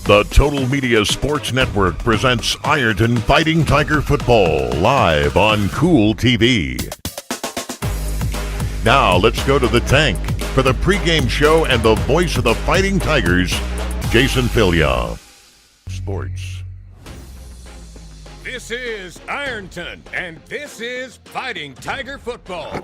The Total Media Sports Network presents Ironton Fighting Tiger Football live on Kool TV. Now let's go to the tank for the pregame show and the voice of the Fighting Tigers, Jason Filia. Sports. This is Ironton, and this is Fighting Tiger Football.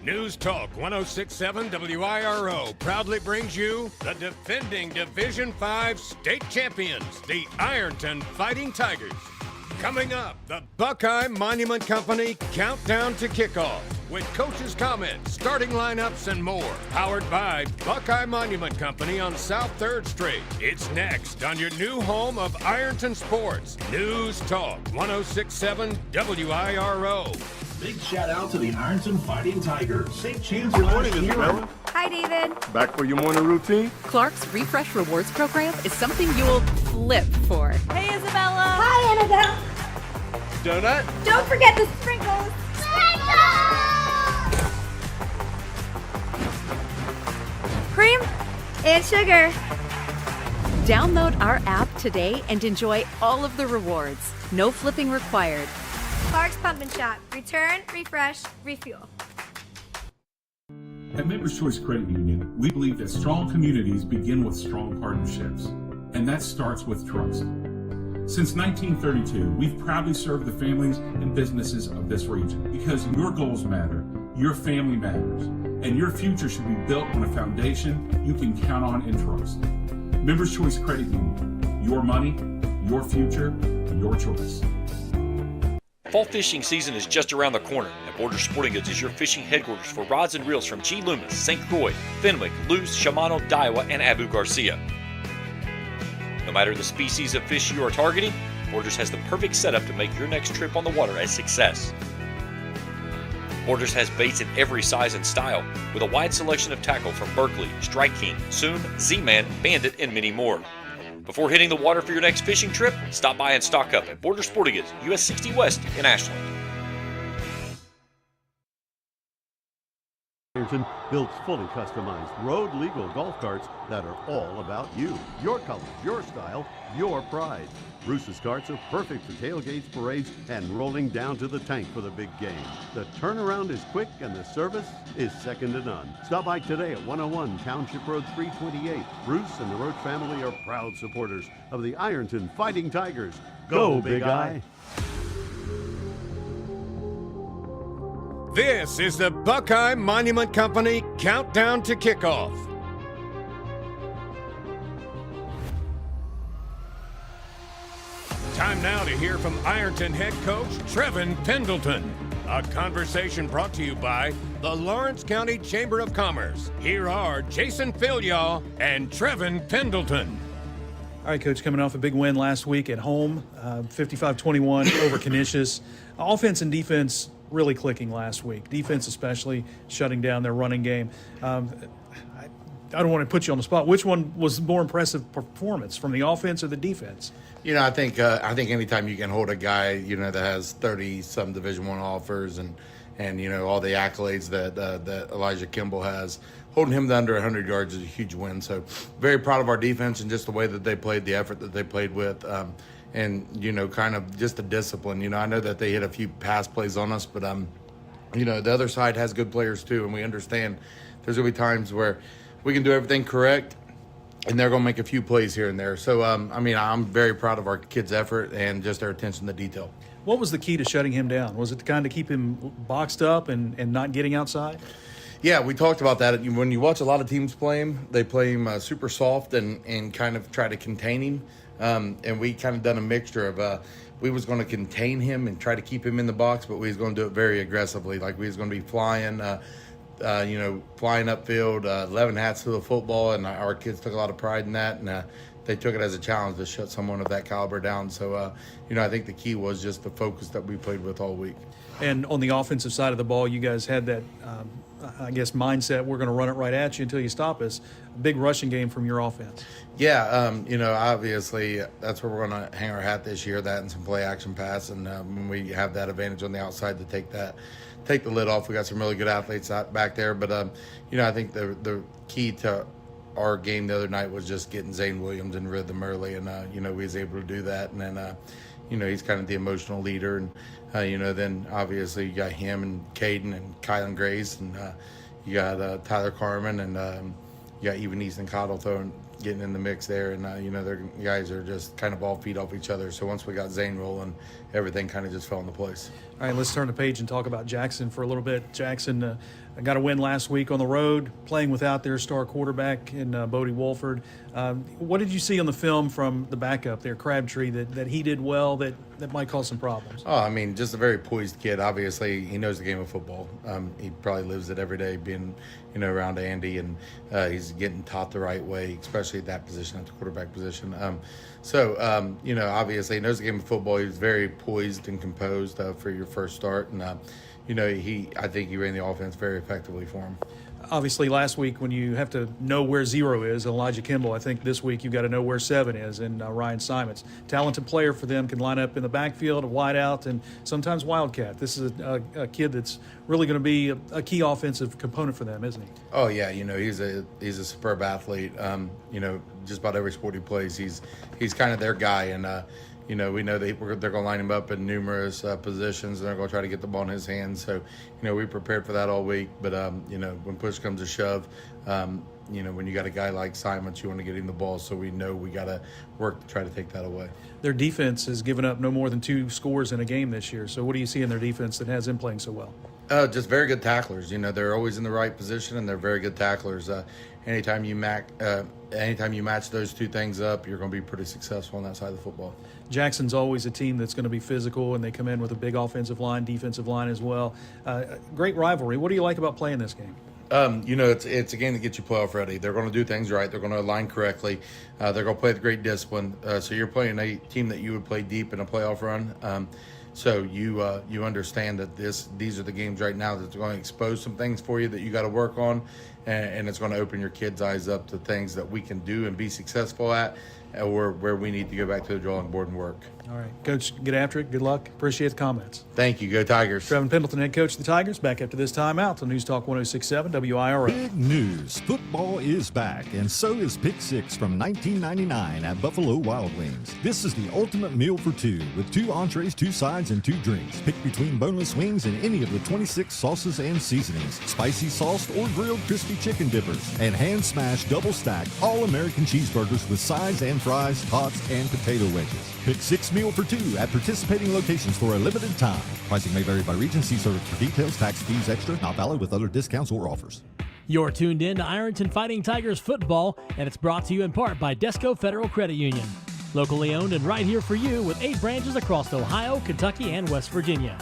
News Talk 106.7 WIRO proudly brings you the defending Division 5 state champions, the Ironton Fighting Tigers. Coming up, the Buckeye Monument Company countdown to kickoff with coaches' comments, starting lineups, and more. Powered by Buckeye Monument Company on South 3rd Street. It's next on your new home of Ironton Sports. News Talk 106.7 WIRO. Big shout out to the Ironton Fighting Tigers. State champs last year. Hi, David. Back for your morning routine? Clark's Refresh Rewards program is something you'll flip for. Hey, Isabella. Hi, Annabelle. Donut? Don't forget the sprinkles. Cream and sugar. Download our app today and enjoy all of the rewards. No flipping required. Clark's Pump and Shop. Return, refresh, refuel. At Members Choice Credit Union, we believe that strong communities begin with strong partnerships, and that starts with trust. Since 1932, we've proudly served the families and businesses of this region because your goals matter, your family matters, and your future should be built on a foundation you can count on and trust. Members Choice Credit Union, your money, your future, your choice. Fall fishing season is just around the corner, and Borders Sporting Goods is your fishing headquarters for rods and reels from G. Loomis, St. Croix, Fenwick, Luz, Shimano, Daiwa, and Abu Garcia. No matter the species of fish you are targeting, Borders has the perfect setup to make your next trip on the water a success. Borders has baits in every size and style, with a wide selection of tackle from Berkeley, Strike King, Soon, Z-Man, Bandit, and many more. Before hitting the water for your next fishing trip, stop by and stock up at Borders Sporting Goods, US 60 West in Ashland. Ironton builds fully customized road legal golf carts that are all about you. Your colors, your style, your pride. Bruce's carts are perfect for tailgates, parades, and rolling down to the tank for the big game. The turnaround is quick and the service is second to none. Stop by today at 101 Township Road 328. Bruce and the Roach family are proud supporters of the Ironton Fighting Tigers. Go, Big Eye! This is the Buckeye Monument Company countdown to kickoff. Time now to hear from Ironton head coach Trevin Pendleton. A conversation brought to you by the Lawrence County Chamber of Commerce. Here are Jason Filia and Trevin Pendleton. All right, Coach, coming off a big win last week at home, 55-21 over Canisius. Offense and defense really clicking last week. Defense especially shutting down their running game. I don't want to put you on the spot. Which one was more impressive performance, from the offense or the defense? You know, I think anytime you can hold a guy, you know, that has 30-some Division I offers and you know, all the accolades that Elijah Kimball has, holding him to under 100 yards is a huge win. So very proud of our defense and just the way that they played, the effort that they played with, and, you know, kind of just the discipline. You know, I know that they hit a few pass plays on us, but, you know, the other side has good players too, and we understand there's going to be times where we can do everything correct, and they're going to make a few plays here and there. So, I mean, I'm very proud of our kids' effort and just their attention to detail. What was the key to shutting him down? Was it to kind of keep him boxed up and not getting outside? Yeah, we talked about that. When you watch a lot of teams play him, they play him super soft and kind of try to contain him. And we kind of done a mixture of we was going to contain him and try to keep him in the box, but we was going to do it very aggressively. Like we was going to be flying, you know, flying upfield, 11 hats to the football, and our kids took a lot of pride in that, and they took it as a challenge to shut someone of that caliber down. So, you know, I think the key was just the focus that we played with all week. And on the offensive side of the ball, you guys had that, I guess, mindset, we're going to run it right at you until you stop us. A big rushing game from your offense. Yeah, you know, obviously that's where we're going to hang our hat this year, that and some play action pass. And when we have that advantage on the outside to take the lid off, we got some really good athletes out back there. But, you know, I think the key to our game the other night was just getting Zane Williams in rhythm early, and we was able to do that. And then he's kind of the emotional leader, and then obviously you got him and Caden and Kylan Grace, and you got Tyler Carmen, and you got even Easton Cottle getting in the mix there, and their guys are just kind of all feed off each other. So once we got Zane rolling, everything kind of just fell into place. All right, let's turn the page and talk about Jackson for a little bit. Jackson got a win last week on the road, playing without their star quarterback in Bodie Wolford. What did you see on the film from the backup there, Crabtree, that he did well that might cause some problems? Oh, I mean, just a very poised kid. Obviously, he knows the game of football. He probably lives it every day, being around Andy, and he's getting taught the right way, especially at that position, at the quarterback position. Obviously, he knows the game of football. He's very poised and composed for your first start, and I think he ran the offense very effectively for him. Obviously, last week when you have to know where 0 is, Elijah Kimball, I think this week you've got to know where 7 is, and Ryan Simons. Talented player for them, can line up in the backfield, a wide out, and sometimes wildcat. This is a kid that's really going to be a key offensive component for them, isn't he? Oh, yeah. He's a superb athlete. Just about every sport he plays, he's kind of their guy, and we know that they're going to line him up in numerous positions, and they're going to try to get the ball in his hands. So, we prepared for that all week. But, when push comes to shove, when you got a guy like Simons, you want to get him the ball. So we know we got to work to try to take that away. Their defense has given up no more than 2 scores in a game this year. So what do you see in their defense that has them playing so well? Just very good tacklers. They're always in the right position, and they're very good tacklers. Anytime you match those 2 things up, you're going to be pretty successful on that side of the football. Jackson's always a team that's going to be physical, and they come in with a big offensive line, defensive line as well. Great rivalry. What do you like about playing this game? It's a game that gets you playoff ready. They're going to do things right. They're going to align correctly. They're going to play with great discipline. So you're playing a team that you would play deep in a playoff run. So you understand that these are the games right now that's going to expose some things for you that you got to work on, and it's going to open your kids' eyes up to things that we can do and be successful at, or where we need to go back to the drawing board and work. All right, Coach, get after it. Good luck. Appreciate the comments. Thank you. Go Tigers. Trevin Pendleton, head coach of the Tigers, back after this timeout on News Talk 106.7 WIRO. Big news. Football is back, and so is Pick 6 from 1999 at Buffalo Wild Wings. This is the ultimate meal for 2, with 2 entrees, 2 sides, and 2 drinks. Pick between boneless wings and any of the 26 sauces and seasonings, spicy sauced or grilled crispy chicken dippers, and hand-smashed double-stacked all-American cheeseburgers with sides and fries, tots, and potato wedges. Pick 6 meal for 2 at participating locations for a limited time. Pricing may vary by region. See service for details. Tax fees extra. Not valid with other discounts or offers. You're tuned in to Ironton Fighting Tigers football, and it's brought to you in part by Desco Federal Credit Union. Locally owned and right here for you with 8 branches across Ohio, Kentucky, and West Virginia.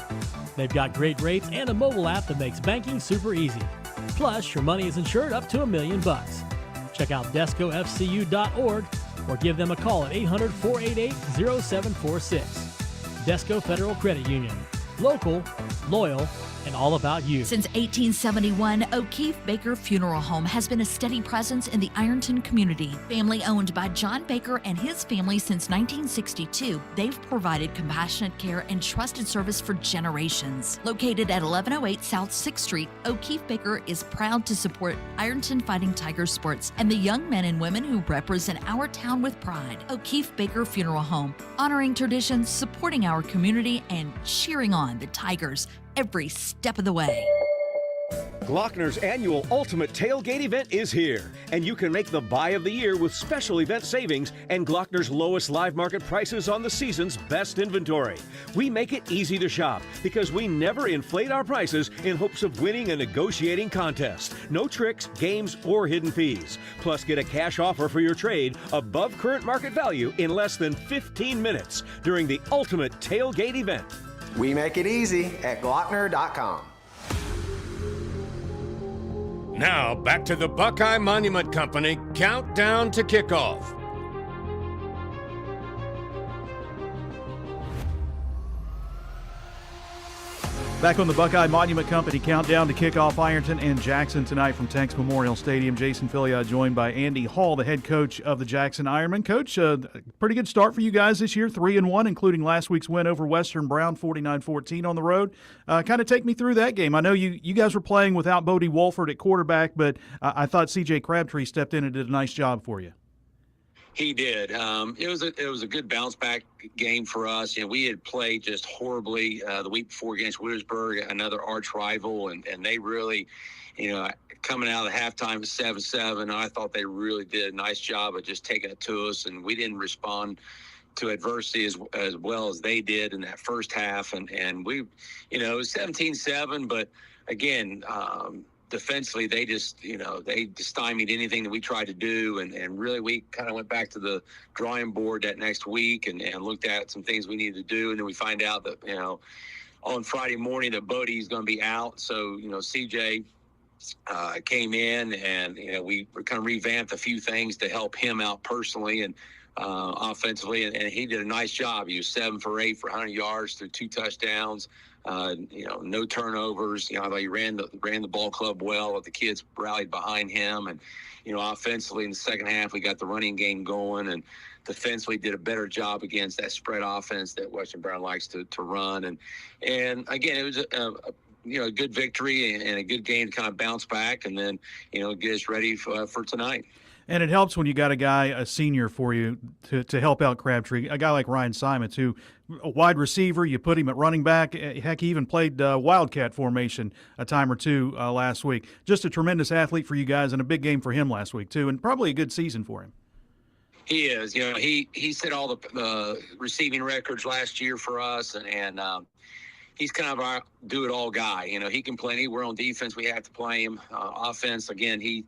They've got great rates and a mobile app that makes banking super easy. Plus, your money is insured up to $1 million. Check out DescoFCU.org or give them a call at 800-488-0746. Desco Federal Credit Union. Local, loyal, and all about you. Since 1871, O'Keefe Baker Funeral Home has been a steady presence in the Ironton community. Family owned by John Baker and his family since 1962, they've provided compassionate care and trusted service for generations. Located at 1108 South 6th Street, O'Keefe Baker is proud to support Ironton Fighting Tigers sports and the young men and women who represent our town with pride. O'Keefe Baker Funeral Home, honoring traditions, supporting our community, and cheering on the Tigers every step of the way. Glockner's annual Ultimate Tailgate event is here, and you can make the buy of the year with special event savings and Glockner's lowest live market prices on the season's best inventory. We make it easy to shop because we never inflate our prices in hopes of winning a negotiating contest. No tricks, games, or hidden fees. Plus, get a cash offer for your trade above current market value in less than 15 minutes during the Ultimate Tailgate event. We make it easy at Glockner.com. Now, back to the Buckeye Monument Company countdown to kickoff. Back on the Buckeye Monument Company countdown to kick off Ironton and Jackson tonight from Tanks Memorial Stadium. Jason Filia joined by Andy Hall, the head coach of the Jackson Ironmen. Coach, pretty good start for you guys this year, 3-1, including last week's win over Western Brown, 49-14 on the road. Kind of take me through that game. I know you guys were playing without Bodie Wolford at quarterback, but I thought C.J. Crabtree stepped in and did a nice job for you. He did. It was a good bounce back game for us. We had played just horribly the week before against Williamsburg, another arch rival, and they really, coming out of the halftime at 7-7, I thought they really did a nice job of just taking it to us, and we didn't respond to adversity as well as they did in that first half, and we, it was 17-7, but again, defensively, they just, they stymied anything that we tried to do. And really, we kind of went back to the drawing board that next week and looked at some things we needed to do. And then we find out that, on Friday morning that Bodie's going to be out. So, CJ came in and, we kind of revamped a few things to help him out personally and offensively. And he did a nice job. He was 7 for 8 for 100 yards through 2 touchdowns. No turnovers. I thought he ran the ball club well. The kids rallied behind him, and offensively in the second half we got the running game going, and defensively did a better job against that spread offense that Western Brown likes to run. And again, it was a good victory and a good game to kind of bounce back, and then get us ready for tonight. And it helps when you got a senior for you to help out Crabtree, a guy like Ryan Simons, who a wide receiver, you put him at running back. Heck, he even played Wildcat formation a time or two last week. Just a tremendous athlete for you guys and a big game for him last week, too, and probably a good season for him. He is. He set all the receiving records last year for us, and he's kind of our do-it-all guy. He can play anywhere on defense. We have to play him. Offense, again, he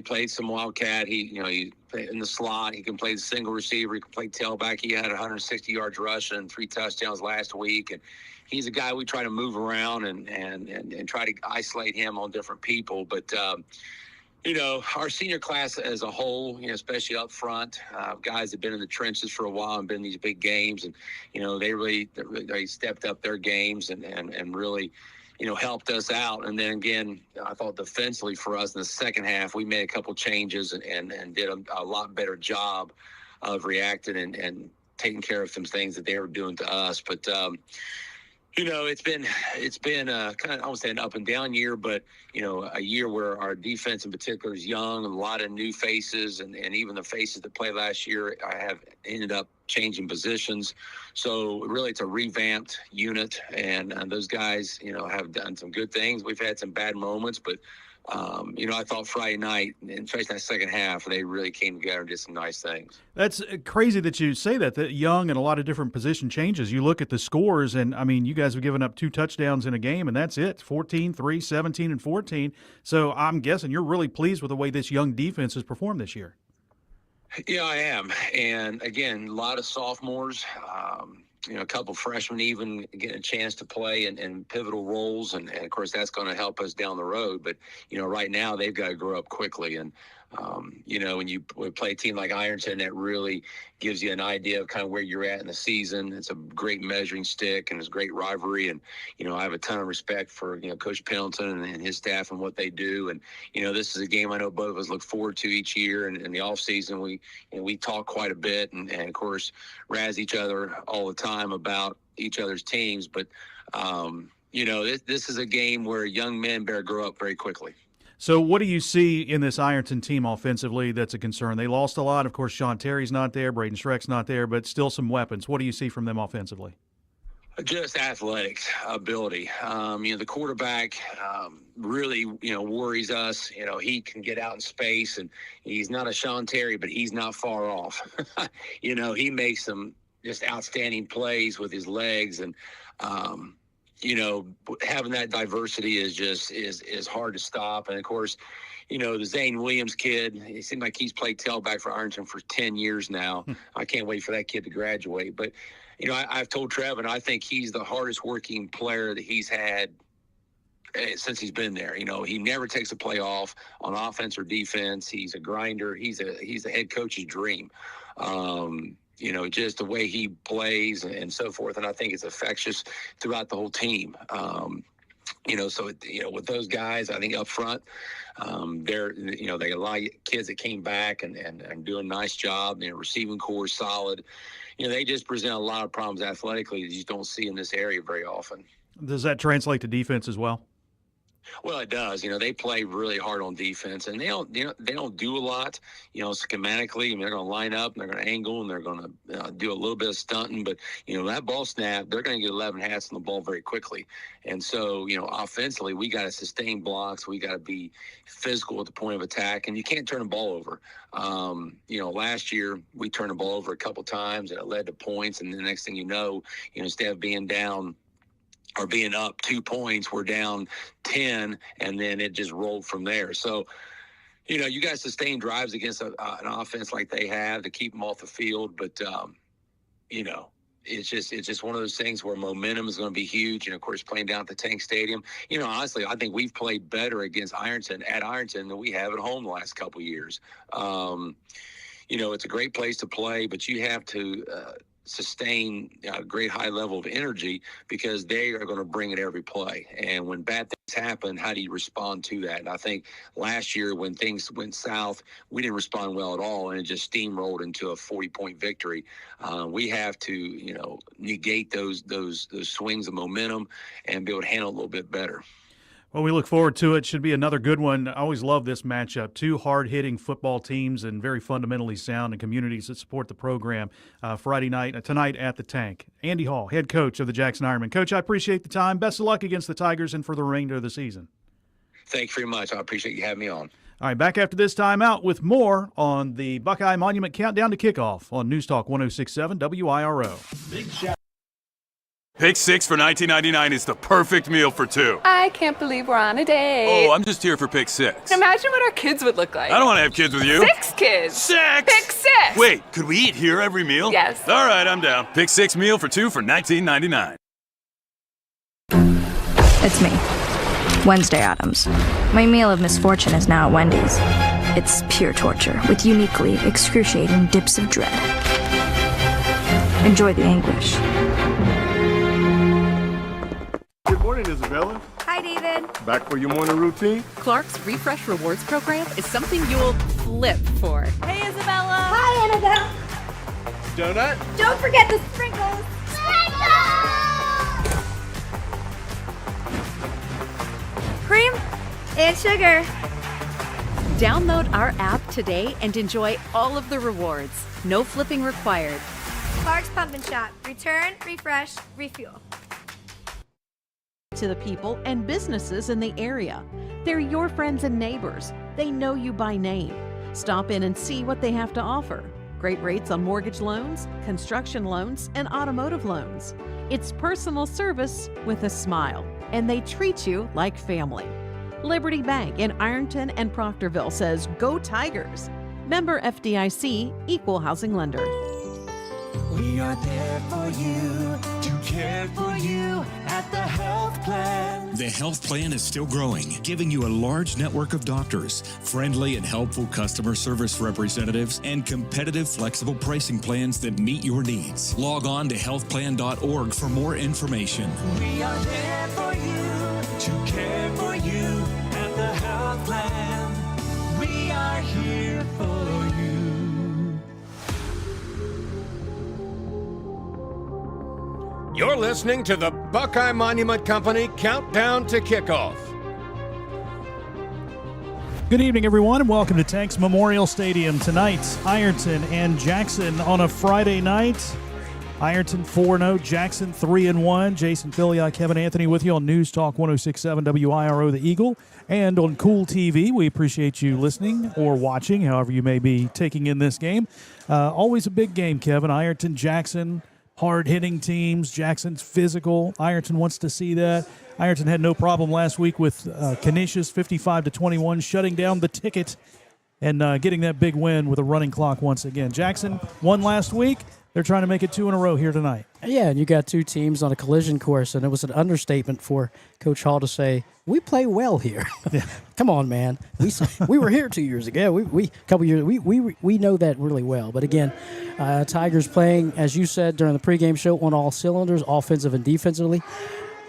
played some Wildcat. He played in the slot. He can play the single receiver. He can play tailback. He had 160 yards rushing and 3 touchdowns last week. And he's a guy we try to move around and try to isolate him on different people. But our senior class as a whole, especially up front, guys have been in the trenches for a while and been in these big games, and they stepped up their games and really helped us out. And then again, I thought defensively for us in the second half, we made a couple changes and did a lot better job of reacting and taking care of some things that they were doing to us. But it's been kind of, I won't say an up and down year, but a year where our defense in particular is young, a lot of new faces, and even the faces that played last year have ended up changing positions. So really, it's a revamped unit, and those guys, have done some good things. We've had some bad moments, but I thought Friday night, and especially that second half, they really came together and did some nice things. That's crazy that you say that young and a lot of different position changes. You look at the scores, and, you guys have given up 2 touchdowns in a game, and that's it, 14-3, 17, and 14. So I'm guessing you're really pleased with the way this young defense has performed this year. Yeah, I am. And, again, a lot of sophomores, a couple freshmen even getting a chance to play in pivotal roles. And, of course, that's going to help us down the road. But, right now they've got to grow up quickly. And, when you play a team like Ironton, that really gives you an idea of kind of where you're at in the season. It's a great measuring stick, and it's a great rivalry. And, I have a ton of respect for, Coach Pendleton and his staff and what they do. And, this is a game I know both of us look forward to each year. And in the off season, we talk quite a bit and, of course, razz each other all the time about each other's teams. But, this is a game where young men better grow up very quickly. So what do you see in this Ironton team offensively that's a concern? They lost a lot. Of course, Sean Terry's not there. Braden Schreck's not there, but still some weapons. What do you see from them offensively? Just athletics, ability. The quarterback really, worries us. He can get out in space, and he's not a Sean Terry, but he's not far off. He makes some just outstanding plays with his legs, and having that diversity is hard to stop. And of course, the Zane Williams kid, it seems like he's played tailback for Ironton for 10 years now. I can't wait for that kid to graduate. But, I've told Trevin, I think he's the hardest working player that he's had since he's been there. He never takes a play off on offense or defense. He's a grinder. He's a head coach's dream. just the way he plays and so forth. And I think it's infectious throughout the whole team. With those guys, I think up front, they got a lot of kids that came back and doing a nice job. Receiving core is solid. They just present a lot of problems athletically that you just don't see in this area very often. Does that translate to defense as well? Well, it does. They play really hard on defense, and they don't do a lot, schematically. They're going to line up, and they're going to angle, and they're going to do a little bit of stunting. But, that ball snap, they're going to get 11 hats on the ball very quickly. And so, offensively, we got to sustain blocks. We got to be physical at the point of attack, and you can't turn the ball over. Last year we turned the ball over a couple times, and it led to points. And the next thing you know, instead of being down or being up 2 points, we're down 10, and then it just rolled from there. So, you got to sustain drives against an offense like they have to keep them off the field. But, it's just one of those things where momentum is going to be huge. And, of course, playing down at the Tank Stadium, honestly, I think we've played better against Ironton than we have at home the last couple of years. It's a great place to play, but you have to sustain a great high level of energy because they are going to bring it every play. And when bad things happen, how do you respond to that? And I think last year when things went south, we didn't respond well at all, and it just steamrolled into a 40-point victory. We have to, negate those swings of momentum and be able to handle it a little bit better. Well, we look forward to it. Should be another good one. I always love this matchup. Two hard-hitting football teams and very fundamentally sound and communities that support the program. Tonight at the Tank. Andy Hall, head coach of the Jackson Ironmen. Coach, I appreciate the time. Best of luck against the Tigers and for the remainder of the season. Thank you very much. I appreciate you having me on. All right, back after this time out with more on the Buckeye Monument Countdown to Kickoff on News Talk 106.7 WIRO. Big shout. Pick six for $19.99 is the perfect meal for two. I can't believe we're on a date. Oh, I'm just here for pick six. Imagine what our kids would look like. I don't want to have kids with you. 6 kids. 6! Pick six! Wait, could we eat here every meal? Yes. All right, I'm down. Pick six meal for two for $19.99. It's me, Wednesday Addams. My meal of misfortune is now at Wendy's. It's pure torture with uniquely excruciating dips of dread. Enjoy the anguish. Good morning, Isabella. Hi, David. Back for your morning routine? Clark's Refresh Rewards program is something you'll flip for. Hey, Isabella. Hi, Annabelle. Donut? Don't forget the sprinkles. Cream and sugar. Download our app today and enjoy all of the rewards. No flipping required. Clark's Pump and Shop. Return, refresh, refuel. To the people and businesses in the area. They're your friends and neighbors. They know you by name. Stop in and see what they have to offer. Great rates on mortgage loans, construction loans, and automotive loans. It's personal service with a smile, and they treat you like family. Liberty Bank in Ironton and Proctorville says, "Go Tigers." Member FDIC, Equal Housing Lender. We are there for you, to care for you at the health plan. The health plan is still growing, giving you a large network of doctors, friendly and helpful customer service representatives, and competitive, flexible pricing plans that meet your needs. Log on to healthplan.org for more information. We are there for you, to care for you at the health plan. We are here for you. You're listening to the Buckeye Monument Company Countdown to Kickoff. Good evening, everyone, and welcome to Tanks Memorial Stadium. Tonight, Ironton and Jackson on a Friday night. Ironton 4-0, Jackson 3-1. Jason Filia, Kevin Anthony with you on News Talk 106.7 WIRO, The Eagle, and on Kool TV. We appreciate you listening or watching, however you may be taking in this game. Always a big game, Kevin. Ironton, Jackson, hard-hitting teams. Jackson's physical. Ironton wants to see that. Ironton had no problem last week with Canisius 55-21, shutting down the ticket and getting that big win with a running clock once again. Jackson won last week. they're trying to make it 2 in a row here tonight. Yeah, and you got two teams on a collision course, and it was an understatement for Coach Hall to say, "We play well here." Yeah. Come on, man. We were here 2 years ago. We know that really well. But again, Tigers playing, as you said during the pregame show, on all cylinders, offensive and defensively.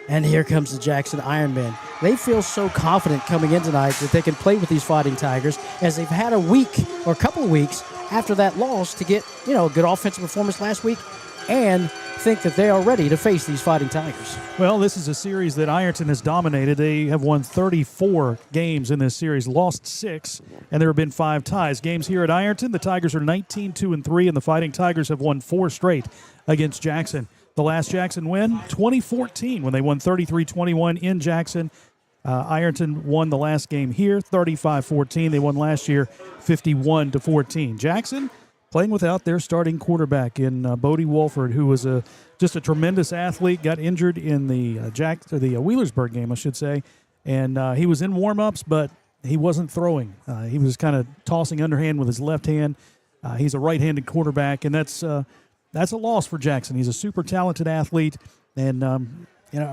And here comes the Jackson Ironmen. They feel so confident coming in tonight that they can play with these Fighting Tigers, as they've had a week or a couple of weeks after that loss to get, a good offensive performance last week and think that they are ready to face these Fighting Tigers. Well, this is a series that Ironton has dominated. They have won 34 games in this series, lost 6, and there have been 5 ties. Games here at Ironton, the Tigers are 19-2-3, and the Fighting Tigers have won 4 straight against Jackson. The last Jackson win, 2014, when they won 33-21 in Jackson. Ironton won the last game here, 35-14. They won last year, 51-14. Jackson playing without their starting quarterback in Bodie Wolford, who was just a tremendous athlete, got injured in the Wheelersburg game, I should say. And he was in warm-ups, but he wasn't throwing. He was kind of tossing underhand with his left hand. He's a right-handed quarterback, and that's a loss for Jackson. He's a super talented athlete, and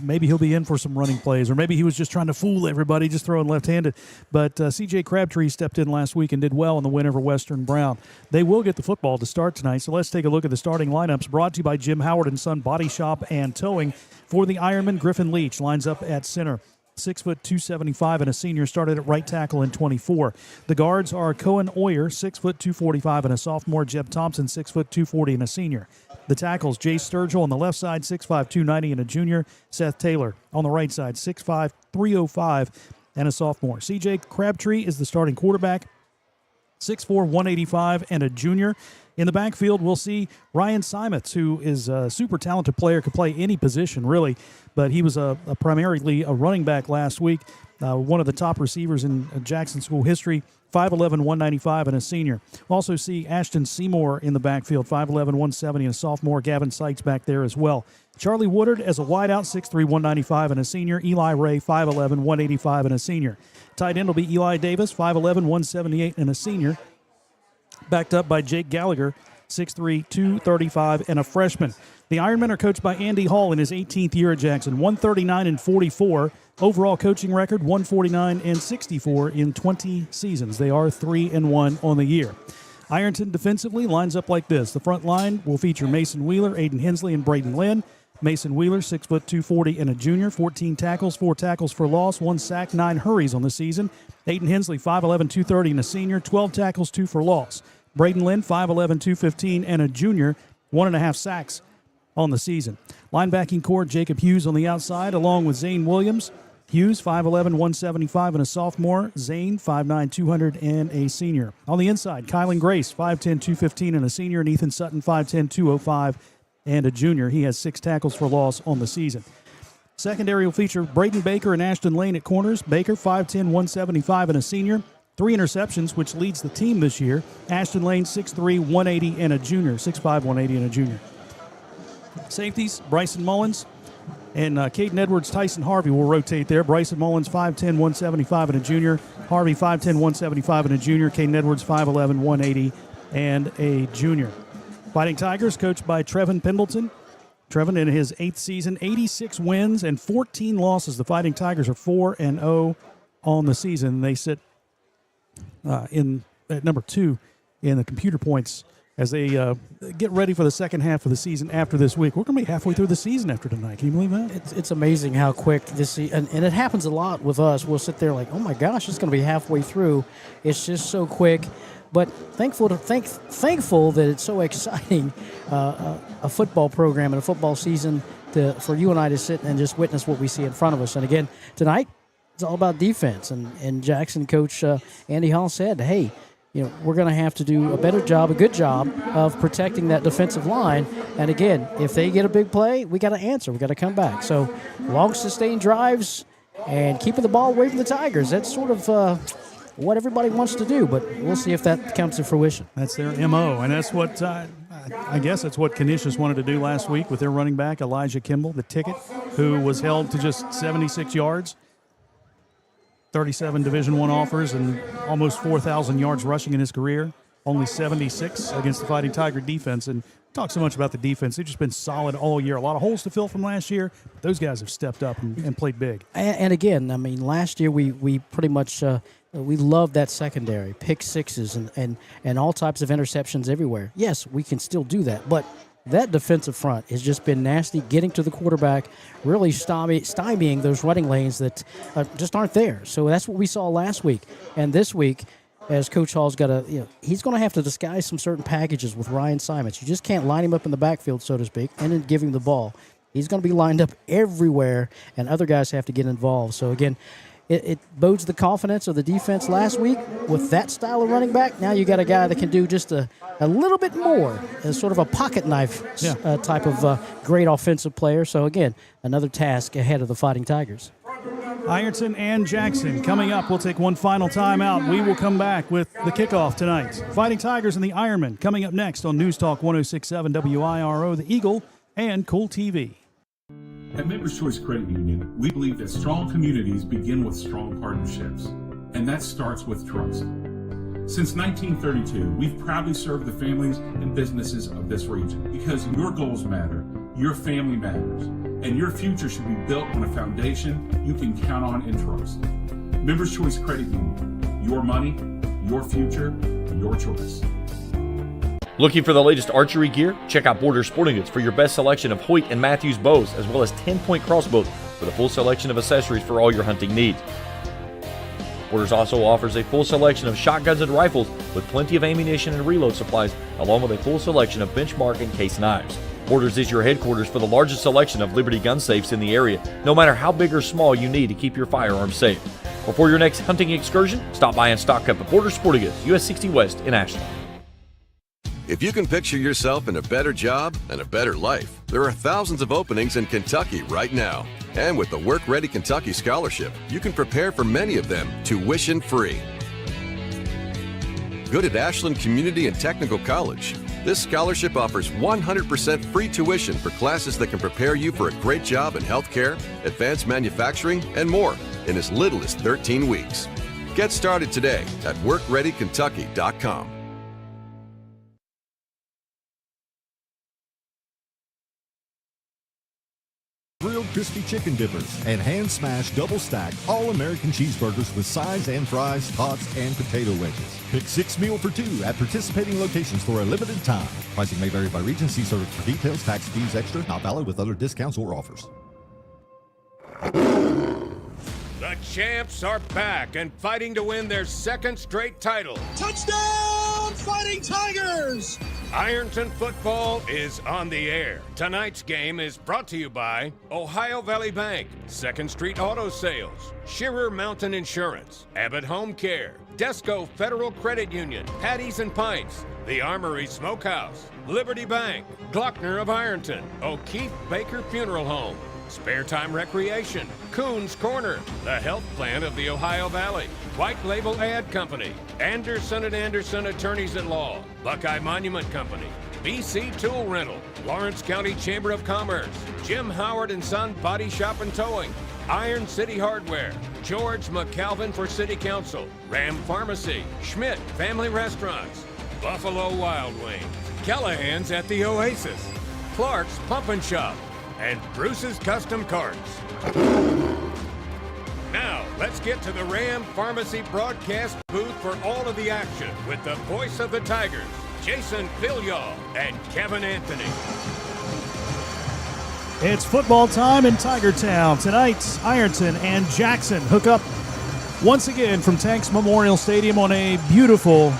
maybe he'll be in for some running plays, or maybe he was just trying to fool everybody, just throwing left-handed. But C.J. Crabtree stepped in last week and did well in the win over Western Brown. They will get the football to start tonight, so let's take a look at the starting lineups, brought to you by Jim Howard & Son Body Shop and Towing. For the Ironman, Griffin Leach lines up at center. 6 foot 275 and a senior, started at right tackle in 24. The guards are Cohen Oyer, 6 foot 245 and a sophomore. Jeb Thompson, 6 foot 240 and a senior. The tackles, Jay Sturgill on the left side, 6'5", 290 and a junior. Seth Taylor on the right side, 6'5", 305 and a sophomore. C.J. Crabtree is the starting quarterback, 6'4", 185 and a junior. In the backfield, we'll see Ryan Simons, who is a super talented player, could play any position, really, but he was primarily a running back last week, one of the top receivers in Jackson school history, 5'11", 195 and a senior. We'll also see Ashton Seymour in the backfield, 5'11", 170 and a sophomore. Gavin Sykes back there as well. Charlie Woodard as a wideout, 6'3", 195 and a senior. Eli Ray, 5'11", 185 and a senior. Tight end will be Eli Davis, 5'11", 178 and a senior. Backed up by Jake Gallagher, 6'3", 235 and a freshman. The Ironmen are coached by Andy Hall in his 18th year at Jackson, 139-44. Overall coaching record, 149-64 in 20 seasons. They are 3-1 on the year. Ironton defensively lines up like this. The front line will feature Mason Wheeler, Aiden Hensley, and Braden Lynn. Mason Wheeler, 6 foot 240 and a junior, 14 tackles, 4 tackles for loss, 1 sack, 9 hurries on the season. Aiden Hensley, 5'11", 230 and a senior, 12 tackles, 2 for loss. Braden Lynn, 5'11", 215 and a junior, 1.5 sacks on the season. Linebacking core, Jacob Hughes on the outside, along with Zane Williams. Hughes, 5'11", 175 and a sophomore. Zane, 5'9", 200 and a senior. On the inside, Kylan Grace, 5'10", 215 and a senior, and Ethan Sutton, 5'10", 205 and a junior. He has 6 tackles for loss on the season. Secondary will feature Braden Baker and Ashton Lane at corners. Baker, 5'10", 175 and a senior. 3 interceptions, which leads the team this year. Ashton Lane, 6'3", 180 and a junior. 6'5", 180 and a junior. Safeties, Bryson Mullins and Caden Edwards, Tyson Harvey will rotate there. Bryson Mullins, 5'10", 175 and a junior. Harvey, 5'10", 175 and a junior. Caden Edwards, 5'11", 180 and a junior. Fighting Tigers, coached by Trevin Pendleton. Trevin, in his 8th season, 86 wins and 14 losses. The Fighting Tigers are 4-0 on the season. They sit at number 2 in the computer points as they get ready for the second half of the season after this week. We're going to be halfway through the season after tonight. Can you believe that? It's amazing how quick this and it happens a lot with us. We'll sit there like, oh my gosh, it's going to be halfway through. It's just so quick. But thankful that it's so exciting, a football program and a football season for you and I to sit and just witness what we see in front of us. And again, tonight, it's all about defense. And Jackson coach Andy Hall said, hey, we're going to have to do a good job of protecting that defensive line. And again, if they get a big play, we got to answer. We got to come back. So long sustained drives and keeping the ball away from the Tigers. That's sort of what everybody wants to do, but we'll see if that comes to fruition. That's their MO, and that's what I guess that's what Canisius wanted to do last week with their running back, Elijah Kimball, the ticket, who was held to just 76 yards, 37 Division I offers, and almost 4,000 yards rushing in his career. only 76 against the Fighting Tiger defense. And talk so much about the defense. They've just been solid all year. A lot of holes to fill from last year. But those guys have stepped up and played big. And again, I mean, last year we pretty much we loved that secondary, pick sixes and all types of interceptions everywhere. Yes, we can still do that, but that defensive front has just been nasty, getting to the quarterback, really stymieing those running lanes that just aren't there. So that's what we saw last week. And this week, as Coach Hall's got he's going to have to disguise some certain packages with Ryan Simons. You just can't line him up in the backfield, so to speak, and then give him the ball. He's going to be lined up everywhere, and other guys have to get involved. So, again, it bodes the confidence of the defense last week with that style of running back. Now you got a guy that can do just a little bit more as sort of a pocket knife type of great offensive player. So, again, another task ahead of the Fighting Tigers. Ironton and Jackson coming up. We'll take one final timeout. We will come back with the kickoff tonight. Fighting Tigers and the Ironmen coming up next on News Talk 106.7 WIRO, the Eagle, and Kool TV. At Members Choice Credit Union, we believe that strong communities begin with strong partnerships, and that starts with trust. Since 1932, we've proudly served the families and businesses of this region because your goals matter, your family matters, and your future should be built on a foundation you can count on and trust. Members Choice Credit Union, your money, your future, your choice. Looking for the latest archery gear? Check out Border Sporting Goods for your best selection of Hoyt and Matthews bows, as well as 10-point crossbows with a full selection of accessories for all your hunting needs. Borders also offers a full selection of shotguns and rifles with plenty of ammunition and reload supplies, along with a full selection of benchmark and case knives. Borders is your headquarters for the largest selection of Liberty gun safes in the area, no matter how big or small you need to keep your firearms safe. Before your next hunting excursion, stop by and stock up at Border Sporting Goods, US 60 West in Ashland. If you can picture yourself in a better job and a better life, there are thousands of openings in Kentucky right now. And with the Work Ready Kentucky Scholarship, you can prepare for many of them tuition-free. Good at Ashland Community and Technical College. This scholarship offers 100% free tuition for classes that can prepare you for a great job in healthcare, advanced manufacturing, and more in as little as 13 weeks. Get started today at WorkReadyKentucky.com. Grilled crispy chicken dippers and hand-smashed double-stacked all-American cheeseburgers with sides and fries, tots, and potato wedges. Pick 6 meal for 2 at participating locations for a limited time. Pricing may vary by region. See service for details. Tax fees extra. Not valid with other discounts or offers. The champs are back and fighting to win their second straight title. Touchdown, Fighting Tigers! Ironton football is on the air. Tonight's game is brought to you by Ohio Valley Bank, 2nd Street Auto Sales, Shearer Mountain Insurance, Abbott Home Care, Desco Federal Credit Union, Patties and Pints, The Armory Smokehouse, Liberty Bank, Glockner of Ironton, O'Keefe Baker Funeral Home, Spare Time Recreation, Coon's Corner, the health plan of the Ohio Valley, White Label Ad Company, Anderson & Anderson Attorneys at Law, Buckeye Monument Company, BC Tool Rental, Lawrence County Chamber of Commerce, Jim Howard & Son Body Shop and Towing, Iron City Hardware, George McCalvin for City Council, Ram Pharmacy, Schmidt Family Restaurants, Buffalo Wild Wings, Callahan's at the Oasis, Clark's Pump and Shop, and Bruce's Custom Carts. Now, let's get to the Ram Pharmacy broadcast booth for all of the action with the voice of the Tigers, Jason Villiall and Kevin Anthony. It's football time in Tiger Town. Tonight, Ironton and Jackson hook up once again from Tanks Memorial Stadium on a beautiful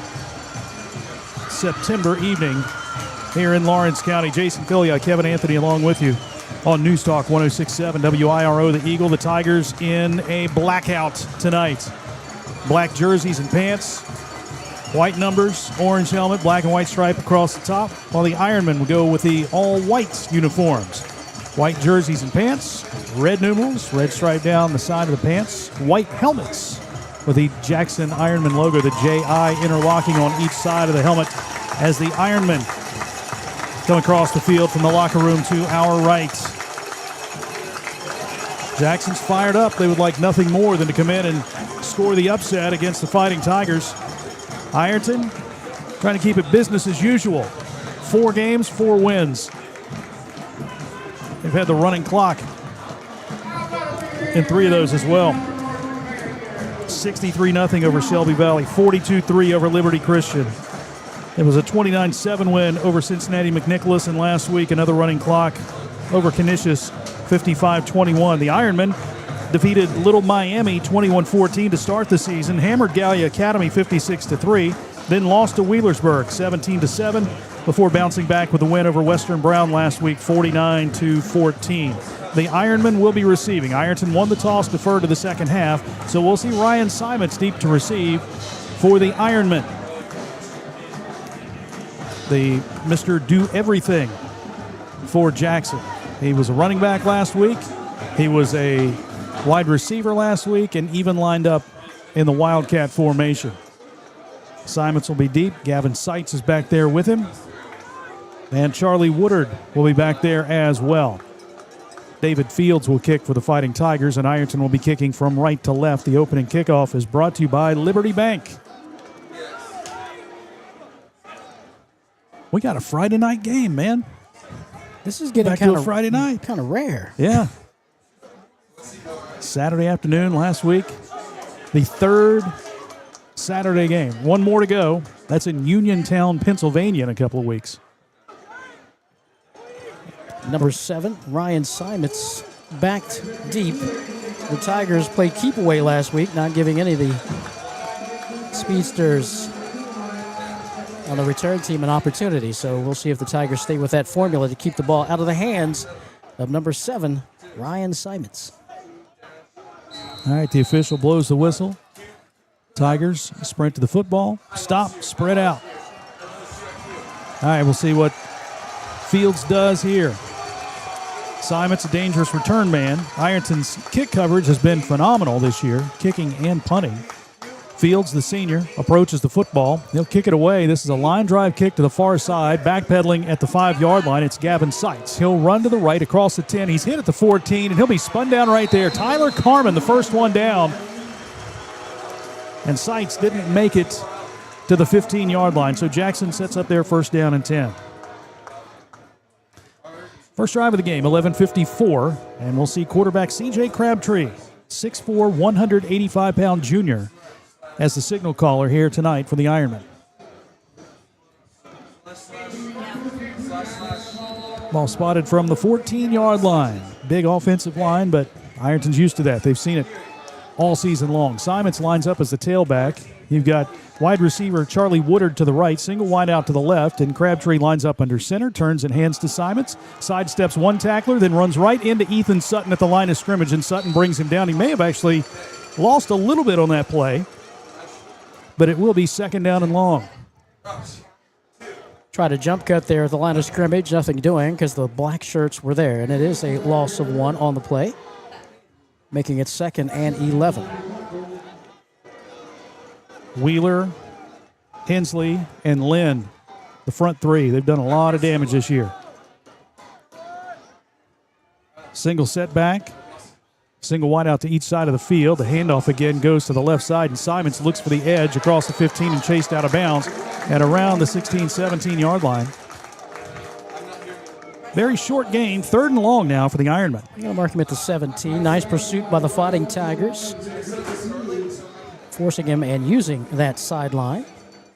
September evening here in Lawrence County. Jason Villiall, Kevin Anthony along with you on News Talk 106.7 WIRO, the Eagle. The Tigers in a blackout tonight. Black jerseys and pants, white numbers, orange helmet, black and white stripe across the top, while the Ironmen will go with the all-white uniforms. White jerseys and pants, red numerals, red stripe down the side of the pants, white helmets with the Jackson Ironman logo, the JI interlocking on each side of the helmet as the Ironmen come across the field from the locker room to our right. Jackson's fired up. They would like nothing more than to come in and score the upset against the Fighting Tigers. Ironton trying to keep it business as usual. 4 games, 4 wins. They've had the running clock in 3 of those as well. 63-0 over Shelby Valley, 42-3 over Liberty Christian. It was a 29-7 win over Cincinnati McNicholas, and last week another running clock over Canisius, 55-21. The Ironmen defeated Little Miami 21-14 to start the season, hammered Gallia Academy 56-3, then lost to Wheelersburg 17-7 before bouncing back with a win over Western Brown last week 49-14. The Ironmen will be receiving. Ironton won the toss, deferred to the second half, so we'll see Ryan Simons deep to receive for the Ironmen. The Mr. Do-Everything for Jackson. He was a running back last week. He was a wide receiver last week and even lined up in the Wildcat formation. Simons will be deep. Gavin Seitz is back there with him. And Charlie Woodard will be back there as well. David Fields will kick for the Fighting Tigers, and Ironton will be kicking from right to left. The opening kickoff is brought to you by Liberty Bank. We got a Friday night game, man. This is getting kind of Friday night. Kind of rare. Yeah. Saturday afternoon last week. The 3rd Saturday game. 1 more to go. That's in Uniontown, Pennsylvania in a couple of weeks. Number 7, Ryan Simons, backed deep. The Tigers played keep away last week, not giving any of the speedsters on the return team an opportunity. So we'll see if the Tigers stay with that formula to keep the ball out of the hands of number 7, Ryan Simons. All right, the official blows the whistle. Tigers sprint to the football. Stop, spread out. All right, we'll see what Fields does here. Simons, a dangerous return man. Ironton's kick coverage has been phenomenal this year, kicking and punting. Fields, the senior, approaches the football. He'll kick it away. This is a line drive kick to the far side, backpedaling at the 5-yard line. It's Gavin Seitz. He'll run to the right across the 10. He's hit at the 14, and he'll be spun down right there. Tyler Carmen, the first one down. And Seitz didn't make it to the 15-yard line, so Jackson sets up their first down and 10. First drive of the game, 11:54, and we'll see quarterback C.J. Crabtree, 6'4", 185-pound junior, as the signal caller here tonight for the Ironmen. Ball spotted from the 14-yard line. Big offensive line, but Ironton's used to that. They've seen it all season long. Simons lines up as the tailback. You've got wide receiver Charlie Woodard to the right, single wide out to the left, and Crabtree lines up under center, turns and hands to Simons, sidesteps one tackler, then runs right into Ethan Sutton at the line of scrimmage, and Sutton brings him down. He may have actually lost a little bit on that play, but it will be second down and long. Try to jump cut there at the line of scrimmage, nothing doing because the black shirts were there, and it is a loss of 1 on the play, making it 2nd and 11. Wheeler, Hensley, and Lynn, the front 3. They've done a lot of damage this year. Single setback, single wide out to each side of the field. The handoff again goes to the left side, and Simons looks for the edge across the 15 and chased out of bounds at around the 16, 17-yard line. Very short gain, 3rd and long now for the Ironmen. I'm going to mark him at the 17. Nice pursuit by the Fighting Tigers, forcing him and using that sideline.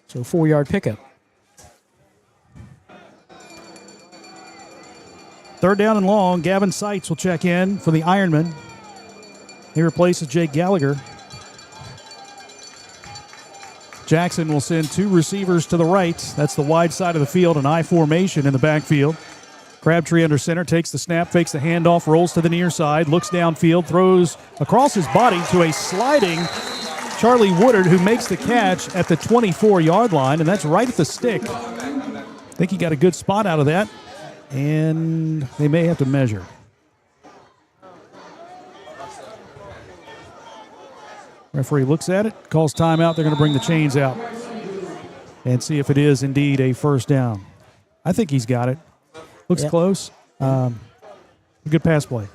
So 4-yard pickup. 3rd down and long. Gavin Seitz will check in for the Ironmen. He replaces Jake Gallagher. Jackson will send 2 receivers to the right. That's the wide side of the field, an I formation in the backfield. Crabtree under center, takes the snap, fakes the handoff, rolls to the near side, looks downfield, throws across his body to a sliding Charlie Woodard, who makes the catch at the 24-yard line, and that's right at the stick. I think he got a good spot out of that, and they may have to measure. Referee looks at it, calls timeout. They're going to bring the chains out and see if it is indeed a first down. I think he's got it. Looks close. A good pass play.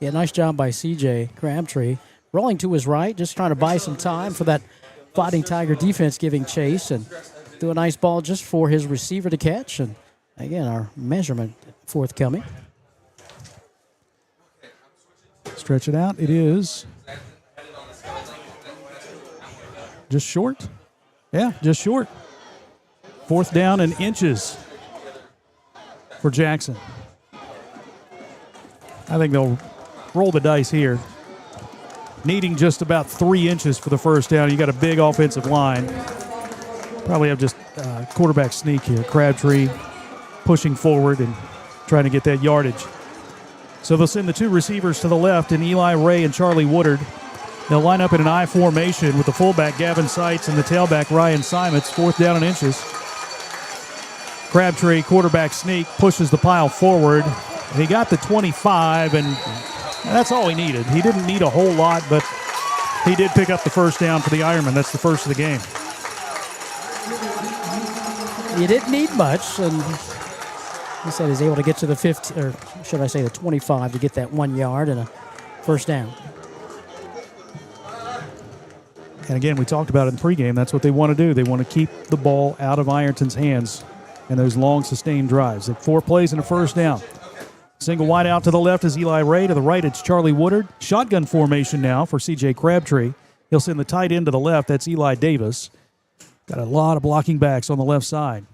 Yeah, nice job by C.J. Crabtree. Rolling to his right, just trying to buy some time for that Fighting Tiger defense giving chase and threw a nice ball just for his receiver to catch. And again, our measurement forthcoming. Stretch it out. It is just short. Yeah, just short. 4th down and inches for Jackson. I think they'll roll the dice here. Needing just about 3 inches for the first down. You got a big offensive line. Probably have just quarterback sneak here. Crabtree pushing forward and trying to get that yardage. So they'll send the 2 receivers to the left in Eli Ray and Charlie Woodard. They'll line up in an I formation with the fullback Gavin Seitz and the tailback Ryan Simons. 4th down and inches. Crabtree, quarterback sneak, pushes the pile forward. He got the 25, and that's all he needed. He didn't need a whole lot, but he did pick up the first down for the Ironman. That's the first of the game. You didn't need much, and he said he's able to get to the 50, or should I say the 25, to get that 1 yard and a first down. And again, we talked about it in pregame. That's what they want to do. They want to keep the ball out of Ironton's hands and those long, sustained drives. 4 plays and a first down. Single wide out to the left is Eli Ray. To the right, it's Charlie Woodard. Shotgun formation now for C.J. Crabtree. He'll send the tight end to the left. That's Eli Davis. Got a lot of blocking backs on the left side.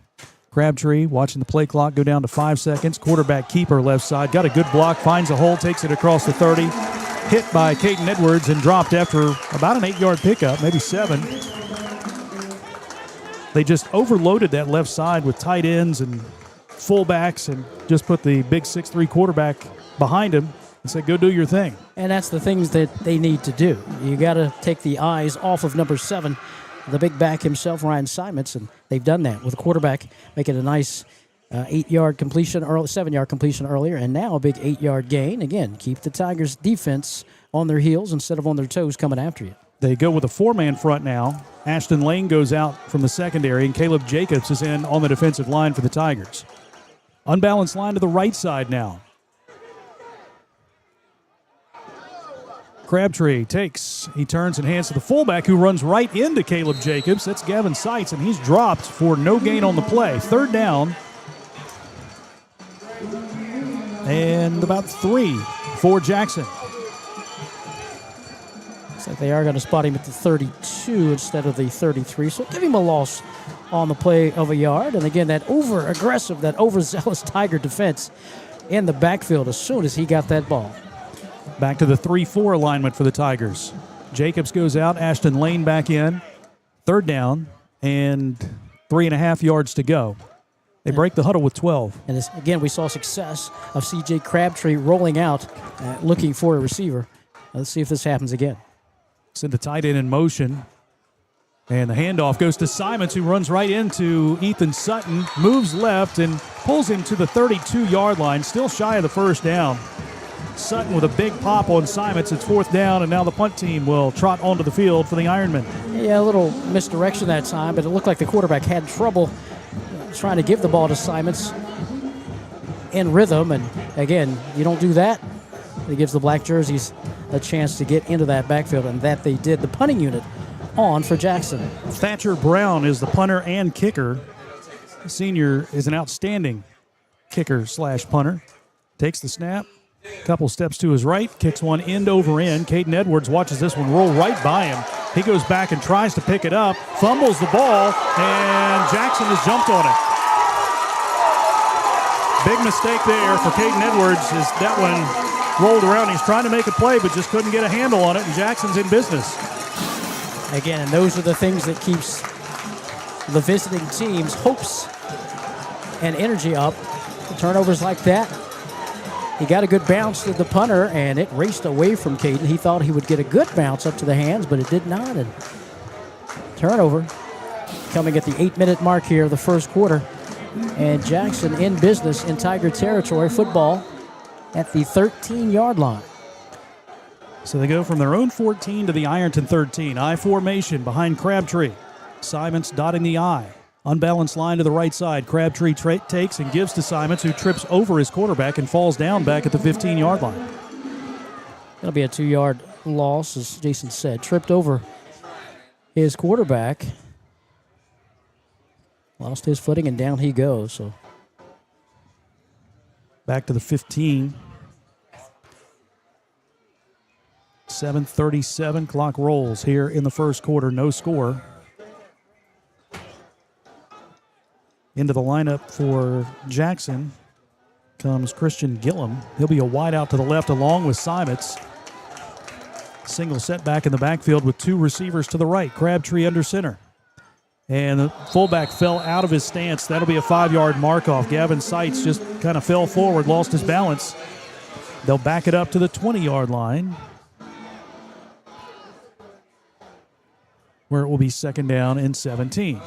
Crabtree watching the play clock go down to 5 seconds. Quarterback keeper left side. Got a good block. Finds a hole. Takes it across the 30. Hit by Caden Edwards and dropped after about an 8-yard pickup, maybe 7. They just overloaded that left side with tight ends and fullbacks and just put the big 6'3" quarterback behind him and said, go do your thing. And that's the things that they need to do. You got to take the eyes off of number 7, the big back himself, Ryan Simons, and they've done that with the quarterback making a nice 8-yard completion, 7-yard completion earlier, and now a big 8-yard gain. Again, keep the Tigers' defense on their heels instead of on their toes coming after you. They go with a 4-man front now. Ashton Lane goes out from the secondary, and Caleb Jacobs is in on the defensive line for the Tigers. Unbalanced line to the right side now. Crabtree takes. He turns and hands to the fullback who runs right into Caleb Jacobs. That's Gavin Seitz, and he's dropped for no gain on the play. 3rd down. And about 3 for Jackson. Looks like they are going to spot him at the 32 instead of the 33. So give him a loss on the play of a yard. And again, that over-aggressive, that overzealous Tiger defense in the backfield as soon as he got that ball. Back to the 3-4 alignment for the Tigers. Jacobs goes out. Ashton Lane back in. 3rd down and 3.5 yards to go. They break the huddle with 12. And again, we saw success of C.J. Crabtree rolling out, looking for a receiver. Let's see if this happens again. Send the tight end in motion. And the handoff goes to Simons, who runs right into Ethan Sutton, moves left and pulls him to the 32-yard line, still shy of the first down. Sutton with a big pop on Simons. It's 4th down, and now the punt team will trot onto the field for the Ironmen. Yeah, a little misdirection that time, but it looked like the quarterback had trouble trying to give the ball to Simons in rhythm. And again, you don't do that. It gives the black jerseys a chance to get into that backfield, and that they did. The punting unit on for Jackson. Thatcher Brown is the punter and kicker. The senior is an outstanding kicker/punter. Takes the snap, couple steps to his right, kicks one end over end. Caden Edwards watches this one roll right by him. He goes back and tries to pick it up, fumbles the ball, and Jackson has jumped on it. Big mistake there for Caden Edwards as that one rolled around. He's trying to make a play, but just couldn't get a handle on it, and Jackson's in business. Again, and those are the things that keeps the visiting team's hopes and energy up. Turnovers like that. He got a good bounce to the punter, and it raced away from Caden. He thought he would get a good bounce up to the hands, but it did not. And turnover coming at the 8-minute mark here of the first quarter. And Jackson in business in Tiger territory, football at the 13-yard line. So they go from their own 14 to the Ironton 13. I formation behind Crabtree. Simons dotting the I. Unbalanced line to the right side. Crabtree takes and gives to Simons, who trips over his quarterback and falls down back at the 15-yard line. It'll be a 2-yard loss, as Jason said. Tripped over his quarterback. Lost his footing, and down he goes. So back to the 15. 7:37, clock rolls here in the first quarter, no score. Into the lineup for Jackson comes Christian Gillum. He'll be a wide out to the left along with Simons. Single setback in the backfield with two receivers to the right. Crabtree under center. And the fullback fell out of his stance. That'll be a 5-yard mark off. Gavin Seitz just kind of fell forward, lost his balance. They'll back it up to the 20-yard line, where it will be second down and 17.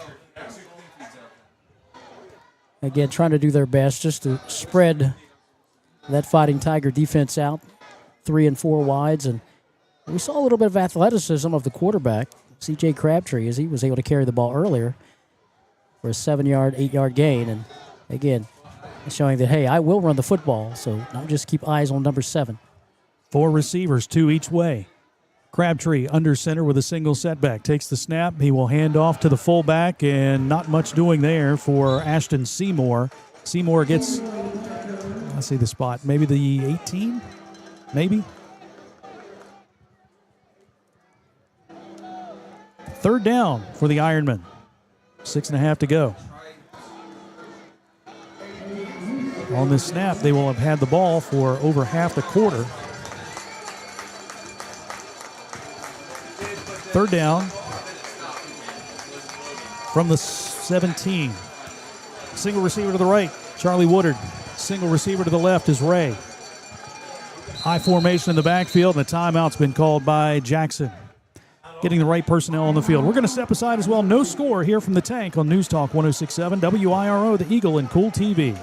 Again, trying to do their best just to spread that Fighting Tiger defense out 3 and 4 wides. And we saw a little bit of athleticism of the quarterback, C.J. Crabtree, as he was able to carry the ball earlier for a 7-yard, 8-yard gain. And again, showing that, hey, I will run the football, so not just keep eyes on number 7. 4 receivers, 2 each way. Crabtree under center with a single setback. Takes the snap. He will hand off to the fullback, and not much doing there for Ashton Seymour. Seymour gets, I see the spot, maybe the 18? Maybe? Third down for the Ironmen. 6.5 to go. On this snap, they will have had the ball for over half the quarter. Third down from the 17. Single receiver to the right, Charlie Woodard. Single receiver to the left is Ray. High formation in the backfield, and the timeout's been called by Jackson. Getting the right personnel on the field. We're going to step aside as well. No score here from the tank on News Talk 106.7 WIRO, the Eagle, and Kool TV.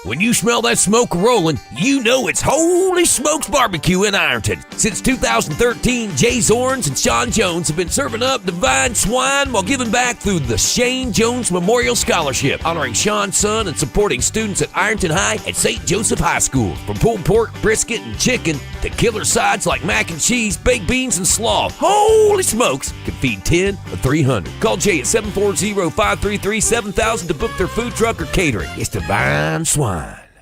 When you smell that smoke rolling, you know it's Holy Smokes Barbecue in Ironton. Since 2013, Jay Zorns and Sean Jones have been serving up divine swine while giving back through the Shane Jones Memorial Scholarship, honoring Sean's son and supporting students at Ironton High and St. Joseph High School. From pulled pork, brisket, and chicken to killer sides like mac and cheese, baked beans, and slaw, Holy Smokes can feed 10 or 300. Call Jay at 740-533-7000 to book their food truck or catering. It's divine swine.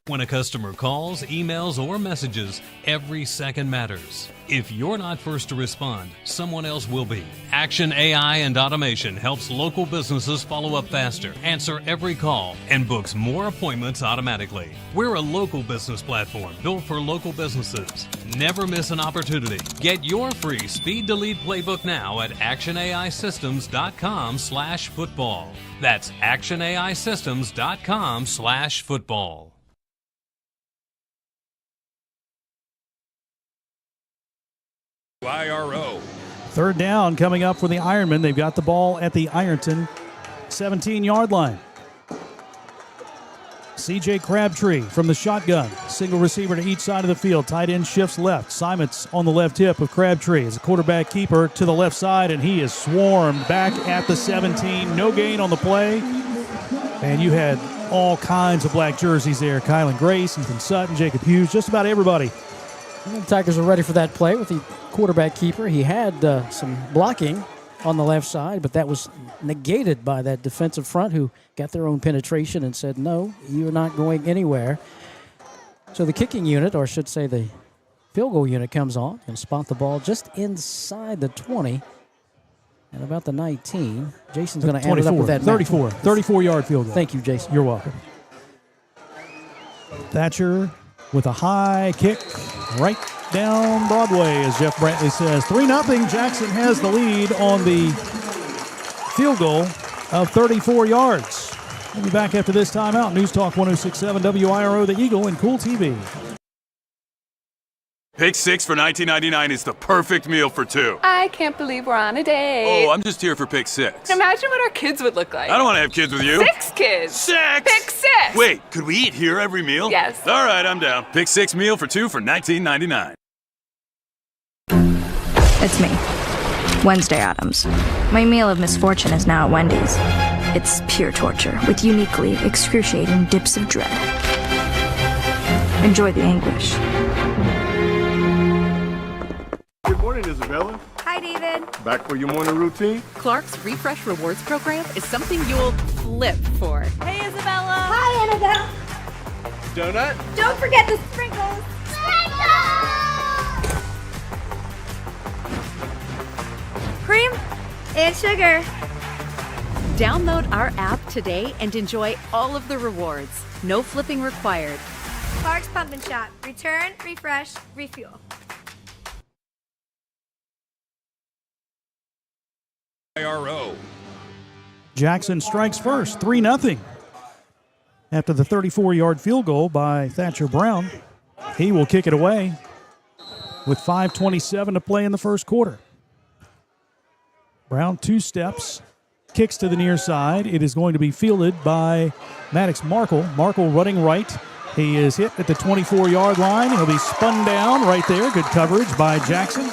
When a customer calls, emails, or messages, every second matters. If you're not first to respond, someone else will be. Action AI and Automation helps local businesses follow up faster, answer every call, and books more appointments automatically. We're a local business platform built for local businesses. Never miss an opportunity. Get your free Speed to Lead playbook now at actionaisystems.com/football. That's actionaisystems.com/football. IRO. Third down coming up for the Ironmen. They've got the ball at the Ironton 17-yard line. C.J. Crabtree from the shotgun. Single receiver to each side of the field. Tight end shifts left. Simons on the left hip of Crabtree as a quarterback keeper to the left side, and he is swarmed back at the 17. No gain on the play. And you had all kinds of black jerseys there. Kylan Grace, Ethan Sutton, Jacob Hughes, just about everybody. And the Tigers are ready for that play with the quarterback keeper. He had some blocking on the left side, but that was negated by that defensive front who got their own penetration and said, no, you're not going anywhere. So the kicking unit, or I should say the field goal unit, comes on and spot the ball just inside the 20 and about the 19. Jason's going to add it up with that. 34-yard field goal. Thank you, Jason. You're welcome. Thatcher with a high kick right down Broadway, as Jeff Brantley says. 3-0. Jackson has the lead on the field goal of 34 yards. We'll be back after this timeout. News Talk 106.7 WIRO, the Eagle, and Kool TV. Pick 6 for $19.99 is the perfect meal for 2. I can't believe we're on a date. Oh, I'm just here for pick 6. Imagine what our kids would look like. I don't want to have kids with you. 6 kids. 6? Pick 6. Wait, could we eat here every meal? Yes. All right, I'm down. Pick 6 meal for 2 for $19.99. It's me, Wednesday Addams. My meal of misfortune is now at Wendy's. It's pure torture with uniquely excruciating dips of dread. Enjoy the anguish. Good morning, Isabella. Hi, Hi, David. Back for your morning routine? Clark's Refresh Rewards program is something you'll flip for. Hey, Isabella. Hi, Annabelle. Donut? Don't forget the sprinkles. Cream and sugar. Download our app today and enjoy all of the rewards. No flipping required. Clark's Pump and Shop. Return, refresh, refuel. IRO. Jackson strikes first, 3-0. After the 34-yard field goal by Thatcher Brown, he will kick it away with 5:27 to play in the first quarter. Brown 2 steps, kicks to the near side. It is going to be fielded by Maddox Markle. Markle running right. He is hit at the 24-yard line. He'll be spun down right there. Good coverage by Jackson.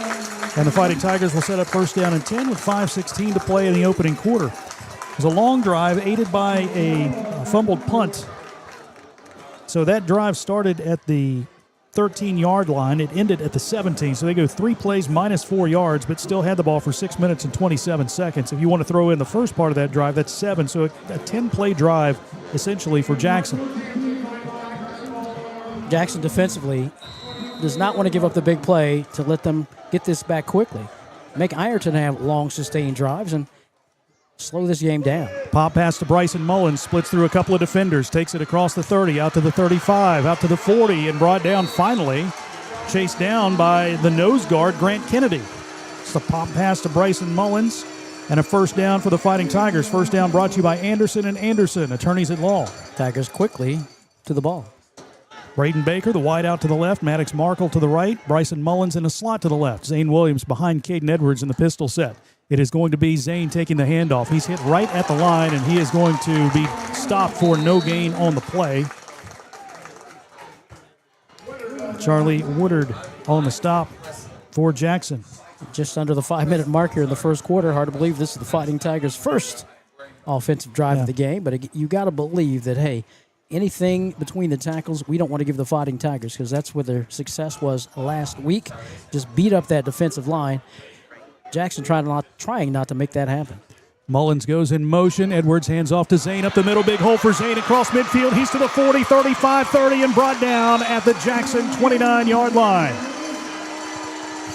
And the Fighting Tigers will set up first down and 10 with 5:16 to play in the opening quarter. It was a long drive aided by a fumbled punt. So that drive started at the 13-yard line. It ended at the 17. So they go 3 plays minus 4 yards, but still had the ball for 6 minutes and 27 seconds. If you want to throw in the first part of that drive, that's 7. So a 10-play drive essentially for Jackson. Jackson defensively does not want to give up the big play to let them get this back quickly. Make Ironton have long, sustained drives and slow this game down. Pop pass to Bryson Mullins, splits through a couple of defenders, takes it across the 30, out to the 35, out to the 40, and brought down finally. Chased down by the nose guard, Grant Kennedy. It's the pop pass to Bryson Mullins, and a first down for the Fighting Tigers. First down brought to you by Anderson and Anderson, attorneys at law. Tigers quickly to the ball. Braden Baker, the wide out to the left. Maddox Markle to the right. Bryson Mullins in a slot to the left. Zane Williams behind Caden Edwards in the pistol set. It is going to be Zane taking the handoff. He's hit right at the line, and he is going to be stopped for no gain on the play. Charlie Woodard on the stop for Jackson. Just under the 5-minute mark here in the first quarter. Hard to believe this is the Fighting Tigers' first offensive drive of the game, but you got to believe that, hey, anything between the tackles, we don't want to give the Fighting Tigers because that's where their success was last week. Just beat up that defensive line. Jackson trying not to make that happen. Mullins goes in motion. Edwards hands off to Zane up the middle. Big hole for Zane across midfield. He's to the 40, 35, 30, and brought down at the Jackson 29-yard line.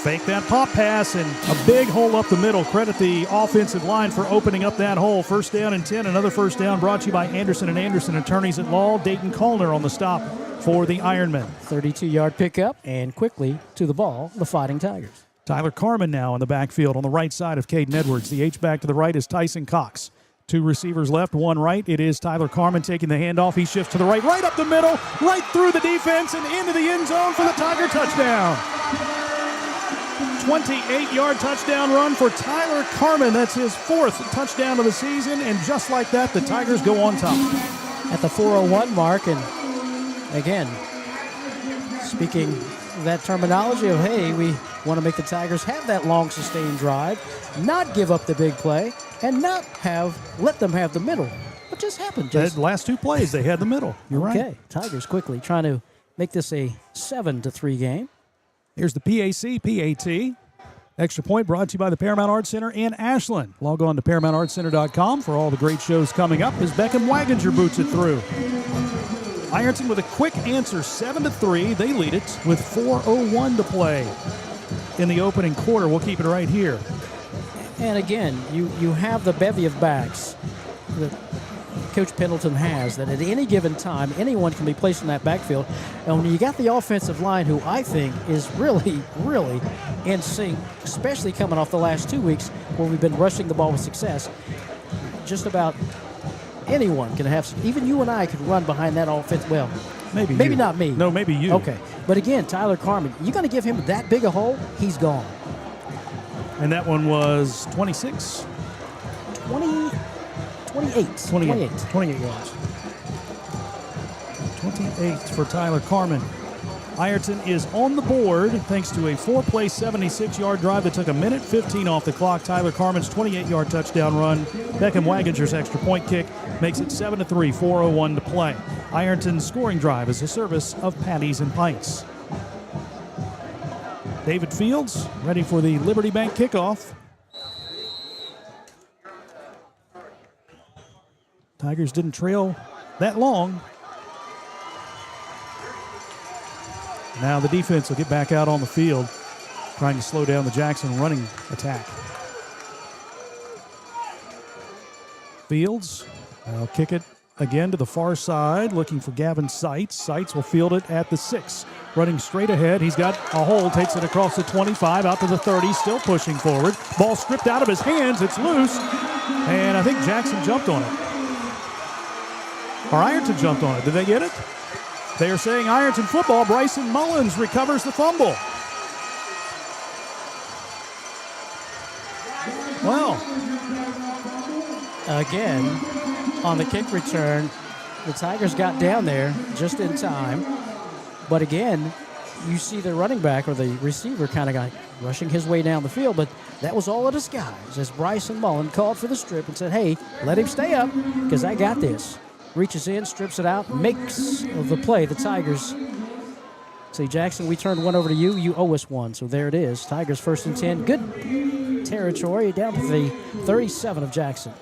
Fake that pop pass and a big hole up the middle. Credit the offensive line for opening up that hole. First down and 10. Another first down brought to you by Anderson and Anderson, attorneys at law. Dayton Colner on the stop for the Ironmen. 32-yard pickup and quickly to the ball, the Fighting Tigers. Tyler Carmen now in the backfield on the right side of Caden Edwards. The H-back to the right is Tyson Cox. 2 receivers left, 1 right. It is Tyler Carmen taking the handoff. He shifts to the right up the middle, right through the defense and into the end zone for the Tiger touchdown. 28-yard touchdown run for Tyler Carmen. That's his 4th touchdown of the season, and just like that, the Tigers go on top. At the 4:01 mark, and again, speaking that terminology of, hey, we want to make the Tigers have that long, sustained drive, not give up the big play, and not let them have the middle. What just happened? The last 2 plays, they had the middle. You're right. Okay, Tigers quickly trying to make this a 7-3 game. Here's the PAT. Extra point brought to you by the Paramount Arts Center in Ashland. Log on to ParamountArtsCenter.com for all the great shows coming up as Beckham Waginger boots it through. Ironton with a quick answer, 7-3. They lead it with 4:01 to play in the opening quarter. We'll keep it right here. And again, you have the bevy of backs that Coach Pendleton has, that at any given time, anyone can be placed in that backfield. And when you got the offensive line, who I think is really, really in sync, especially coming off the last 2 weeks where we've been rushing the ball with success, just about anyone can have, even you and I could run behind that offense. Well, maybe not me. No, maybe you. Okay. But again, Tyler Carmen, you're going to give him that big a hole, he's gone. And that one was 26? 28 yards. 28 for Tyler Carmen. Ironton is on the board thanks to a 4-play, 76-yard drive that took 1:15 off the clock. Tyler Carmen's 28-yard touchdown run. Beckham Waginger's extra point kick makes it 7-3, 4:01 to play. Ironton's scoring drive is a service of Patties and Pints. David Fields ready for the Liberty Bank kickoff. Tigers didn't trail that long. Now the defense will get back out on the field, trying to slow down the Jackson running attack. Fields will kick it again to the far side, looking for Gavin Seitz. Seitz will field it at the 6. Running straight ahead, he's got a hole, takes it across the 25, out to the 30, still pushing forward. Ball stripped out of his hands, it's loose, and I think Jackson jumped on it. Or Ironton jumped on it. Did they get it? They are saying Ironton football. Bryson Mullins recovers the fumble. Well, again, on the kick return, the Tigers got down there just in time. But again, you see the running back or the receiver kind of got rushing his way down the field, but that was all a disguise as Bryson Mullen called for the strip and said, hey, let him stay up because I got this. Reaches in, strips it out, makes the play. The Tigers say, Jackson, we turned one over to you. You owe us one. So there it is. Tigers 1st and 10. Good territory down to the 37 of Jackson.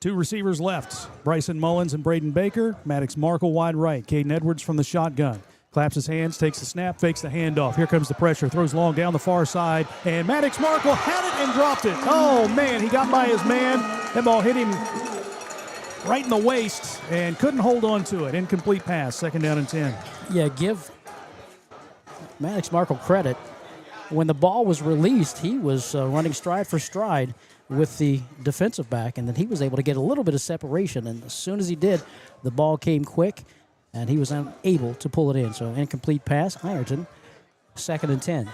2 receivers left. Bryson Mullins and Braden Baker. Maddox Markle wide right. Caden Edwards from the shotgun. Claps his hands, takes the snap, fakes the handoff. Here comes the pressure. Throws long down the far side. And Maddox Markle had it and dropped it. Oh, man, he got by his man. That ball hit him right in the waist and couldn't hold on to it. Incomplete pass, 2nd down and 10. Yeah, give Maddox Markle credit. When the ball was released, he was running stride for stride with the defensive back, and then he was able to get a little bit of separation. And as soon as he did, the ball came quick, and he was unable to pull it in. So incomplete pass, Ironton, 2nd and 10.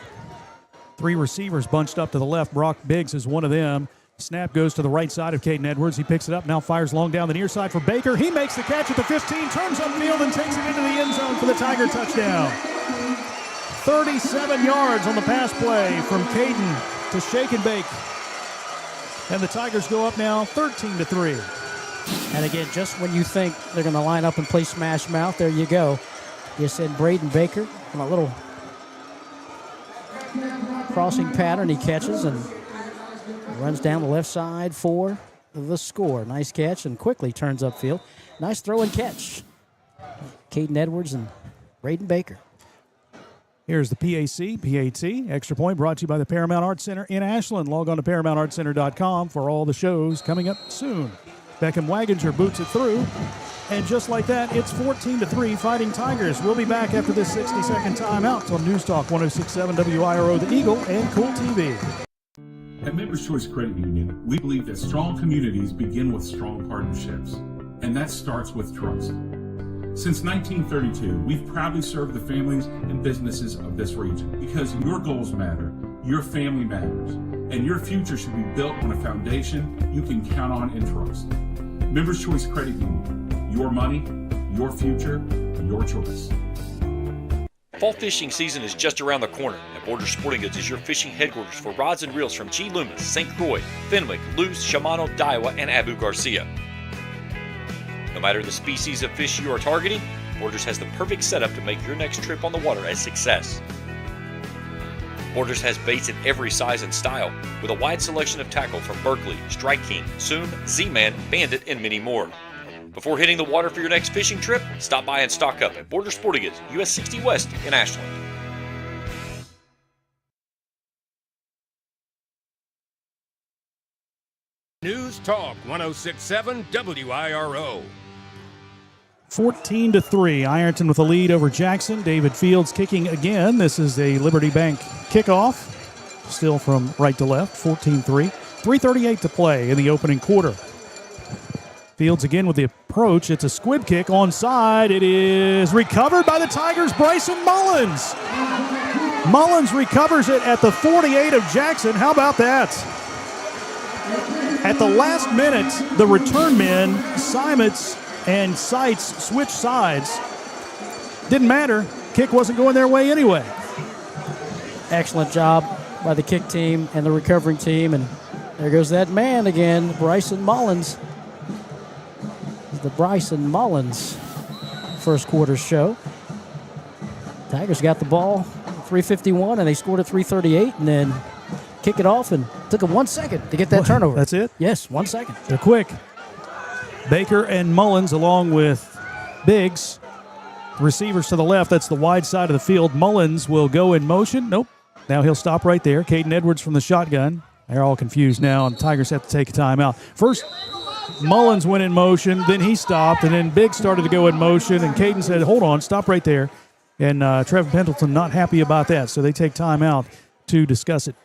3 receivers bunched up to the left. Brock Biggs is one of them. Snap goes to the right side of Caden Edwards. He picks it up, now fires long down the near side for Baker. He makes the catch at the 15, turns upfield and takes it into the end zone for the Tiger touchdown. 37 yards on the pass play from Caden to shake and bake. And the Tigers go up now 13-3. And again, just when you think they're going to line up and play smash mouth, there you go. You send Braden Baker on a little crossing pattern. He catches and runs down the left side for the score. Nice catch and quickly turns upfield. Nice throw and catch. Caden Edwards and Braden Baker. Here's the PAT Extra Point brought to you by the Paramount Arts Center in Ashland. Log on to ParamountArtCenter.com for all the shows coming up soon. Beckham Waginger boots it through. And just like that, it's 14-3 Fighting Tigers. We'll be back after this 60-second timeout on News Talk 106.7 WIRO, The Eagle, and Kool TV. At Members Choice Credit Union, we believe that strong communities begin with strong partnerships, and that starts with trust. Since 1932, we've proudly served the families and businesses of this region because your goals matter, your family matters, and your future should be built on a foundation you can count on and trust. Members Choice Credit Union, your money, your future, your choice. Fall fishing season is just around the corner, and Border Sporting Goods is your fishing headquarters for rods and reels from G. Loomis, St. Croix, Fenwick, Luce, Shimano, Daiwa, and Abu Garcia. No matter the species of fish you are targeting, Borders has the perfect setup to make your next trip on the water a success. Borders has baits in every size and style, with a wide selection of tackle from Berkeley, Strike King, Soon, Z-Man, Bandit, and many more. Before hitting the water for your next fishing trip, stop by and stock up at Border Sporting Goods, US 60 West in Ashland. News Talk 106.7 WIRO. 14-3. Ironton with a lead over Jackson. David Fields kicking again. This is a Liberty Bank kickoff. Still from right to left. 14-3. 3:38 to play in the opening quarter. Fields again with the approach. It's a squib kick onside. It is recovered by the Tigers' Bryson Mullins. Mullins recovers it at the 48 of Jackson. How about that? At the last minute, the return men, Simons and Seitz, switched sides. Didn't matter. Kick wasn't going their way anyway. Excellent job by the kick team and the recovering team. And there goes that man again, Bryson Mullins. The Bryson Mullins first quarter show. Tigers got the ball 3:51, and they scored at 3:38, and then kick it off, and took them 1 second to get that turnover. That's it? Yes, 1 second. They're quick. Baker and Mullins along with Biggs. Receivers to the left. That's the wide side of the field. Mullins will go in motion. Nope. Now he'll stop right there. Caden Edwards from the shotgun. They're all confused now, and the Tigers have to take a timeout. First, Mullins went in motion, then he stopped, and then Biggs started to go in motion, and Caden said, hold on, stop right there. And Trevor Pendleton not happy about that, so they take timeout to discuss it.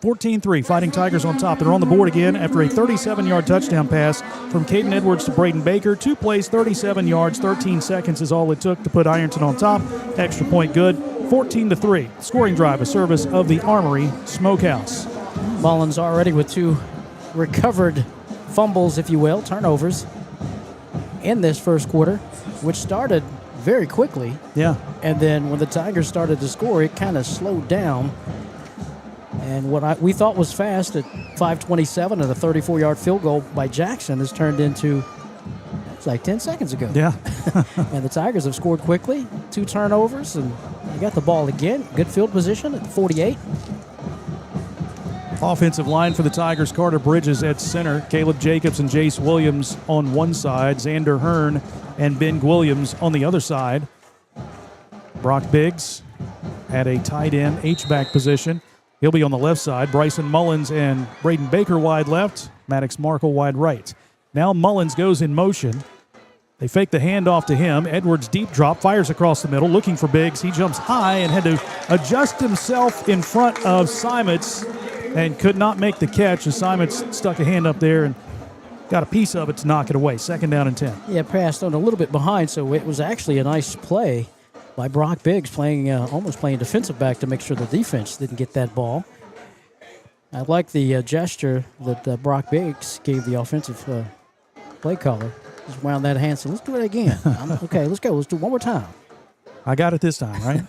14-3, Fighting Tigers on top. They're on the board again after a 37-yard touchdown pass from Caden Edwards to Braden Baker. 2 plays, 37 yards, 13 seconds is all it took to put Ironton on top. Extra point good. 14-3, scoring drive, a service of the Armory Smokehouse. Mullins already with 2 recovered fumbles, if you will, turnovers in this first quarter, which started very quickly. Yeah. And then when the Tigers started to score, it kind of slowed down. And what we thought was fast at 5:27 and a 34-yard field goal by Jackson has turned into, it's like 10 seconds ago. Yeah. And the Tigers have scored quickly, 2 turnovers, and they got the ball again. Good field position at 48. Offensive line for the Tigers, Carter Bridges at center, Caleb Jacobs and Jace Williams on one side, Xander Hearn and Ben Williams on the other side. Brock Biggs at a tight end H-back position. He'll be on the left side. Bryson Mullins and Braden Baker wide left. Maddox Markle wide right. Now Mullins goes in motion. They fake the handoff to him. Edwards deep drop, fires across the middle, looking for Biggs. He jumps high and had to adjust himself in front of Simons and could not make the catch as Simons stuck a hand up there and got a piece of it to knock it away. 2nd down and 10. Yeah, passed on a little bit behind, so it was actually a nice play by Brock Biggs, almost playing defensive back to make sure the defense didn't get that ball. I like the gesture that Brock Biggs gave the offensive play caller. Just wound that hand, so let's do it again. Okay, let's go. Let's do it one more time. I got it this time, right?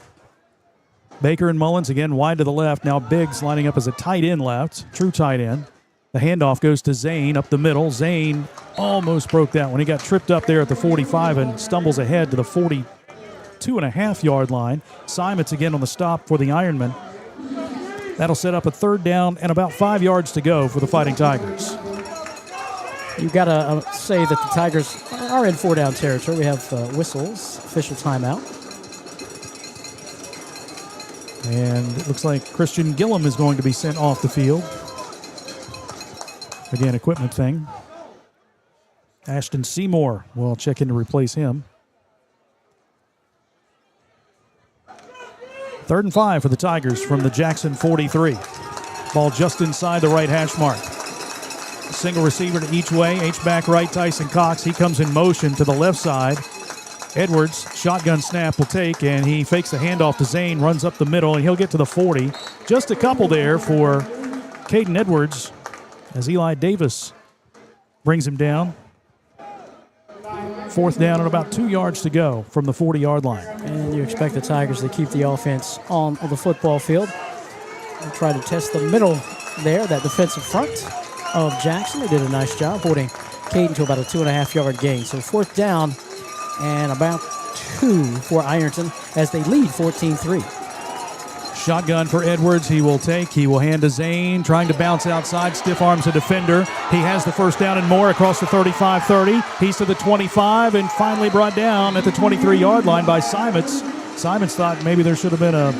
Baker and Mullins again wide to the left. Now Biggs lining up as a tight end left, true tight end. The handoff goes to Zane up the middle. Zane almost broke that one. He got tripped up there at the 45 and stumbles ahead to the 42.5-yard line. Simons again on the stop for the Ironman. That'll set up a 3rd down and about 5 yards to go for the Fighting Tigers. You've got to say that the Tigers are in 4-down territory. We have whistles, official timeout. And it looks like Christian Gillum is going to be sent off the field. Again, equipment thing. Ashton Seymour will check in to replace him. 3rd and 5 for the Tigers from the Jackson 43. Ball just inside the right hash mark. Single receiver to each way. H-back right, Tyson Cox. He comes in motion to the left side. Edwards, shotgun snap will take, and he fakes the handoff to Zane, runs up the middle, and he'll get to the 40. Just a couple there for Caden Edwards as Eli Davis brings him down. 4th down and about 2 yards to go from the 40-yard line. And you expect the Tigers to keep the offense on the football field. They'll try to test the middle there, that defensive front of Jackson. They did a nice job holding Caden to about a 2.5-yard gain. So 4th down and about 2 for Ironton as they lead 14-3. Shotgun for Edwards. He will take. He will hand to Zane, trying to bounce outside. Stiff arms a defender. He has the 1st down and more across the 35-30. He's to the 25 and finally brought down at the 23-yard line by Simons. Simons thought maybe there should have been a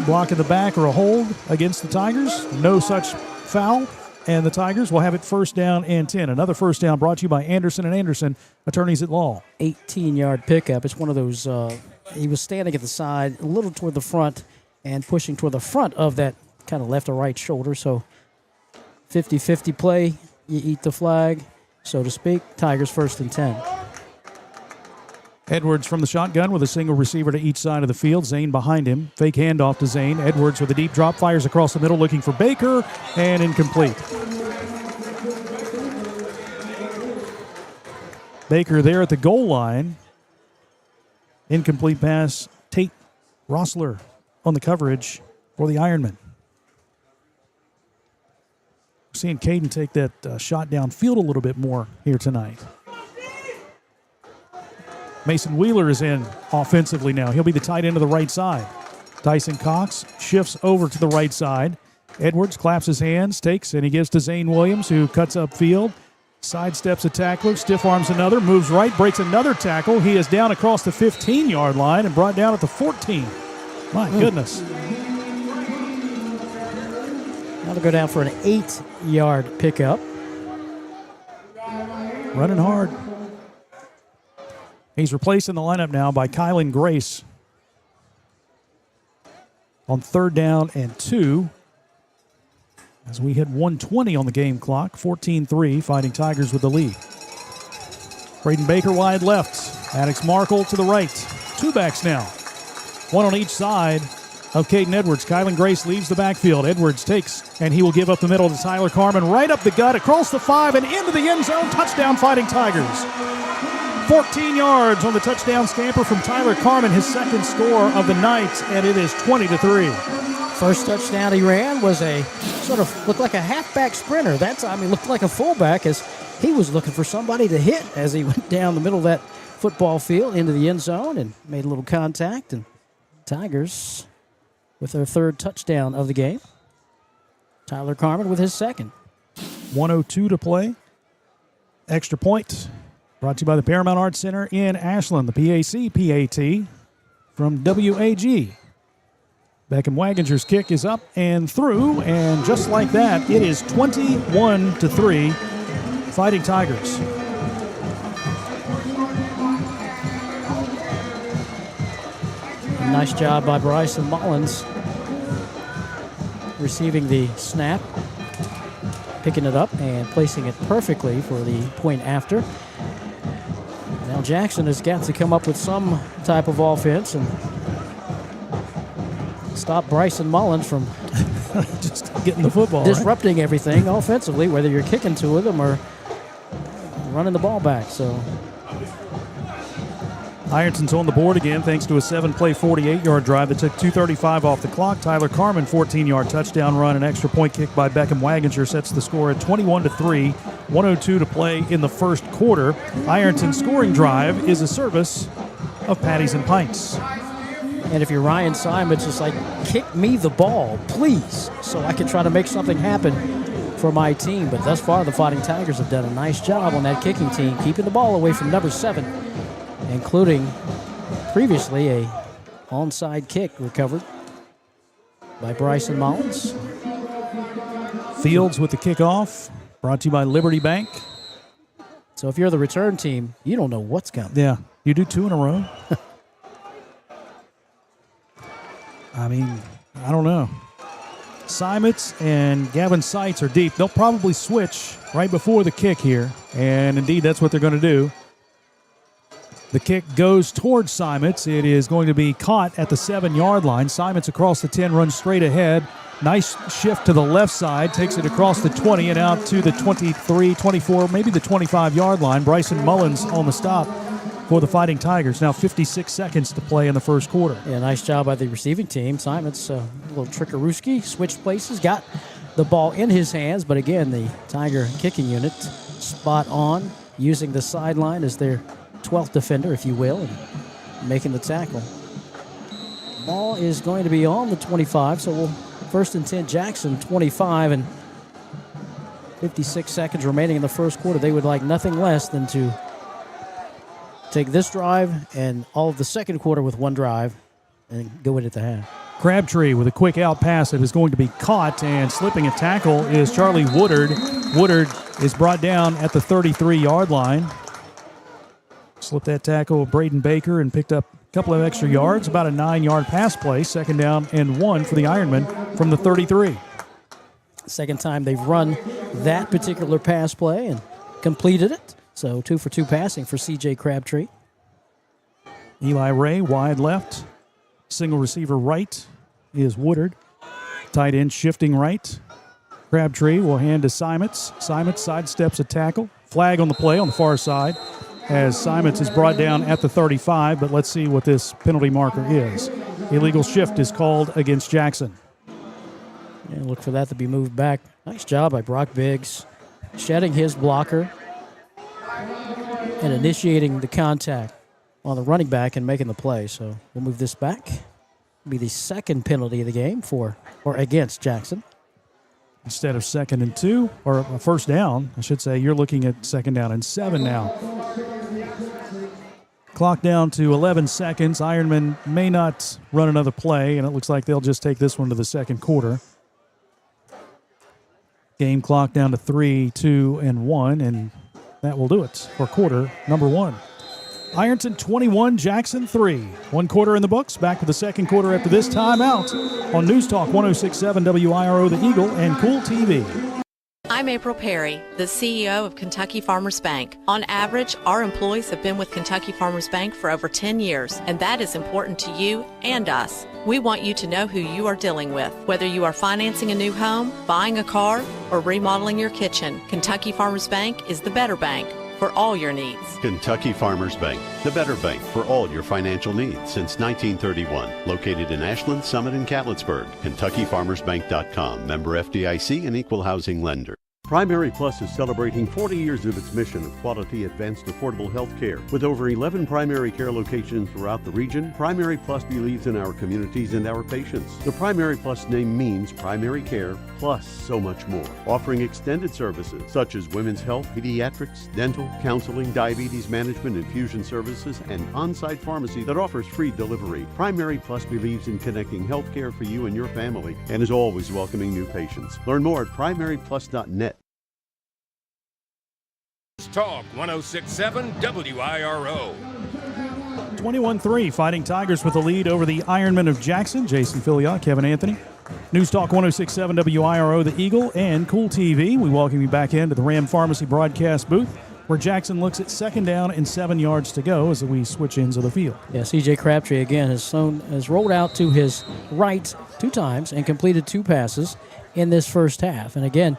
block in the back or a hold against the Tigers. No such foul. And the Tigers will have it 1st down and 10. Another 1st down brought to you by Anderson & Anderson, attorneys at law. 18-yard pickup. It's one of those, he was standing at the side, a little toward the front, and pushing toward the front of that kind of left or right shoulder. So 50-50 play, you eat the flag, so to speak. Tigers 1st and 10. Edwards from the shotgun with a single receiver to each side of the field. Zane behind him. Fake handoff to Zane. Edwards with a deep drop, fires across the middle looking for Baker, and incomplete. Baker there at the goal line. Incomplete pass. Tate Rossler on the coverage for the Ironman. Seeing Caden take that shot downfield a little bit more here tonight. Mason Wheeler is in offensively now. He'll be the tight end of the right side. Tyson Cox shifts over to the right side. Edwards claps his hands, takes, and he gives to Zane Williams, who cuts upfield. Sidesteps a tackler, stiff arms another, moves right, breaks another tackle. He is down across the 15-yard line and brought down at the 14. My goodness. Now to go down for an 8-yard pickup. Running hard. He's replaced in the lineup now by Kylan Grace. On 3rd down and 2. As we hit 1:20 on the game clock, 14-3, Fighting Tigers with the lead. Braden Baker wide left. Maddox Markle to the right. 2 backs now. 1 on each side of Caden Edwards. Kylan Grace leaves the backfield. Edwards takes, and he will give up the middle to Tyler Carman. Right up the gut, across the 5, and into the end zone. Touchdown, Fighting Tigers. 14 yards on the touchdown scamper from Tyler Carman, his 2nd score of the night, and it is 20-3. First touchdown he ran was a sort of looked like a halfback sprinter. Looked like a fullback as he was looking for somebody to hit as he went down the middle of that football field into the end zone and made a little contact. And Tigers with their 3rd touchdown of the game. Tyler Carman with his 2nd. 1:02 to play. Extra point brought to you by the Paramount Arts Center in Ashland. The PAT from WAG. Beckham Waginger's kick is up and through, and just like that, it is 21-3, Fighting Tigers. Nice job by Bryson Mullins receiving the snap, picking it up and placing it perfectly for the point after. Now Jackson has got to come up with some type of offense and stop Bryson Mullins from just getting the football, disrupting everything offensively, whether you're kicking to them or running the ball back. So Ironton's on the board again thanks to a 7-play, 48-yard drive that took 2:35 off the clock. Tyler Carman, 14-yard touchdown run, an extra point kick by Beckham Waginger sets the score at 21-3. 1:02 to play in the first quarter. Ironton's scoring drive is a service of Patties and Pints. And if you're Ryan Simons, just like, kick me the ball, please, so I can try to make something happen for my team. But thus far, the Fighting Tigers have done a nice job on that kicking team, keeping the ball away from number 7, including previously a onside kick recovered by Bryson Mullins. Fields with the kickoff, brought to you by Liberty Bank. So if you're the return team, you don't know what's coming. Yeah, you do 2 in a row. I mean, I don't know. Simons and Gavin Seitz are deep. They'll probably switch right before the kick here, and indeed that's what they're going to do. The kick goes towards Simons. It is going to be caught at the 7-yard line. Simons across the 10, runs straight ahead. Nice shift to the left side, takes it across the 20 and out to the 23, 24, maybe the 25-yard line. Bryson Mullins on the stop for the Fighting Tigers. Now 56 seconds to play in the first quarter. Yeah, nice job by the receiving team. Simons, a little trickarooski, switched places, got the ball in his hands, but again, the Tiger kicking unit spot on, using the sideline as their 12th defender, if you will, and making the tackle. Ball is going to be on the 25, so we'll 1st and 10 Jackson, 25, and 56 seconds remaining in the first quarter. They would like nothing less than to take this drive and all of the second quarter with one drive and go in at the half. Crabtree with a quick out pass that is going to be caught, and slipping a tackle is Charlie Woodard. Woodard is brought down at the 33-yard line. Slipped that tackle with Braden Baker and picked up a couple of extra yards, about a 9-yard pass play. 2nd down and 1 for the Ironmen from the 33. Second time they've run that particular pass play and completed it. So 2 for 2 passing for C.J. Crabtree. Eli Ray wide left. Single receiver right is Woodard. Tight end shifting right. Crabtree will hand to Simons. Simons sidesteps a tackle. Flag on the play on the far side as Simons is brought down at the 35, but let's see what this penalty marker is. Illegal shift is called against Jackson. Yeah, look for that to be moved back. Nice job by Brock Biggs, shedding his blocker and initiating the contact on the running back and making the play. So we'll move this back. Be the second penalty of the game for or against Jackson. Instead of 2nd and 2, or a first down, I should say, you're looking at 2nd down and 7 now. Clock down to 11 seconds. Ironman may not run another play, and it looks like they'll just take this one to the second quarter. Game clock down to 3, 2, and 1, and that will do it for quarter number 1. Ironton 21, Jackson 3. 1 quarter in the books. Back to the second quarter after this timeout on News Talk 106.7 WIRO, The Eagle, and Kool TV. I'm April Perry, the CEO of Kentucky Farmers Bank. On average, our employees have been with Kentucky Farmers Bank for over 10 years, and that is important to you and us. We want you to know who you are dealing with. Whether you are financing a new home, buying a car, or remodeling your kitchen, Kentucky Farmers Bank is the better bank for all your needs. Kentucky Farmers Bank, the better bank for all your financial needs since 1931. Located in Ashland, Summit, and Catlettsburg. KentuckyFarmersBank.com. Member FDIC and equal housing lender. Primary Plus is celebrating 40 years of its mission of quality, advanced, affordable health care. With over 11 primary care locations throughout the region, Primary Plus believes in our communities and our patients. The Primary Plus name means primary care plus so much more. Offering extended services such as women's health, pediatrics, dental, counseling, diabetes management, infusion services, and on-site pharmacy that offers free delivery. Primary Plus believes in connecting health care for you and your family and is always welcoming new patients. Learn more at primaryplus.net. Talk 106.7 WIRO. 21-3, Fighting Tigers with a lead over the Ironmen of Jackson. Jason Filiot, Kevin Anthony. News Talk 106.7 WIRO, The Eagle, and Kool TV. We welcome you back into the Ram Pharmacy broadcast booth, where Jackson looks at 2nd down and 7 yards to go as we switch ends of the field. Yeah, C.J. Crabtree again has rolled out to his right 2 times and completed 2 passes in this first half. And again,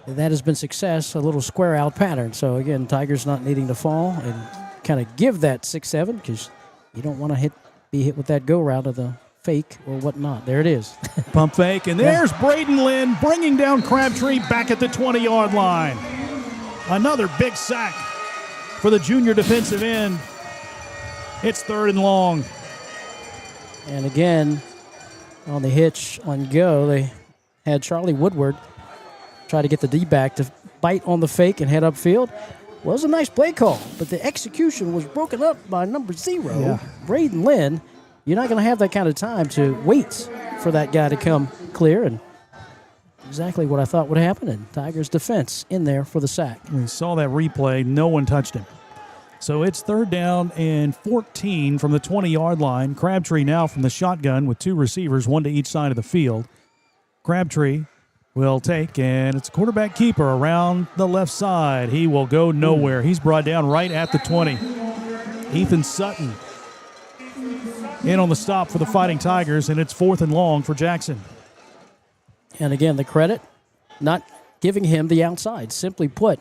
that has been success, a little square out pattern. So again, Tigers not needing to fall and kind of give that 6-7 because you don't want to be hit with that go route of the fake or whatnot. There it is. Pump fake, and there's Braden Lynn bringing down Crabtree back at the 20-yard line. Another big sack for the junior defensive end. It's 3rd and long. And again, on the hitch on go, they had Charlie Woodward try to get the D-back to bite on the fake and head upfield. Well, it was a nice play call, but the execution was broken up by number 0, Braden Lynn. You're not going to have that kind of time to wait for that guy to come clear, and exactly what I thought would happen, and Tigers defense in there for the sack. We saw that replay. No one touched him. So it's 3rd down and 14 from the 20-yard line. Crabtree now from the shotgun with 2 receivers, 1 to each side of the field. Crabtree will take, and it's a quarterback keeper around the left side. He will go nowhere. He's brought down right at the 20. Ethan Sutton in on the stop for the Fighting Tigers, and it's 4th and long for Jackson. And again, the credit, not giving him the outside. Simply put,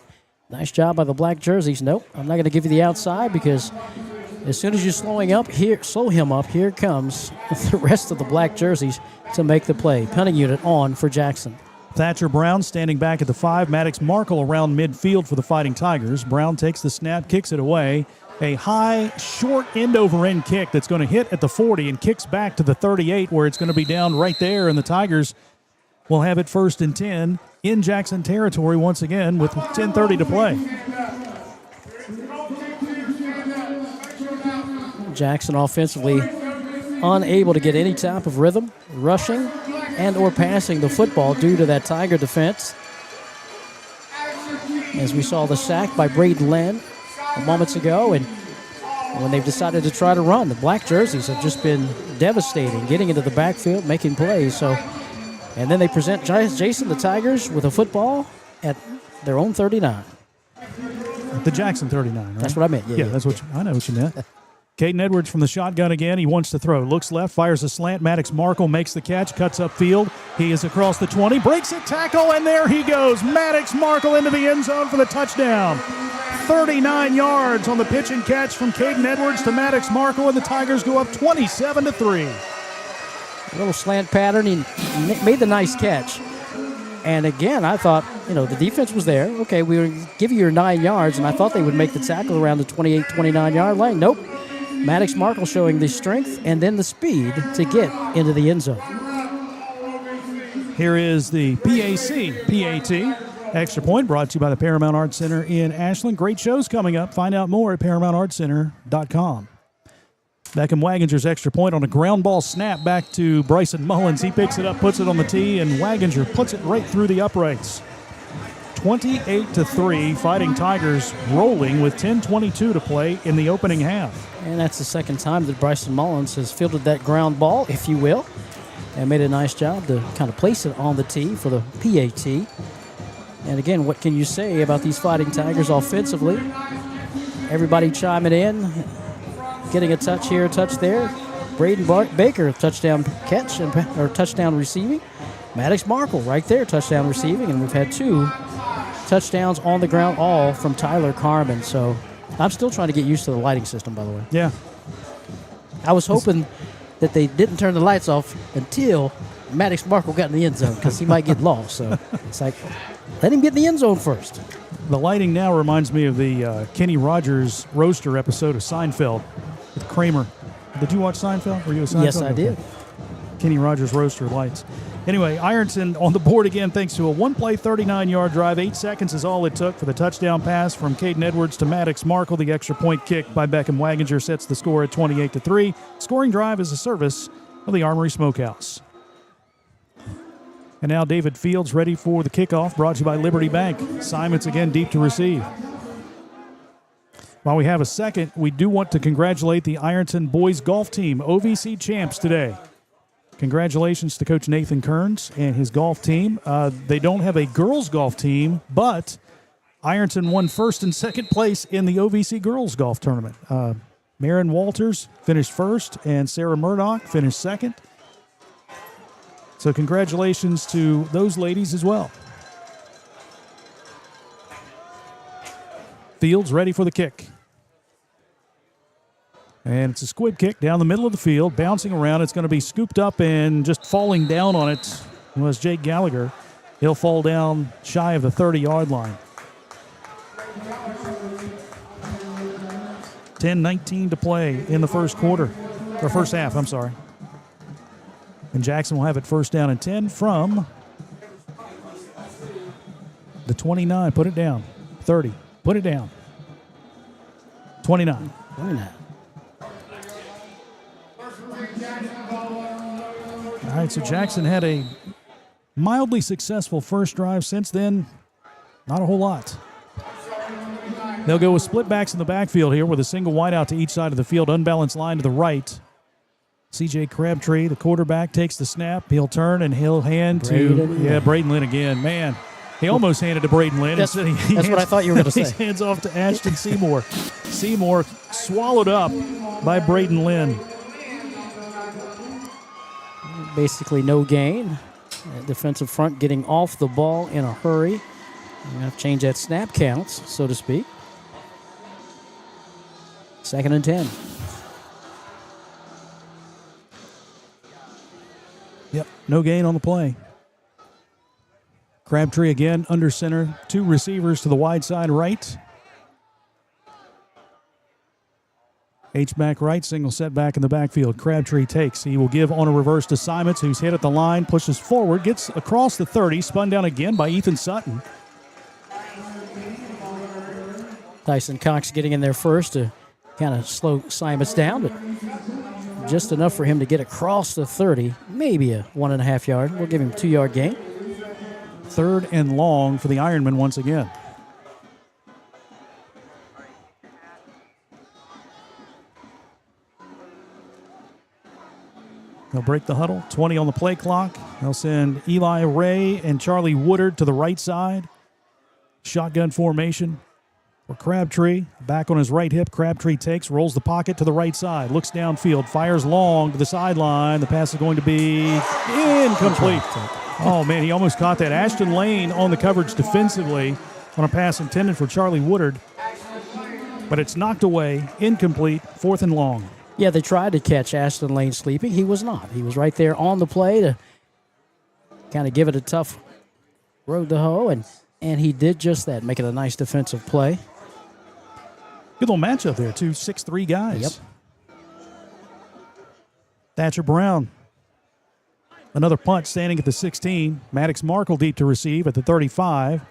nice job by the black jerseys. Nope, I'm not going to give you the outside because as soon as you're slow him up, here comes the rest of the black jerseys to make the play. Punting unit on for Jackson. Thatcher Brown standing back at the 5. Maddox Markle around midfield for the Fighting Tigers. Brown takes the snap, kicks it away. A high, short end-over-end kick that's going to hit at the 40 and kicks back to the 38 where it's going to be down right there, and the Tigers will have it 1st and 10 in Jackson territory once again with 10:30 to play. Jackson offensively unable to get any type of rhythm, rushing and or passing the football due to that Tiger defense. As we saw the sack by Braden Lynn moments ago, and when they've decided to try to run, the black jerseys have just been devastating, getting into the backfield, making plays. So, and then they present Jason, the Tigers, with a football at their own 39. The Jackson 39, right? That's what I meant. Yeah, that's what I know what you meant. Caden Edwards from the shotgun again. He wants to throw. Looks left, fires a slant. Maddox Markle makes the catch, cuts upfield. He is across the 20, breaks it, tackle, and there he goes. Maddox Markle into the end zone for the touchdown. 39 yards on the pitch and catch from Caden Edwards to Maddox Markle, and the Tigers go up 27-3. A little slant pattern. He made the nice catch. And again, I thought, the defense was there. Okay, we would give you your 9 yards, and I thought they would make the tackle around the 28, 29-yard line. Nope. Maddox Markle showing the strength and then the speed to get into the end zone. Here is the PAT Extra Point, brought to you by the Paramount Arts Center in Ashland. Great shows coming up. Find out more at ParamountArtsCenter.com. Beckham Waginger's Extra Point on a ground ball snap back to Bryson Mullins. He picks it up, puts it on the tee, and Waginger puts it right through the uprights. 28-3, Fighting Tigers rolling with 10:22 to play in the opening half. And that's the second time that Bryson Mullins has fielded that ground ball, if you will, and made a nice job to kind of place it on the tee for the PAT. And again, what can you say about these Fighting Tigers offensively? Everybody chiming in, getting a touch here, a touch there. Braden Baker, touchdown catch or touchdown receiving. Maddox Markle right there, touchdown receiving. And we've had 2 touchdowns on the ground, all from Tyler Carmen. So I'm still trying to get used to the lighting system, by the way. Yeah. I was hoping that they didn't turn the lights off until Maddox Markle got in the end zone because he might get lost. So it's like, let him get in the end zone first. The lighting now reminds me of the Kenny Rogers roaster episode of Seinfeld with Kramer. Did you watch Seinfeld? Were you a Seinfeld? Yes, I did. Kenny Rogers roaster lights. Anyway, Ironton on the board again thanks to a one-play 39-yard drive. 8 seconds is all it took for the touchdown pass from Caden Edwards to Maddox Markle. The extra point kick by Beckham Waginger sets the score at 28-3. Scoring drive is a service of the Armory Smokehouse. And now David Fields ready for the kickoff, brought to you by Liberty Bank. Simons again deep to receive. While we have a second, we do want to congratulate the Ironton boys golf team, OVC champs today. Congratulations to Coach Nathan Kearns and his golf team. They don't have a girls golf team, but Ironton won first and second place in the OVC girls golf tournament. Maren Walters finished first, and Sarah Murdoch finished second. So congratulations to those ladies as well. Fields ready for the kick. And it's a squib kick down the middle of the field, bouncing around. It's going to be scooped up, and just falling down on it was Jake Gallagher. He'll fall down shy of the 30-yard line. 10:19 to play in the first quarter, or first half, I'm sorry. And Jackson will have it first down and 10 from the 29. Put it down. 30. Put it down. 29. 29. All right, so Jackson had a mildly successful first drive. Since then, not a whole lot. They'll go with split backs in the backfield here with a single wideout to each side of the field. Unbalanced line to the right. C.J. Crabtree, the quarterback, takes the snap. He'll turn and he'll hand to Braden Lynn again. Man, he almost handed to Braden Lynn. That's what I thought you were going to say. He hands off to Ashton Seymour. Seymour swallowed up by Braden Lynn. Basically no gain. Defensive front getting off the ball in a hurry. You're going to have to change that snap counts, so to speak. 2nd and 10. Yep, no gain on the play. Crabtree again under center. 2 receivers to the wide side right. H-back right, single setback in the backfield. Crabtree takes. He will give on a reverse to Simons, who's hit at the line, pushes forward, gets across the 30, spun down again by Ethan Sutton. Tyson Cox getting in there first to kind of slow Simons down, but just enough for him to get across the 30, maybe a 1.5 yard. We'll give him a 2-yard gain. 3rd and long for the Ironmen once again. They'll break the huddle. 20 on the play clock. They'll send Eli Ray and Charlie Woodard to the right side. Shotgun formation for Crabtree. Back on his right hip. Crabtree takes, rolls the pocket to the right side. Looks downfield, fires long to the sideline. The pass is going to be incomplete. Oh, man, he almost caught that. Ashton Lane on the coverage defensively on a pass intended for Charlie Woodard. But it's knocked away, incomplete, 4th and long. Yeah, they tried to catch Ashton Lane sleeping. He was not. He was right there on the play to kind of give it a tough road to hoe, and he did just that, making a nice defensive play. Good little matchup there, 2 6'3" guys. Yep. Thatcher Brown. Another punt standing at the 16. Maddox Markle deep to receive at the 35.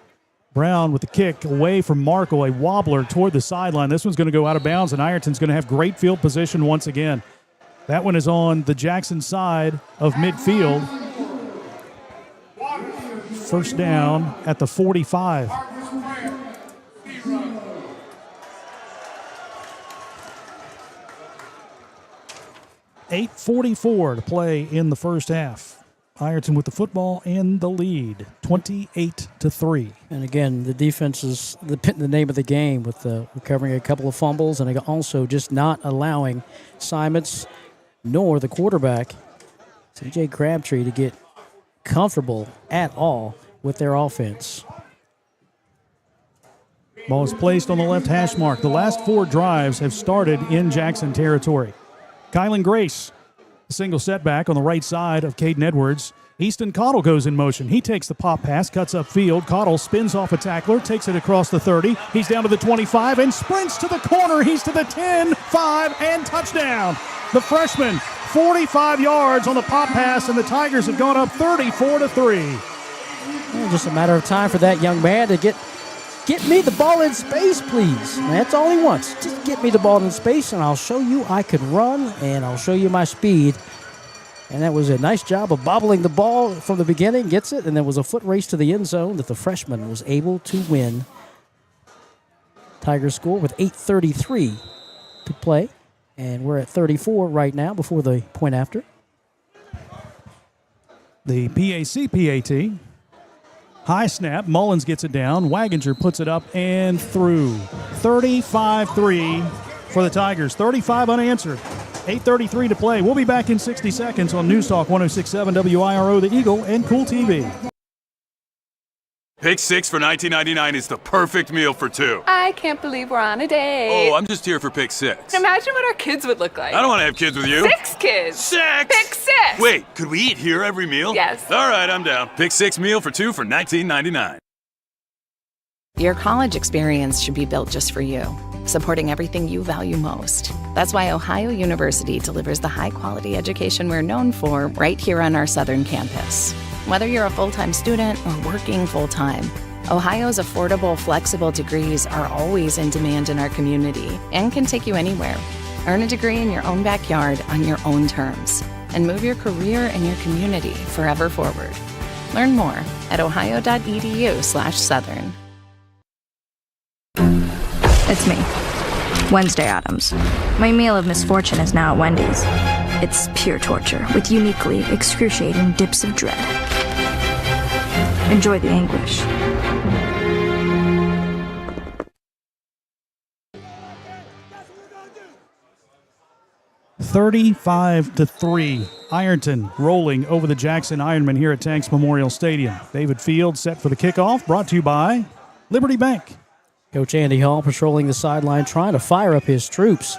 Brown with the kick away from Markle, a wobbler toward the sideline. This one's going to go out of bounds, and Ironton's going to have great field position once again. That one is on the Jackson side of midfield. First down at the 45. .8:44 to play in the first half. Ironton with the football and the lead, 28-3. And again, the defense is the name of the game with recovering a couple of fumbles and also just not allowing Simons nor the quarterback, C.J. Crabtree, to get comfortable at all with their offense. Ball is placed on the left hash mark. The last 4 drives have started in Jackson territory. Kylan Grace, a single setback on the right side of Caden Edwards. Easton Cottle goes in motion. He takes the pop pass, cuts upfield. Cottle spins off a tackler, takes it across the 30. He's down to the 25 and sprints to the corner. He's to the 10, 5, and touchdown. The freshman, 45 yards on the pop pass, and the Tigers have gone up 34-3. Well, just a matter of time for that young man to get me the ball in space, please. That's all he wants. Just get me the ball in space, and I'll show you I can run, and I'll show you my speed. And that was a nice job of bobbling the ball from the beginning, gets it, and there was a foot race to the end zone that the freshman was able to win. Tigers score with 8:33 to play, and we're at 34 right now before the point after. The PAT. High snap. Mullins gets it down. Waginger puts it up and through. 35-3 for the Tigers. 35 unanswered. 8:33 to play. We'll be back in 60 seconds on News Talk 106.7 WIRO, The Eagle, and Kool TV. Pick 6 for 1999 is the perfect meal for 2. I can't believe we're on a date. Oh, I'm just here for pick 6. Imagine what our kids would look like. I don't want to have kids with you. 6 kids. 6! Pick 6! Wait, could we eat here every meal? Yes. All right, I'm down. Pick 6 meal for 2 for 1999. Your college experience should be built just for you, supporting everything you value most. That's why Ohio University delivers the high-quality education we're known for right here on our southern campus. Whether you're a full-time student or working full-time, Ohio's affordable, flexible degrees are always in demand in our community and can take you anywhere. Earn a degree in your own backyard on your own terms and move your career and your community forever forward. Learn more at ohio.edu/southern. It's me, Wednesday Addams. My meal of misfortune is now at Wendy's. It's pure torture with uniquely excruciating dips of dread. Enjoy the anguish. $35-3. Ironton rolling over the Jackson Ironmen here at Tanks Memorial Stadium. David Fields set for the kickoff, brought to you by Liberty Bank. Coach Andy Hall patrolling the sideline, trying to fire up his troops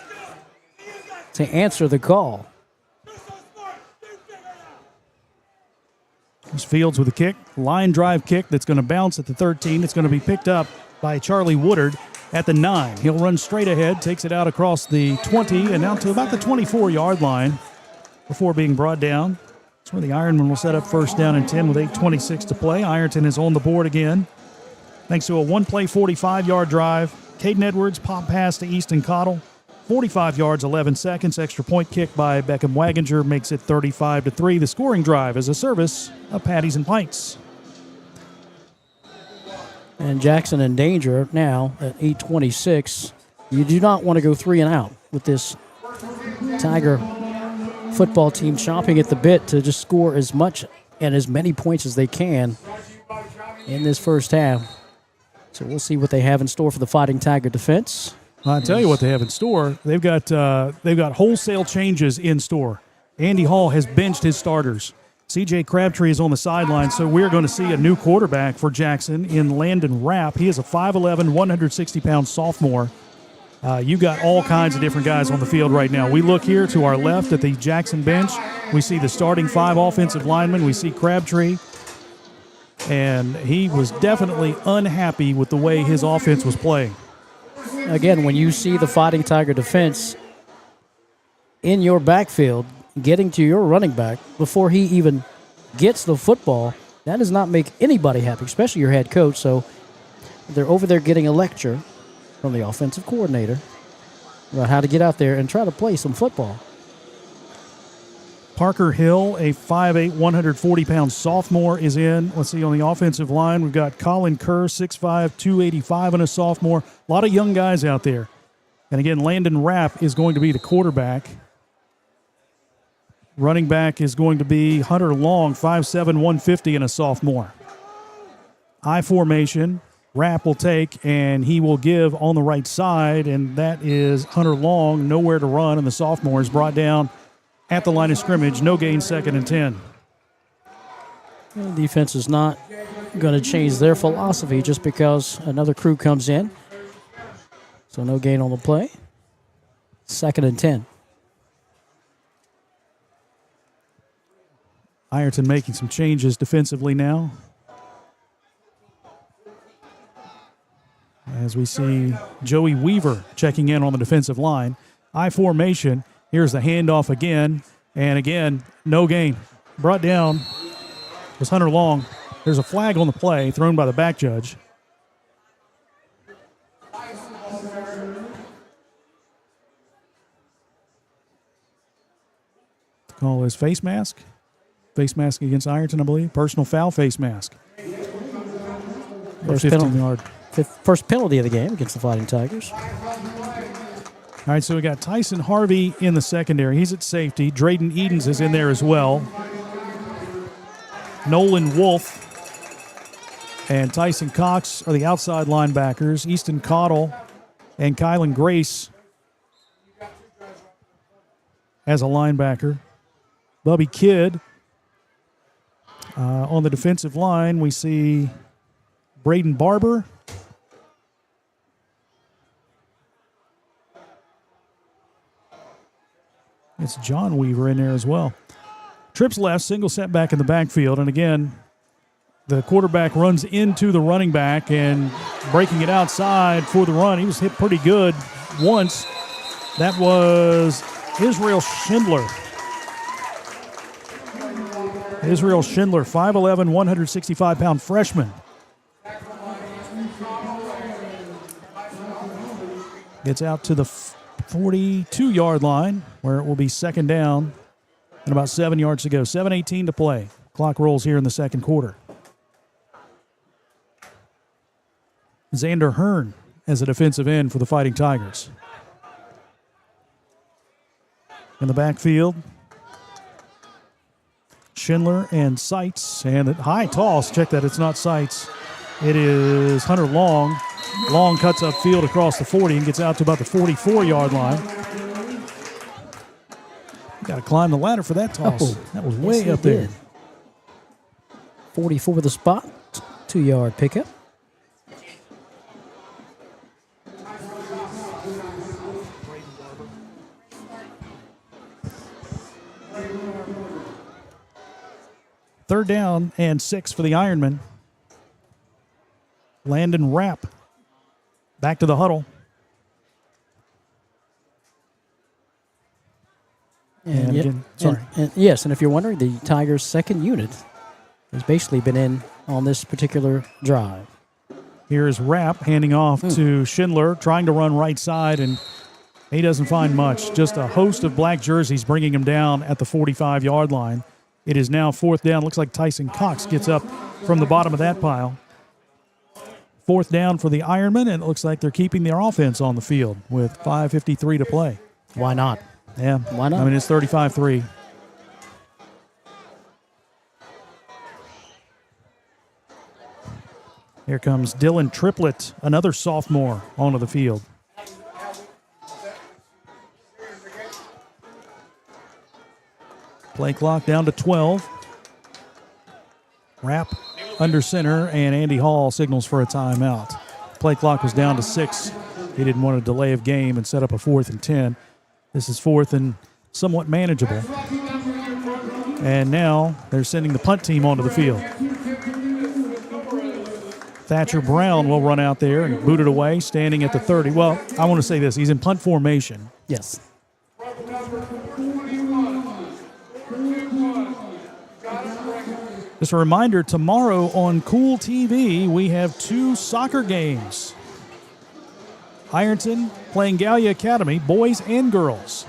to answer the call. There's Fields with a kick, line drive kick that's going to bounce at the 13. It's going to be picked up by Charlie Woodard at the 9. He'll run straight ahead, takes it out across the 20 and out to about the 24-yard line before being brought down. That's where the Ironmen will set up first down and 10 with 8:26 to play. Ironton is on the board again, thanks to a one-play 45-yard drive. Caden Edwards pop pass to Easton Cottle. 45 yards, 11 seconds. Extra point kick by Beckham Waginger makes it 35-3. The scoring drive is a service of Patties and Pints. And Jackson in danger now at 8:26. You do not want to go 3 and out with this Tiger football team chomping at the bit to just score as much and as many points as they can in this first half. So we'll see what they have in store for the Fighting Tiger defense. I'll tell you what they have in store. They've got wholesale changes in store. Andy Hall has benched his starters. C.J. Crabtree is on the sideline, so we're going to see a new quarterback for Jackson in Landon Rapp. He is a 5'11", 160-pound sophomore. You've got all kinds of different guys on the field right now. We look here to our left at the Jackson bench. We see the starting 5 offensive linemen. We see Crabtree. And he was definitely unhappy with the way his offense was playing. Again, when you see the Fighting Tiger defense in your backfield, getting to your running back before he even gets the football, that does not make anybody happy, especially your head coach. So they're over there getting a lecture from the offensive coordinator about how to get out there and try to play some football. Parker Hill, a 5'8", 140-pound sophomore, is in. Let's see, on the offensive line, we've got Colin Kerr, 6'5", 285, and a sophomore. A lot of young guys out there. And again, Landon Rapp is going to be the quarterback. Running back is going to be Hunter Long, 5'7", 150, and a sophomore. I formation, Rapp will take, and he will give on the right side, and that is Hunter Long, nowhere to run, and the sophomore is brought down at the line of scrimmage. No gain, 2nd and 10. The defense is not going to change their philosophy just because another crew comes in. So no gain on the play. 2nd and 10. Ironton making some changes defensively now. As we see Joey Weaver checking in on the defensive line. I formation. Here's the handoff again. And again, no gain. Brought down was Hunter Long. There's a flag on the play thrown by the back judge. Call is face mask. Face mask against Ironton, I believe. Personal foul, face mask. First penalty of the game against the Fighting Tigers. All right, so we got Tyson Harvey in the secondary. He's at safety. Drayden Edens is in there as well. Nolan Wolf and Tyson Cox are the outside linebackers. Easton Cottle and Kylan Grace as a linebacker. Bubby Kidd. On the defensive line, we see Braden Barber. It's John Weaver in there as well. Trips left, single setback in the backfield. And again, the quarterback runs into the running back and breaking it outside for the run. He was hit pretty good once. That was Israel Schindler. Israel Schindler, 5'11", 165-pound freshman. Gets out to the 42-yard line, where it will be 2nd down and about 7 yards to go. 7:18 to play. Clock rolls here in the second quarter. Xander Hearn as a defensive end for the Fighting Tigers. In the backfield, Schindler and Seitz, and a high toss. Check that, it's not Seitz. It is Hunter Long. Long cuts up field across the 40 and gets out to about the 44-yard line. Got to climb the ladder for that toss. That was way up there. 44 the spot, 2-yard pickup. Third down and 6 for the Ironmen. Landon Rapp back to the huddle. And yes, and if you're wondering, the Tigers' second unit has basically been in on this particular drive. Here's Rapp handing off to Schindler, trying to run right side, and he doesn't find much. Just a host of black jerseys bringing him down at the 45-yard line. It is now 4th down. Looks like Tyson Cox gets up from the bottom of that pile. 4th down for the Ironmen, and it looks like they're keeping their offense on the field with 5:53 to play. Why not? Yeah. Why not? I mean, it's 35-3. Here comes Dylan Triplett, another sophomore, onto the field. Play clock down to 12. Rapp under center, and Andy Hall signals for a timeout. Play clock was down to 6. He didn't want a delay of game and set up a 4th and 10. This is 4th and somewhat manageable. And now they're sending the punt team onto the field. Thatcher Brown will run out there and boot it away, standing at the 30. Well, I want to say this. He's in punt formation. Yes. Just a reminder, tomorrow on Kool TV, we have 2 soccer games. Ironton playing Gallia Academy, boys and girls.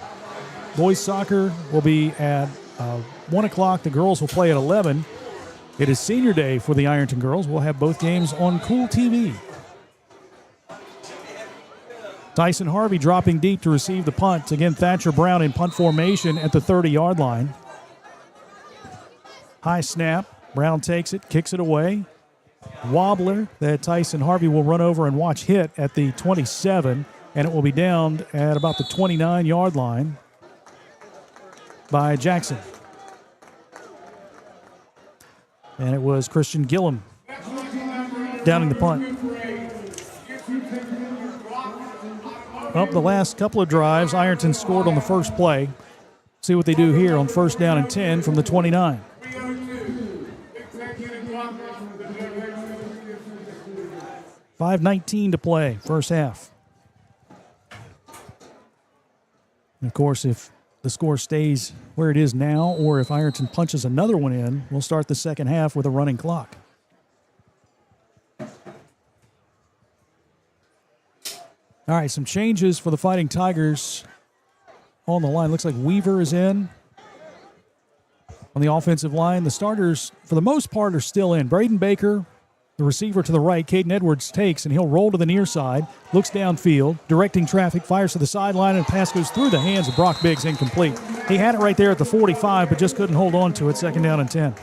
Boys soccer will be at 1 o'clock. The girls will play at 11. It is senior day for the Ironton girls. We'll have both games on Kool TV. Tyson Harvey dropping deep to receive the punt. Again, Thatcher Brown in punt formation at the 30-yard line. High snap. Brown takes it, kicks it away. Wobbler that Tyson Harvey will run over and watch hit at the 27, and it will be down at about the 29-yard line by Jackson. And it was Christian Gillum downing the punt. Up the last couple of drives, Ironton scored on the first play. See what they do here on 1st down and 10 from the 29. .5:19 to play, first half. And of course, if the score stays where it is now, or if Ironton punches another one in, we'll start the second half with a running clock. All right, some changes for the Fighting Tigers on the line. Looks like Weaver is in on the offensive line. The starters, for the most part, are still in. Braden Baker, the receiver to the right, Caden Edwards takes, and he'll roll to the near side, looks downfield, directing traffic, fires to the sideline, and pass goes through the hands of Brock Biggs, incomplete. He had it right there at the 45, but just couldn't hold on to it, 2nd down and 10.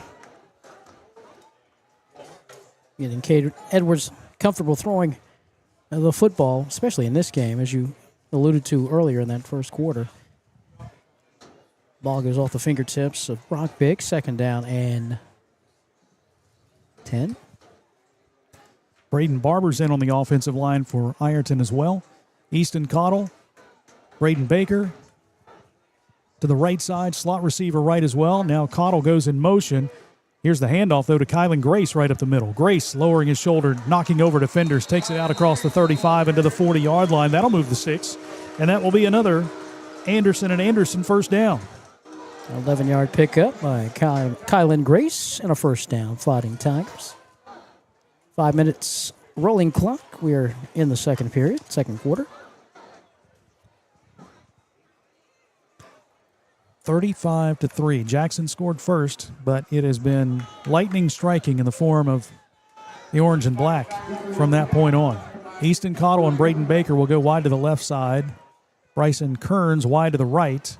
Getting Caden Edwards comfortable throwing the football, especially in this game, as you alluded to earlier in that first quarter. Ball goes off the fingertips of Brock Biggs, 2nd down and 10. Braden Barber's in on the offensive line for Ironton as well. Easton Cottle, Braden Baker to the right side, slot receiver right as well. Now Cottle goes in motion. Here's the handoff, though, to Kylan Grace right up the middle. Grace lowering his shoulder, knocking over defenders, takes it out across the 35 into the 40-yard line. That'll move the 6, and that will be another Anderson and Anderson first down. 11-yard pickup by Kylan Grace and a first down, Fighting Tigers. 5 minutes rolling clock. We are in the second period, second quarter. 35-3. Jackson scored first, but it has been lightning striking in the form of the orange and black from that point on. Easton Cottle and Braden Baker will go wide to the left side. Bryson Kearns wide to the right.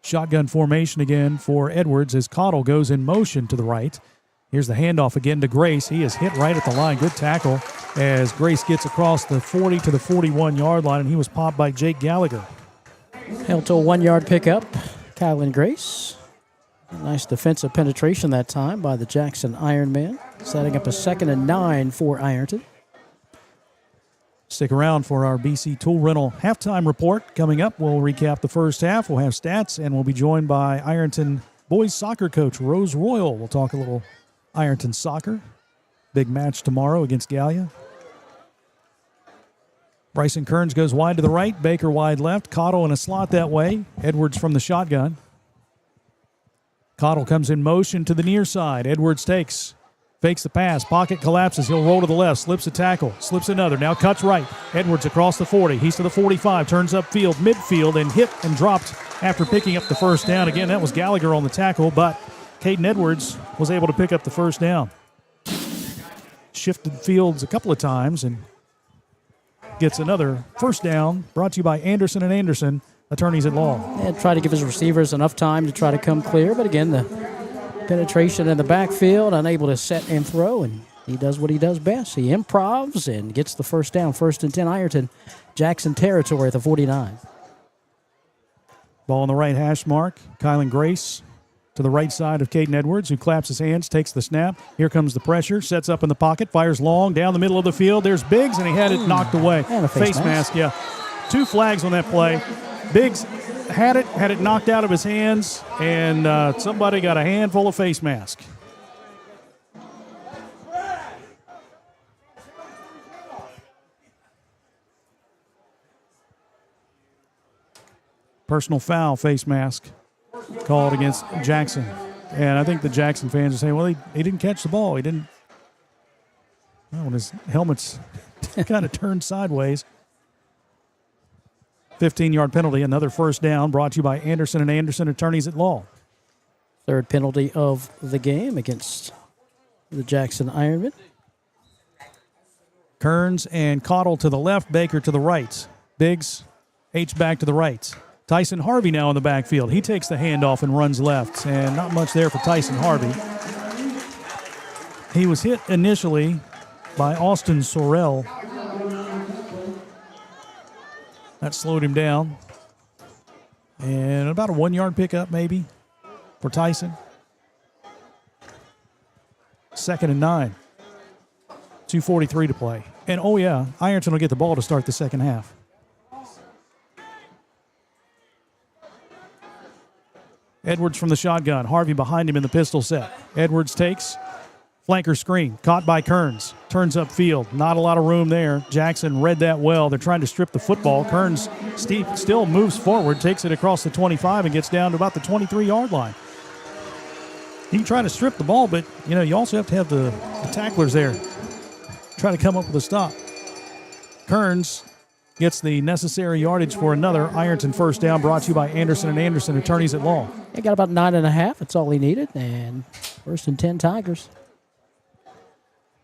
Shotgun formation again for Edwards as Cottle goes in motion to the right. Here's the handoff again to Grace. He is hit right at the line. Good tackle as Grace gets across the 40 to the 41-yard line, and he was popped by Jake Gallagher. Held to a 1-yard pickup. Kylan Grace. Nice defensive penetration that time by the Jackson Ironman, setting up a 2nd and 9 for Ironton. Stick around for our BC Tool Rental halftime report. Coming up, we'll recap the first half. We'll have stats, and we'll be joined by Ironton boys soccer coach Rose Royal. We'll talk a little Ironton soccer. Big match tomorrow against Gallia. Bryson Kearns goes wide to the right. Baker wide left. Cottle in a slot that way. Edwards from the shotgun. Cottle comes in motion to the near side. Edwards takes. Fakes the pass. Pocket collapses. He'll roll to the left. Slips a tackle. Slips another. Now cuts right. Edwards across the 40. He's to the 45. Turns upfield, midfield, and hit and dropped after picking up the first down. Again, that was Gallagher on the tackle, but Caden Edwards was able to pick up the first down. Shifted fields a couple of times and gets another first down, brought to you by Anderson and Anderson, attorneys at law. And try to give his receivers enough time to try to come clear, but again, the penetration in the backfield, unable to set and throw, and he does what he does best. He improvs and gets the first down, 1st and 10 Ironton, Jackson territory at the 49. Ball on the right hash mark. Kylan Grace to the right side of Caden Edwards, who claps his hands, takes the snap. Here comes the pressure, sets up in the pocket, fires long down the middle of the field. There's Biggs, and he had it knocked away. And a face mask. Yeah. 2 flags on that play. Biggs had it knocked out of his hands, and somebody got a handful of face mask. Personal foul face mask called against Jackson. And I think the Jackson fans are saying, well, he didn't catch the ball. He didn't. Well, when his helmet's kind of turned sideways. 15-yard penalty, another first down, brought to you by Anderson & Anderson Attorneys at Law. Third penalty of the game against the Jackson Ironmen. Kearns and Cottle to the left, Baker to the right. Biggs, H-back to the right. Tyson Harvey now in the backfield. He takes the handoff and runs left, and not much there for Tyson Harvey. He was hit initially by Austin Sorrell. That slowed him down. And about a 1-yard pickup maybe for Tyson. 2nd and 9. 2:43 to play. And, oh, yeah, Ironton will get the ball to start the second half. Edwards from the shotgun. Harvey behind him in the pistol set. Edwards takes. Flanker screen. Caught by Kearns. Turns upfield. Not a lot of room there. Jackson read that well. They're trying to strip the football. Kearns still moves forward, takes it across the 25, and gets down to about the 23-yard line. You can try to strip the ball, but, you also have to have the tacklers there. Try to come up with a stop. Kearns gets the necessary yardage for another Ironton first down, brought to you by Anderson & Anderson Attorneys at Law. He got about 9.5. That's all he needed. And 1st and 10 Tigers.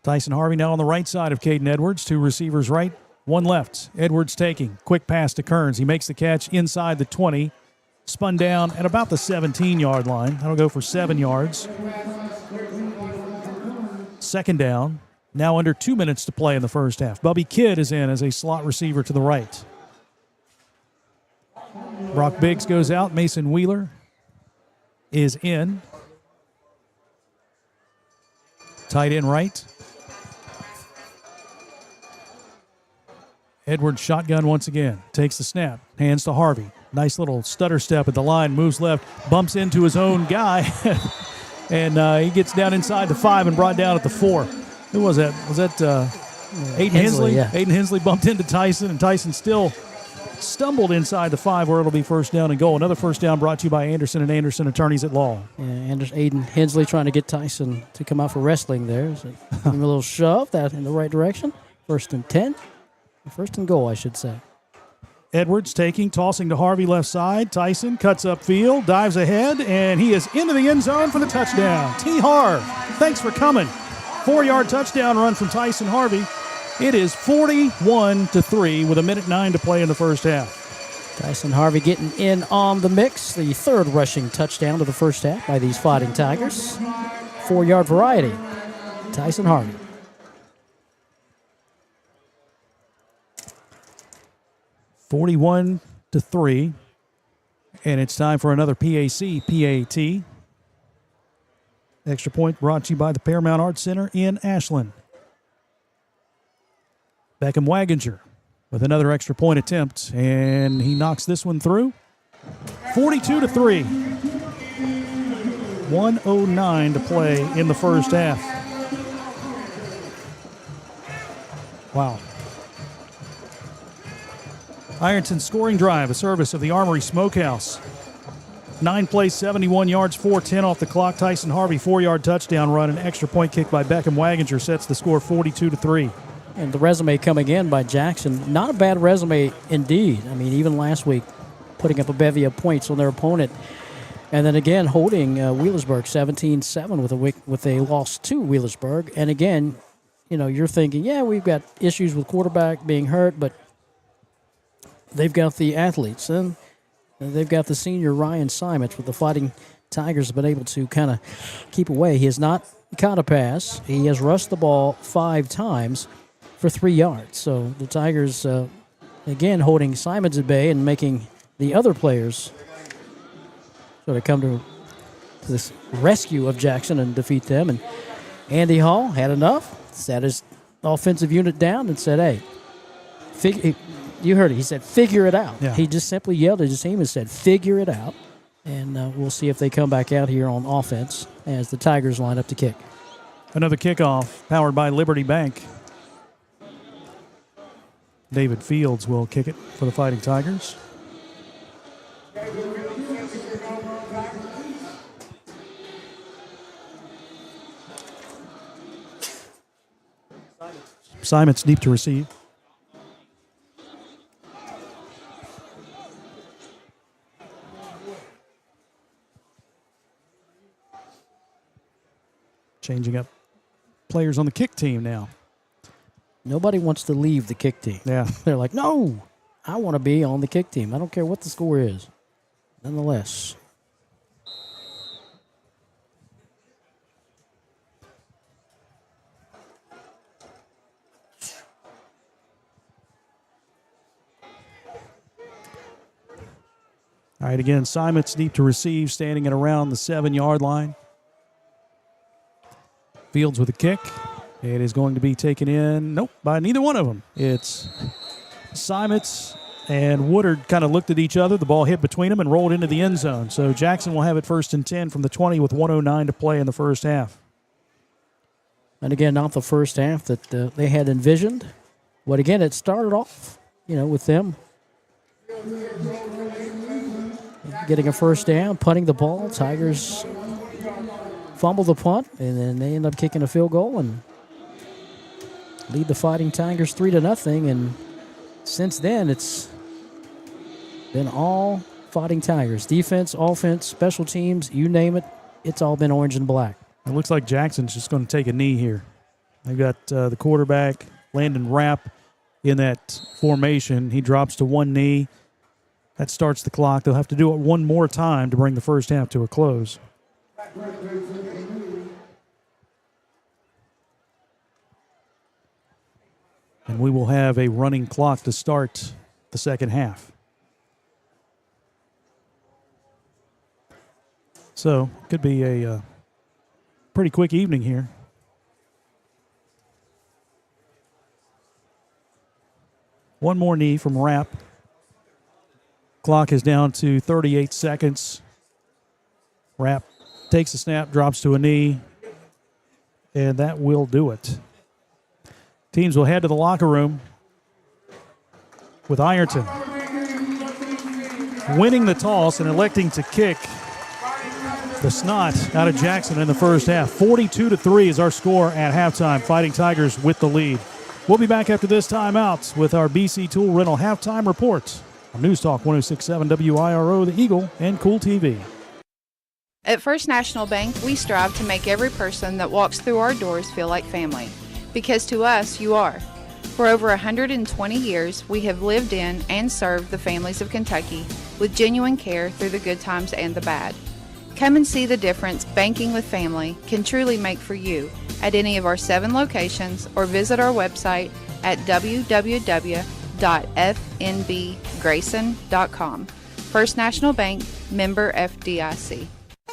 Tyson Harvey now on the right side of Caden Edwards. 2 receivers right, 1 left. Edwards taking. Quick pass to Kearns. He makes the catch inside the 20. Spun down at about the 17-yard line. That'll go for 7 yards. 2nd down. Now under 2 minutes to play in the first half. Bubby Kidd is in as a slot receiver to the right. Brock Biggs goes out. Mason Wheeler is in. Tight end right. Edwards shotgun once again. Takes the snap. Hands to Harvey. Nice little stutter step at the line. Moves left. Bumps into his own guy. And he gets down inside the 5 and brought down at the 4. Who was that? Was that Aiden Hensley? Yeah. Aiden Hensley bumped into Tyson, and Tyson still stumbled inside the 5 where it'll be first down and goal. Another first down brought to you by Anderson & Anderson Attorneys at Law. Yeah, Aiden Hensley trying to get Tyson to come out for wrestling there. So give him a little shove that in the right direction. 1st and 10. 1st and goal, I should say. Edwards taking, tossing to Harvey left side. Tyson cuts upfield, dives ahead, and he is into the end zone for the touchdown. T. Harv, thanks for coming. 4-yard touchdown run from Tyson Harvey. It is 41-3 with 1:09 to play in the first half. Tyson Harvey getting in on the mix. The 3rd rushing touchdown of the first half by these Fighting Tigers. 4-yard variety. Tyson Harvey. (41-3), and it's time for another PAT. Extra point brought to you by the Paramount Arts Center in Ashland. Beckham Waginger with another extra point attempt, and he knocks this one through. 42-3. 1:09 to play in the first half. Wow. Ironton scoring drive, a service of the Armory Smokehouse. 9 plays, 71 yards, 4:10 off the clock. Tyson Harvey, 4-yard touchdown run. An extra point kick by Beckham Waginger sets the score 42-3. And the resume coming in by Jackson, not a bad resume indeed. I mean, even last week, putting up a bevy of points on their opponent. And then again, holding Wheelersburg 17-7 with a loss to Wheelersburg. And again, you're thinking, yeah, we've got issues with quarterback being hurt, but they've got the athletes, and they've got the senior Ryan Simons with the Fighting Tigers have been able to kind of keep away. He has not caught a pass. He has rushed the ball 5 times for 3 yards. So the Tigers, again, holding Simons at bay and making the other players sort of come to this rescue of Jackson and defeat them. And Andy Hall had enough, sat his offensive unit down and said, hey, you heard it. He said, figure it out. Yeah. He just simply yelled at his team and said, figure it out. And we'll see if they come back out here on offense as the Tigers line up to kick. Another kickoff powered by Liberty Bank. David Fields will kick it for the Fighting Tigers. Simon's deep to receive. Changing up players on the kick team now. Nobody wants to leave the kick team. Yeah. They're like, no, I want to be on the kick team. I don't care what the score is. Nonetheless. All right, again, Simon's deep to receive, standing at around the 7-yard line. Fields with a kick. It is going to be taken in, nope, by neither one of them. It's Simons and Woodard kind of looked at each other. The ball hit between them and rolled into the end zone. So Jackson will have it 1st and 10 from the 20 with 1:09 to play in the first half. And again, not the first half that they had envisioned. But again, it started off, with them getting a first down, punting the ball. Tigers fumble the punt, and then they end up kicking a field goal and lead the Fighting Tigers 3-0. And since then, it's been all Fighting Tigers. Defense, offense, special teams, you name it, it's all been orange and black. It looks like Jackson's just going to take a knee here. They've got the quarterback, Landon Rapp, in that formation. He drops to one knee. That starts the clock. They'll have to do it one more time to bring the first half to a close. And we will have a running clock to start the second half. So, could be a pretty quick evening here. One more knee from Rapp. Clock is down to 38 seconds. Rapp takes the snap, drops to a knee, and that will do it. Teams will head to the locker room with Ironton winning the toss and electing to kick the snot out of Jackson in the first half. 42-3 is our score at halftime. Fighting Tigers with the lead. We'll be back after this timeout with our BC Tool Rental halftime report on News Talk 106.7 WIRO, The Eagle, and Kool TV. At First National Bank, we strive to make every person that walks through our doors feel like family. Because to us, you are. For over 120 years, we have lived in and served the families of Kentucky with genuine care through the good times and the bad. Come and see the difference banking with family can truly make for you at any of our 7 locations or visit our website at www.fnbgrayson.com. First National Bank, member FDIC.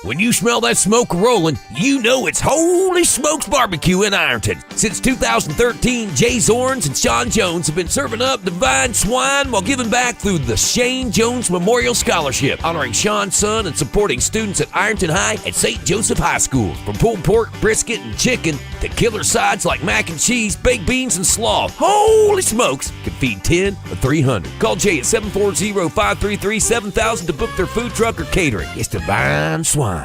When you smell that smoke rolling, you know it's Holy Smokes Barbecue in Ironton. Since 2013, Jay Zorns and Sean Jones have been serving up divine swine while giving back through the Shane Jones Memorial Scholarship, honoring Sean's son and supporting students at Ironton High and St. Joseph High School. From pulled pork, brisket, and chicken to killer sides like mac and cheese, baked beans, and slaw, Holy Smokes can feed 10 or 300. Call Jay at 740-533-7000 to book their food truck or catering. It's divine swine.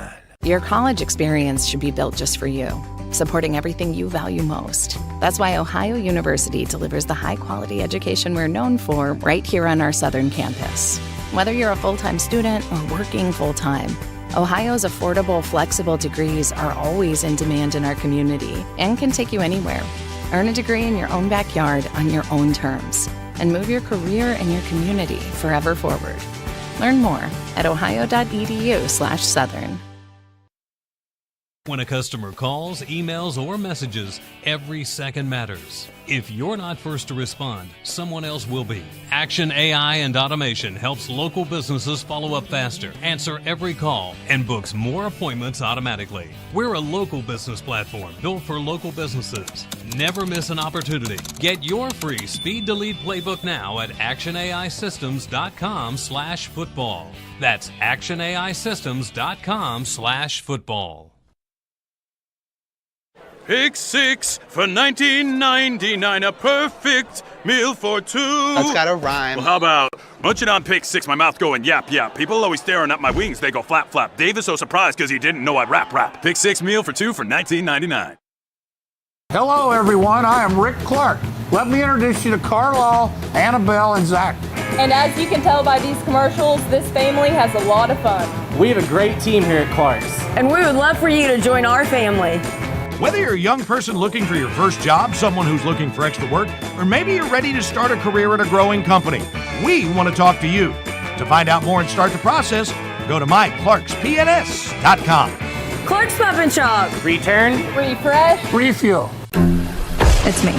Your college experience should be built just for you, supporting everything you value most. That's why Ohio University delivers the high-quality education we're known for right here on our southern campus. Whether you're a full-time student or working full-time, Ohio's affordable, flexible degrees are always in demand in our community and can take you anywhere. Earn a degree in your own backyard on your own terms and move your career and your community forever forward. Learn more at ohio.edu/southern. When a customer calls, emails, or messages, every second matters. If you're not first to respond, someone else will be. Action AI and Automation helps local businesses follow up faster, answer every call, and books more appointments automatically. We're a local business platform built for local businesses. Never miss an opportunity. Get your free Speed Delete playbook now at actionaisystems.com/football. That's actionaisystems.com/football. Pick 6 for $19.99, a perfect meal for two. That's gotta rhyme. Well, how about munching on Pick 6, my mouth going yap, yap. People always staring at my wings, they go flap, flap. Dave is so surprised because he didn't know I'd rap. Pick 6 meal for two for $19.99. Hello, everyone. I am Rick Clark. Let me introduce you to Carlisle, Annabelle, and Zach. And as you can tell by these commercials, this family has a lot of fun. We have a great team here at Clark's. And we would love for you to join our family. Whether you're a young person looking for your first job, someone who's looking for extra work, or maybe you're ready to start a career at a growing company, we want to talk to you. To find out more and start the process, go to myclarkspns.com. Clark's Pop and Shop. Return, refresh, refuel. It's me,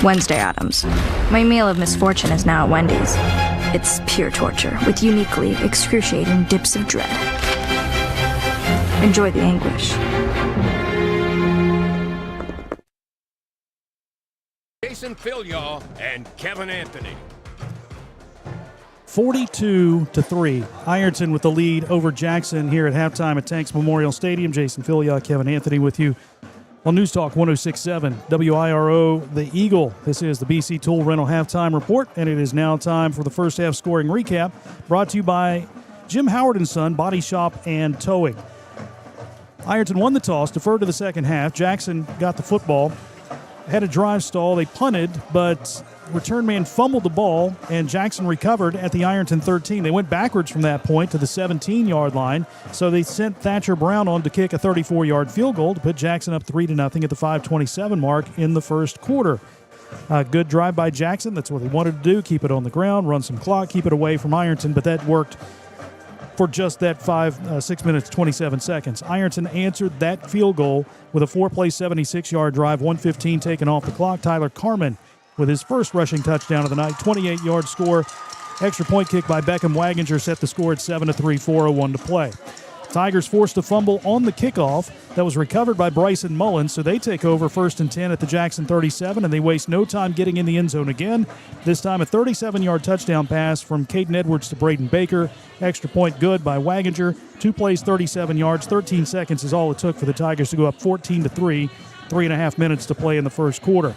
Wednesday Addams. My meal of misfortune is now at Wendy's. It's pure torture with uniquely excruciating dips of dread. Enjoy the anguish. Jason Philyaw and Kevin Anthony. 42-3. Ironton with the lead over Jackson here at halftime at Tanks Memorial Stadium. Jason Philyaw, Kevin Anthony with you on News Talk 106.7 WIRO, The Eagle. This is the BC Tool Rental Halftime Report, and it is now time for the first half scoring recap, brought to you by Jim Howard & Son, Body Shop and Towing. Ironton won the toss, deferred to the second half. Jackson got the football, had a drive stall. They punted, but return man fumbled the ball, and Jackson recovered at the Ironton 13. They went backwards from that point to the 17-yard line, so they sent Thatcher Brown on to kick a 34-yard field goal to put Jackson up 3-0 at the 5:27 mark in the first quarter. Good drive by Jackson. That's what they wanted to do, keep it on the ground, run some clock, keep it away from Ironton, but that worked for just that 6 minutes, 27 seconds. Ironton answered that field goal with a 4-play, 76-yard drive, 1:15 taken off the clock. Tyler Carmen with his first rushing touchdown of the night, 28-yard score. Extra point kick by Beckham Waginger set the score at 7-3, 4:01 to play. Tigers forced a fumble on the kickoff that was recovered by Bryson Mullins, so they take over 1st and 10 at the Jackson 37, and they waste no time getting in the end zone again. This time a 37-yard touchdown pass from Caden Edwards to Braden Baker. Extra point good by Waginger. 2 plays, 37 yards, 13 seconds is all it took for the Tigers to go up 14-3, 3.5 minutes to play in the first quarter.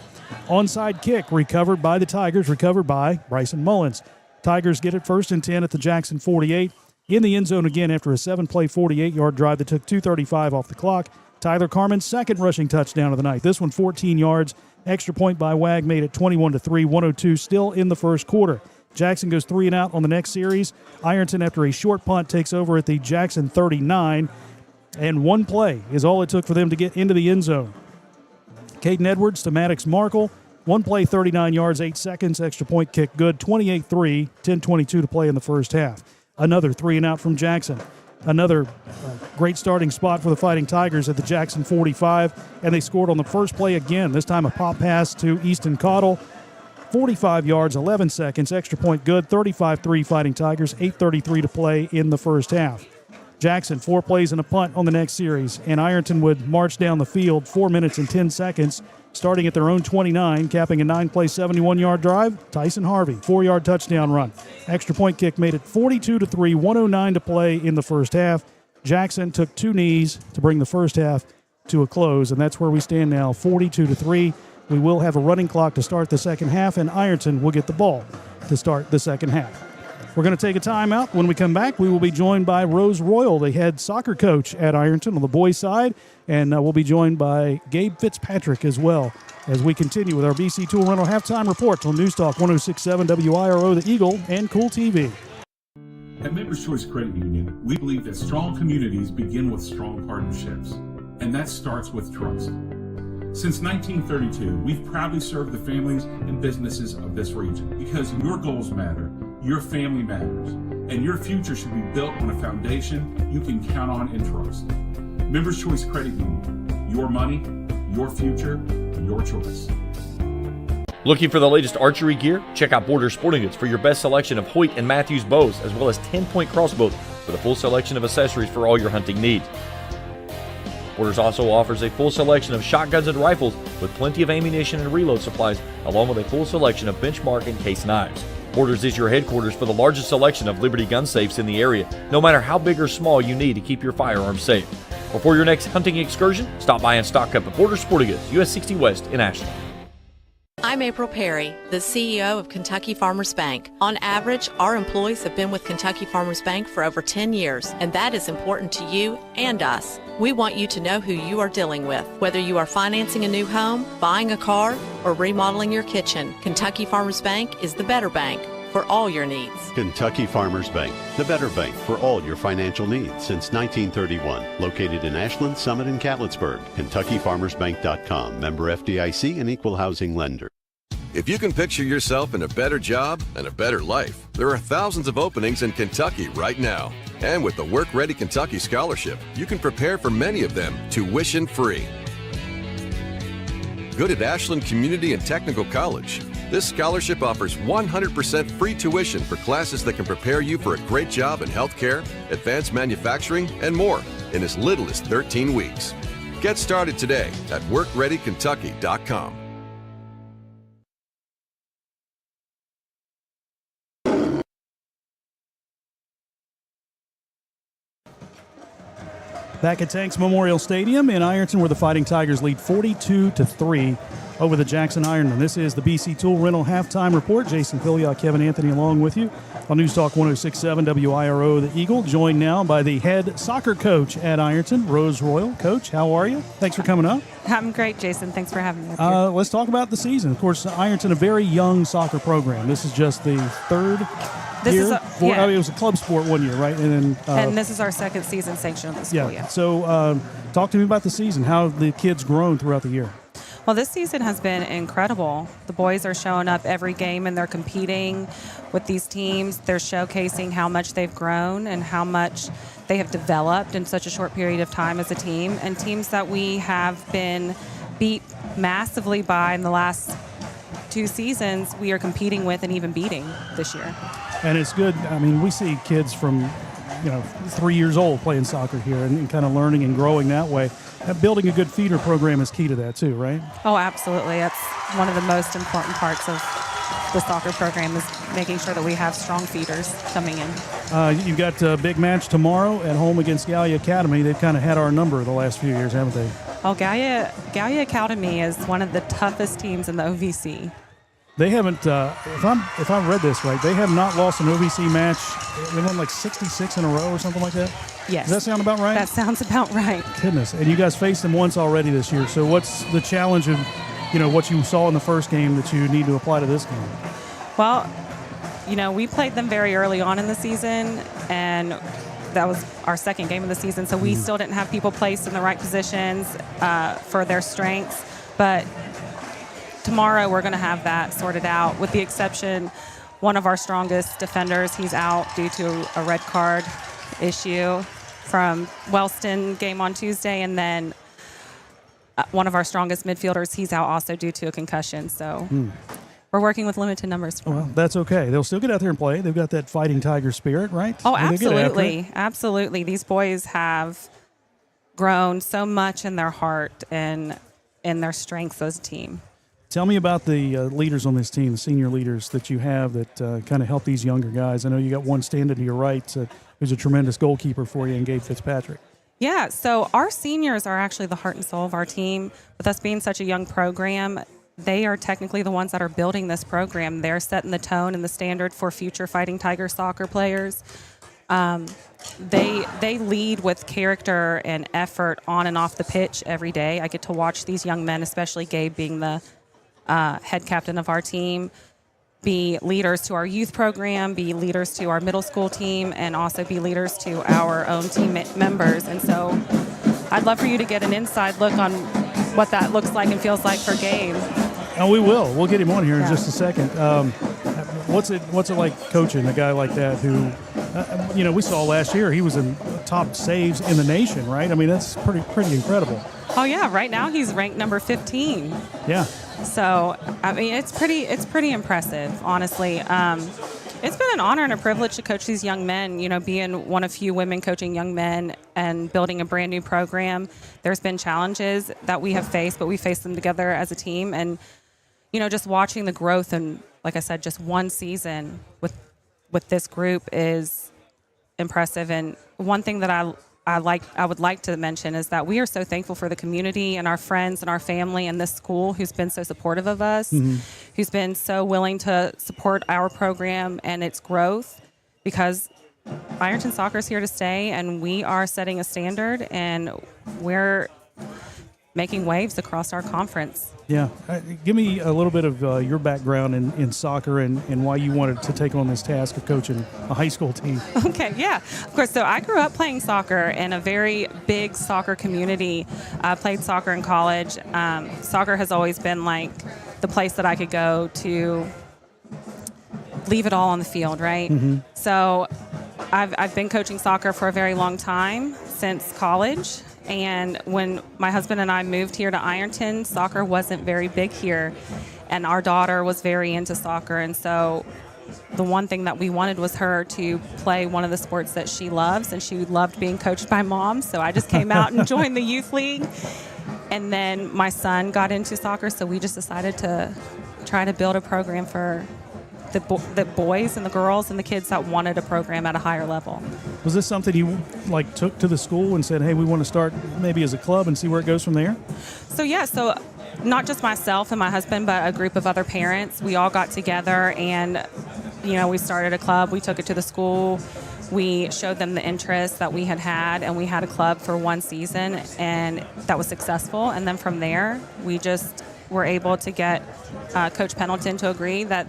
Onside kick recovered by the Tigers, recovered by Bryson Mullins. Tigers get it 1st and 10 at the Jackson 48. In the end zone again after a 7-play, 48-yard drive that took 2:35 off the clock. Tyler Carmen's second rushing touchdown of the night. This one 14 yards. Extra point by Wag made it 21-3, 1:02 still in the first quarter. Jackson goes 3 and out on the next series. Ironton, after a short punt, takes over at the Jackson 39. And 1 play is all it took for them to get into the end zone. Caden Edwards to Maddox Markle. 1 play, 39 yards, 8 seconds. Extra point kick good. 28-3, 10:22 to play in the first half. Another 3 and out from Jackson. Another great starting spot for the Fighting Tigers at the Jackson 45, and they scored on the first play again. This time a pop pass to Easton Cottle. 45 yards, 11 seconds. Extra point good. 35-3 Fighting Tigers. 8:33 to play in the first half. Jackson, 4 plays and a punt on the next series, and Ironton would march down the field 4 minutes and 10 seconds, starting at their own 29, capping a 9-play, 71-yard drive. Tyson Harvey, 4-yard touchdown run. Extra point kick made it 42-3, 1:09 to play in the first half. Jackson took 2 knees to bring the first half to a close, and that's where we stand now, 42-3. We will have a running clock to start the second half, and Ironton will get the ball to start the second half. We're going to take a timeout. When we come back, we will be joined by Rose Royal, the head soccer coach at Ironton on the boys' side, and we'll be joined by Gabe Fitzpatrick as well as we continue with our BC Tool Rental Halftime Report on News Talk 106.7 WIRO, The Eagle, and Kool TV. At Members Choice Credit Union, we believe that strong communities begin with strong partnerships, and that starts with trust. Since 1932, we've proudly served the families and businesses of this region because your goals matter, your family matters, and your future should be built on a foundation you can count on and trust. Members Choice Credit Union, your money, your future, your choice. Looking for the latest archery gear? Check out Border Sporting Goods for your best selection of Hoyt and Matthews bows, as well as 10-point crossbows with a full selection of accessories for all your hunting needs. Borders also offers a full selection of shotguns and rifles with plenty of ammunition and reload supplies, along with a full selection of benchmark and case knives. Borders is your headquarters for the largest selection of Liberty gun safes in the area, no matter how big or small you need to keep your firearms safe. Before your next hunting excursion, stop by and stock up at Border Sporting Goods, US 60 West in Ashland. I'm April Perry, the CEO of Kentucky Farmers Bank. On average, our employees have been with Kentucky Farmers Bank for over 10 years, and that is important to you and us. We want you to know who you are dealing with. Whether you are financing a new home, buying a car, or remodeling your kitchen, Kentucky Farmers Bank is the better bank for all your needs. Kentucky Farmers Bank, the better bank for all your financial needs since 1931. Located in Ashland, Summit, and Catlettsburg. KentuckyFarmersBank.com. Member FDIC and equal housing lender. If you can picture yourself in a better job and a better life, there are thousands of openings in Kentucky right now. And with the Work Ready Kentucky Scholarship, you can prepare for many of them tuition free. Good at Ashland Community and Technical College. This scholarship offers 100% free tuition for classes that can prepare you for a great job in healthcare, advanced manufacturing, and more in as little as 13 weeks. Get started today at WorkReadyKentucky.com. Back at Tanks Memorial Stadium in Ironton, where the Fighting Tigers lead 42-3 over the Jackson Ironmen. This is the BC Tool Rental Halftime Report. Jason Filiot, Kevin Anthony along with you on News Talk 106.7 WIRO, the Eagle, joined now by the head soccer coach at Ironton, Rose Royal. Coach, how are you? Thanks for coming up. I'm great, Jason. Thanks for having me up here. Let's talk about the season. Of course, Ironton, a very young soccer program. This is just the third year. I mean, it was a club sport one year, right? And then and this is our second season sanction of the school year. So talk to me about the season. How have the kids grown throughout the year? Well, this season has been incredible. The boys are showing up every game and they're competing with these teams. They're showcasing how much they've grown and how much they have developed in such a short period of time as a team. And teams that we have been beat massively by in the last 2 seasons, we are competing with and even beating this year. And it's good. I mean, we see kids from 3 years old playing soccer here and kind of learning and growing that way. Building a good feeder program is key to that too, right? Oh, absolutely. That's one of the most important parts of the soccer program is making sure that we have strong feeders coming in. You've got a big match tomorrow at home against Gallia Academy. They've kind of had our number the last few years, haven't they? Oh, Gallia Academy is one of the toughest teams in the OVC. They haven't, if I've read this right, they have not lost an OVC match. They won like 66 in a row or something like that? Yes. Does that sound about right? That sounds about right. Goodness. And you guys faced them once already this year. So what's the challenge of, what you saw in the first game that you need to apply to this game? Well, we played them very early on in the season, and that was our second game of the season. So we still didn't have people placed in the right positions for their strengths. But tomorrow we're going to have that sorted out, with the exception one of our strongest defenders, he's out due to a red card issue from Wellston game on Tuesday, and then one of our strongest midfielders, he's out also due to a concussion. So we're working with limited numbers tomorrow. Well, that's okay. They'll still get out there and play. They've got that Fighting Tiger spirit, right? Oh, absolutely. Absolutely. These boys have grown so much in their heart and in their strengths as a team. Tell me about the leaders on this team, the senior leaders that you have that kind of help these younger guys. I know you got one standing to your right who's a tremendous goalkeeper for you, in Gabe Fitzpatrick. Yeah, so our seniors are actually the heart and soul of our team. With us being such a young program, they are technically the ones that are building this program. They're setting the tone and the standard for future Fighting Tiger soccer players. They lead with character and effort on and off the pitch every day. I get to watch these young men, especially Gabe being the head captain of our team, be leaders to our youth program, be leaders to our middle school team, and also be leaders to our own team members. And so I'd love for you to get an inside look on what that looks like and feels like for Gabe. Oh, we will. We'll get him on here in just a second. What's it like coaching a guy like that who, we saw last year he was in top saves in the nation, right? I mean, that's pretty incredible. Oh yeah, right now he's ranked number 15. Yeah. So I mean, it's pretty impressive, honestly. It's been an honor and a privilege to coach these young men. Being one of few women coaching young men and building a brand new program. There's been challenges that we have faced, but we faced them together as a team. And just watching the growth and, like I said, just one season with this group is impressive. And one thing that I would like to mention is that we are so thankful for the community and our friends and our family and this school who's been so supportive of us, who's been so willing to support our program and its growth, because Ironton soccer is here to stay, and we are setting a standard, and we're making waves across our conference. Yeah. Give me a little bit of your background in soccer and why you wanted to take on this task of coaching a high school team. Okay, yeah, of course. So I grew up playing soccer in a very big soccer community. I played soccer in college. Soccer has always been like the place that I could go to leave it all on the field, right? So I've been coaching soccer for a very long time, since college. And when my husband and I moved here to Ironton, soccer wasn't very big here. And our daughter was very into soccer. And so the one thing that we wanted was her to play one of the sports that she loves. And she loved being coached by mom. So I just came out and joined the youth league. And then my son got into soccer. So we just decided to try to build a program for the boys and the girls and the kids that wanted a program at a higher level. Was this something you took to the school and said, hey, we want to start maybe as a club and see where it goes from there? So not just myself and my husband, but a group of other parents, we all got together and, we started a club. We took it to the school. We showed them the interest that we had, and we had a club for one season, and that was successful. And then from there, we just were able to get Coach Pendleton to agree that,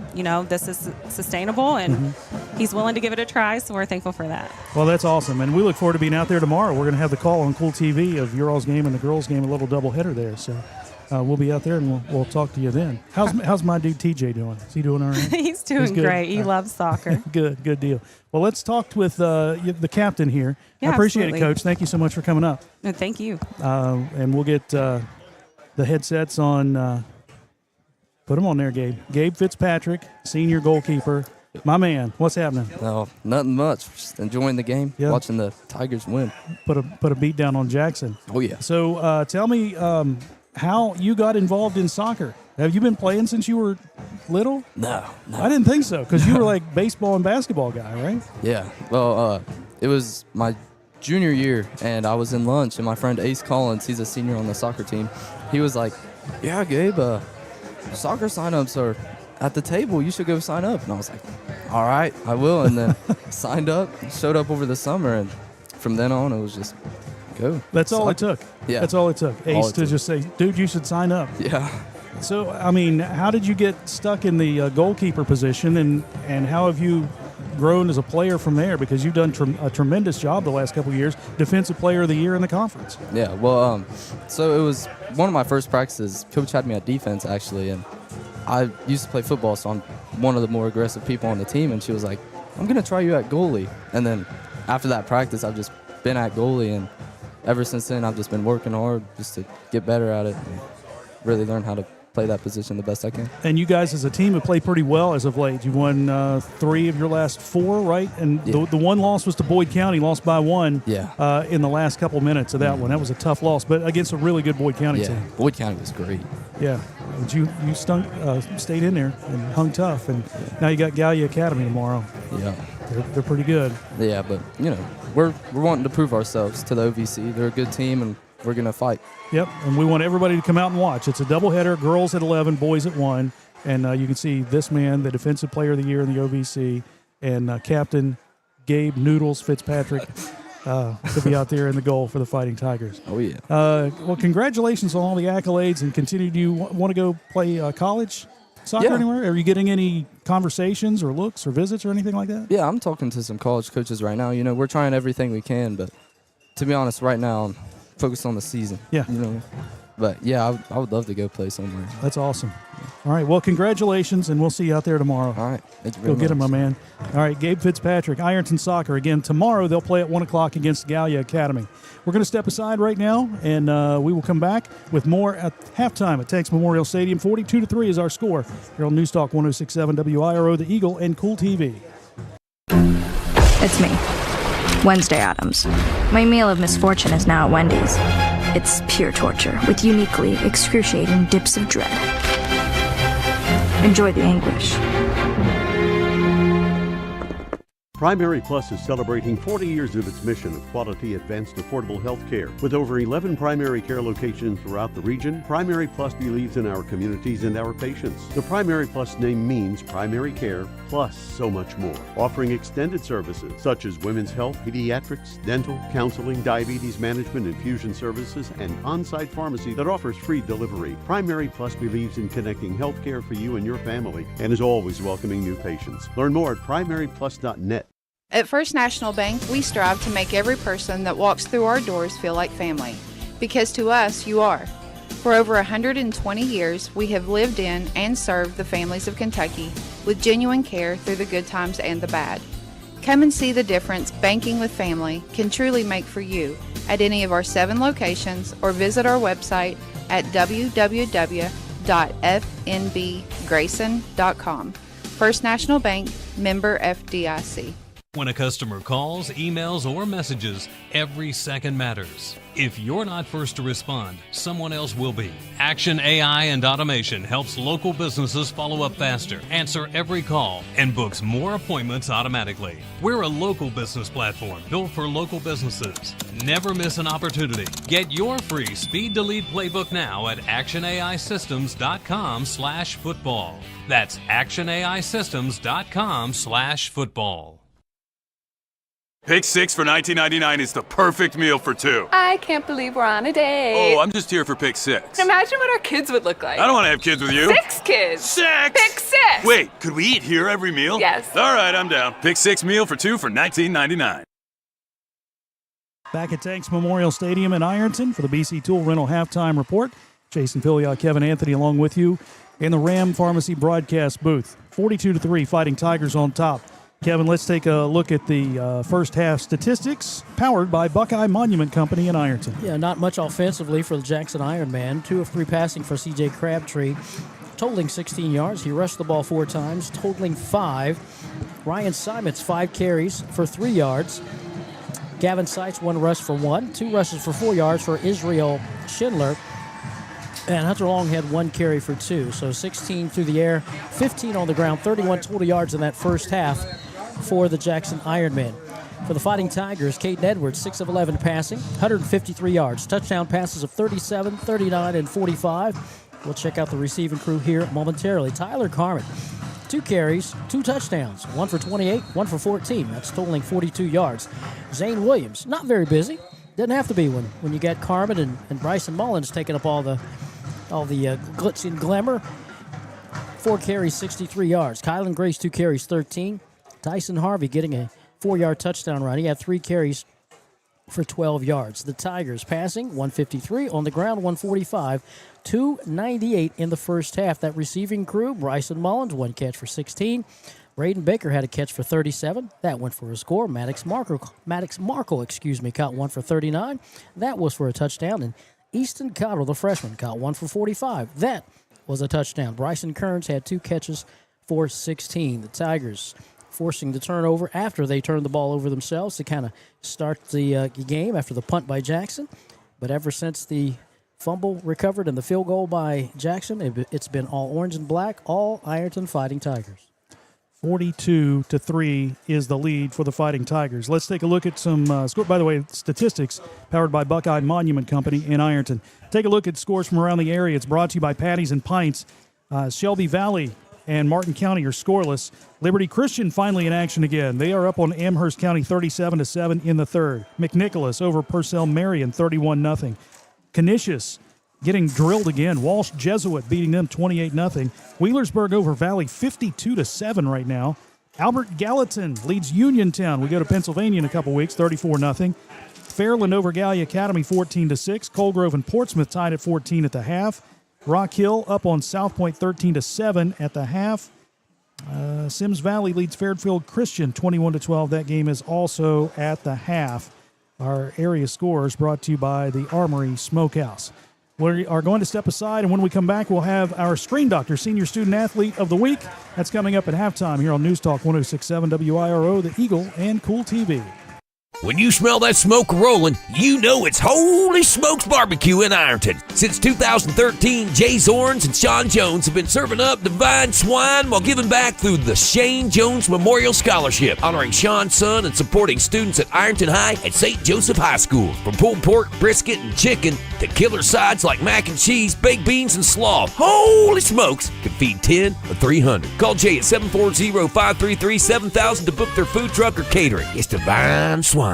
this is sustainable, and he's willing to give it a try, so we're thankful for that. Well, that's awesome, and we look forward to being out there tomorrow. We're going to have the call on Kool TV of your all's game and the girls' game, a little doubleheader there, so we'll be out there, and we'll talk to you then. How's my dude TJ doing? Is he doing all right? He's doing great. He loves soccer. Good deal. Well, let's talk with the captain here. Yeah, I appreciate absolutely. it, Coach. Thank you so much for coming up. No, thank you. And we'll get the headsets on. Put them on there, Gabe. Gabe Fitzpatrick, senior goalkeeper. My man, what's happening? No, nothing much. Just enjoying the game, watching the Tigers win. Put a beat down on Jackson. Oh, yeah. So tell me how you got involved in soccer. Have you been playing since you were little? No. I didn't think so, because you were like baseball and basketball guy, right? Yeah. Well, it was my junior year, and I was in lunch, and my friend Ace Collins, he's a senior on the soccer team, he was like, yeah, Gabe, soccer sign-ups are at the table. You should go sign up. And I was like, all right, I will. And then signed up, showed up over the summer, and from then on, it was just go. That's all it took. Yeah. That's all it took. Ace to just say, dude, you should sign up. Yeah. So, I mean, how did you get stuck in the goalkeeper position, and how have you grown as a player from there? Because you've done a tremendous job the last couple of years, Defensive Player of the Year in the conference. Yeah, well, so it was one of my first practices. Coach had me at defense, actually, and I used to play football, so I'm one of the more aggressive people on the team, and she was like, I'm going to try you at goalie. And then after that practice, I've just been at goalie, and ever since then, I've just been working hard just to get better at it and really learn how to play that position the best I can. And you guys as a team have played pretty well as of late. You won 3 of your last 4, right? And the one loss was to Boyd County, lost by 1 in the last couple minutes of that one. That was a tough loss, but against a really good Boyd County team. Boyd County was great. Yeah, but you stayed in there and hung tough, and now you got Gallia Academy tomorrow. Yeah. They're pretty good. Yeah, but, we're wanting to prove ourselves to the OVC. They're a good team, and we're going to fight. Yep, and we want everybody to come out and watch. It's a doubleheader, girls at 11, boys at 1. And you can see this man, the Defensive Player of the Year in the OVC, and Captain Gabe Noodles Fitzpatrick to be out there in the goal for the Fighting Tigers. Oh, yeah. Well, congratulations on all the accolades, and continue. Do you want to go play college soccer anywhere? Are you getting any conversations or looks or visits or anything like that? Yeah, I'm talking to some college coaches right now. We're trying everything we can, but to be honest, right now I'm focused on the season. Yeah. But, yeah, I would love to go play somewhere. That's awesome. All right, well, congratulations, and we'll see you out there tomorrow. All right. Thank you very much. Go get him, my man. All right, Gabe Fitzpatrick, Ironton Soccer. Again, tomorrow they'll play at 1 o'clock against Gallia Academy. We're going to step aside right now, and we will come back with more at halftime at Tanks Memorial Stadium. 42-3 is our score here on News Talk 106.7 WIRO, The Eagle, and Kool TV. It's me, Wednesday Addams. My meal of misfortune is now at Wendy's. It's pure torture with uniquely excruciating dips of dread. Enjoy the anguish. Primary Plus is celebrating 40 years of its mission of quality, advanced, affordable health care. With over 11 primary care locations throughout the region, Primary Plus believes in our communities and our patients. The Primary Plus name means primary care plus so much more, offering extended services such as women's health, pediatrics, dental, counseling, diabetes management, infusion services, and on-site pharmacy that offers free delivery. Primary Plus believes in connecting health care for you and your family and is always welcoming new patients. Learn more at primaryplus.net. At First National Bank, we strive to make every person that walks through our doors feel like family. Because to us, you are. For over 120 years, we have lived in and served the families of Kentucky with genuine care through the good times and the bad. Come and see the difference banking with family can truly make for you at any of our 7 locations or visit our website at www.fnbgrayson.com. First National Bank, member FDIC. When a customer calls, emails, or messages, every second matters. If you're not first to respond, someone else will be. Action AI and Automation helps local businesses follow up faster, answer every call, and books more appointments automatically. We're a local business platform built for local businesses. Never miss an opportunity. Get your free Speed to Lead playbook now at actionaisystems.com/football. That's actionaisystems.com/football. Pick 6 for $19.99 is the perfect meal for 2. I can't believe we're on a date. Oh, I'm just here for pick 6. Imagine what our kids would look like. I don't want to have kids with you. 6 kids. 6! Pick 6! Wait, could we eat here every meal? Yes. All right, I'm down. Pick 6 meal for 2 for $19.99. Back at Tanks Memorial Stadium in Ironton for the BC Tool Rental Halftime Report. Jason Filiot, Kevin Anthony along with you in the Ram Pharmacy broadcast booth. 42-3, Fighting Tigers on top. Kevin, let's take a look at the first half statistics powered by Buckeye Monument Company in Ironton. Yeah, not much offensively for the Jackson Ironman. 2 of 3 passing for C.J. Crabtree, totaling 16 yards. He rushed the ball 4 times, totaling 5. Ryan Simons, 5 carries for 3 yards. Gavin Seitz, 1 rush for 1. 2 rushes for 4 yards for Israel Schindler. And Hunter Long had 1 carry for 2. So 16 through the air, 15 on the ground, 31 total yards in that first half for the Jackson Ironmen. For the Fighting Tigers, Caden Edwards, 6 of 11 passing, 153 yards. Touchdown passes of 37, 39, and 45. We'll check out the receiving crew here momentarily. Tyler Carmen, 2 carries, 2 touchdowns, 1 for 28, 1 for 14. That's totaling 42 yards. Zane Williams, not very busy. Didn't have to be when you got Carmen and Bryson Mullins taking up all the glitz and glamour. 4 carries, 63 yards. Kylan Grace, 2 carries, 13. Tyson Harvey getting a 4-yard touchdown run. He had 3 carries for 12 yards. The Tigers passing, 153. On the ground, 145. 298 in the first half. That receiving crew, Bryson Mullins, 1 catch for 16. Braden Baker had a catch for 37. That went for a score. Maddox Markle, caught 1 for 39. That was for a touchdown. And Easton Cottle, the freshman, caught 1 for 45. That was a touchdown. Bryson Kearns had 2 catches for 16. The Tigers forcing the turnover after they turned the ball over themselves to kind of start the game after the punt by Jackson. But ever since the fumble recovered and the field goal by Jackson, it's been all orange and black, all Ironton Fighting Tigers. 42-3 is the lead for the Fighting Tigers. Let's take a look at some score. By the way, statistics powered by Buckeye Monument Company in Ironton. Take a look at scores from around the area. It's brought to you by Patties and Pints. Shelby Valley and Martin County are scoreless. Liberty Christian finally in action again. They are up on Amherst County 37-7 in the third. McNicholas over Purcell Marion 31-0. Canisius getting drilled again. Walsh Jesuit beating them 28-0. Wheelersburg over Valley 52-7 right now. Albert Gallatin leads Uniontown. We go to Pennsylvania in a couple weeks, 34-0. Fairland over Gallia Academy 14-6. Colgrove and Portsmouth tied at 14 at the half. Rock Hill up on South Point 13-7 at the half. Sims Valley leads Fairfield Christian 21-12. That game is also at the half. Our area scores brought to you by the Armory Smokehouse. We are going to step aside, and when we come back, we'll have our Screen Doctor, Senior Student Athlete of the Week. That's coming up at halftime here on News Talk 106.7 WIRO, The Eagle, and Kool TV. When you smell that smoke rolling, you know it's Holy Smokes Barbecue in Ironton. Since 2013, Jay Zorns and Sean Jones have been serving up divine swine while giving back through the Shane Jones Memorial Scholarship, honoring Sean's son and supporting students at Ironton High and St. Joseph High School. From pulled pork, brisket, and chicken to killer sides like mac and cheese, baked beans, and slaw, Holy Smokes can feed 10 or 300. Call Jay at 740-533-7000 to book their food truck or catering. It's divine swine.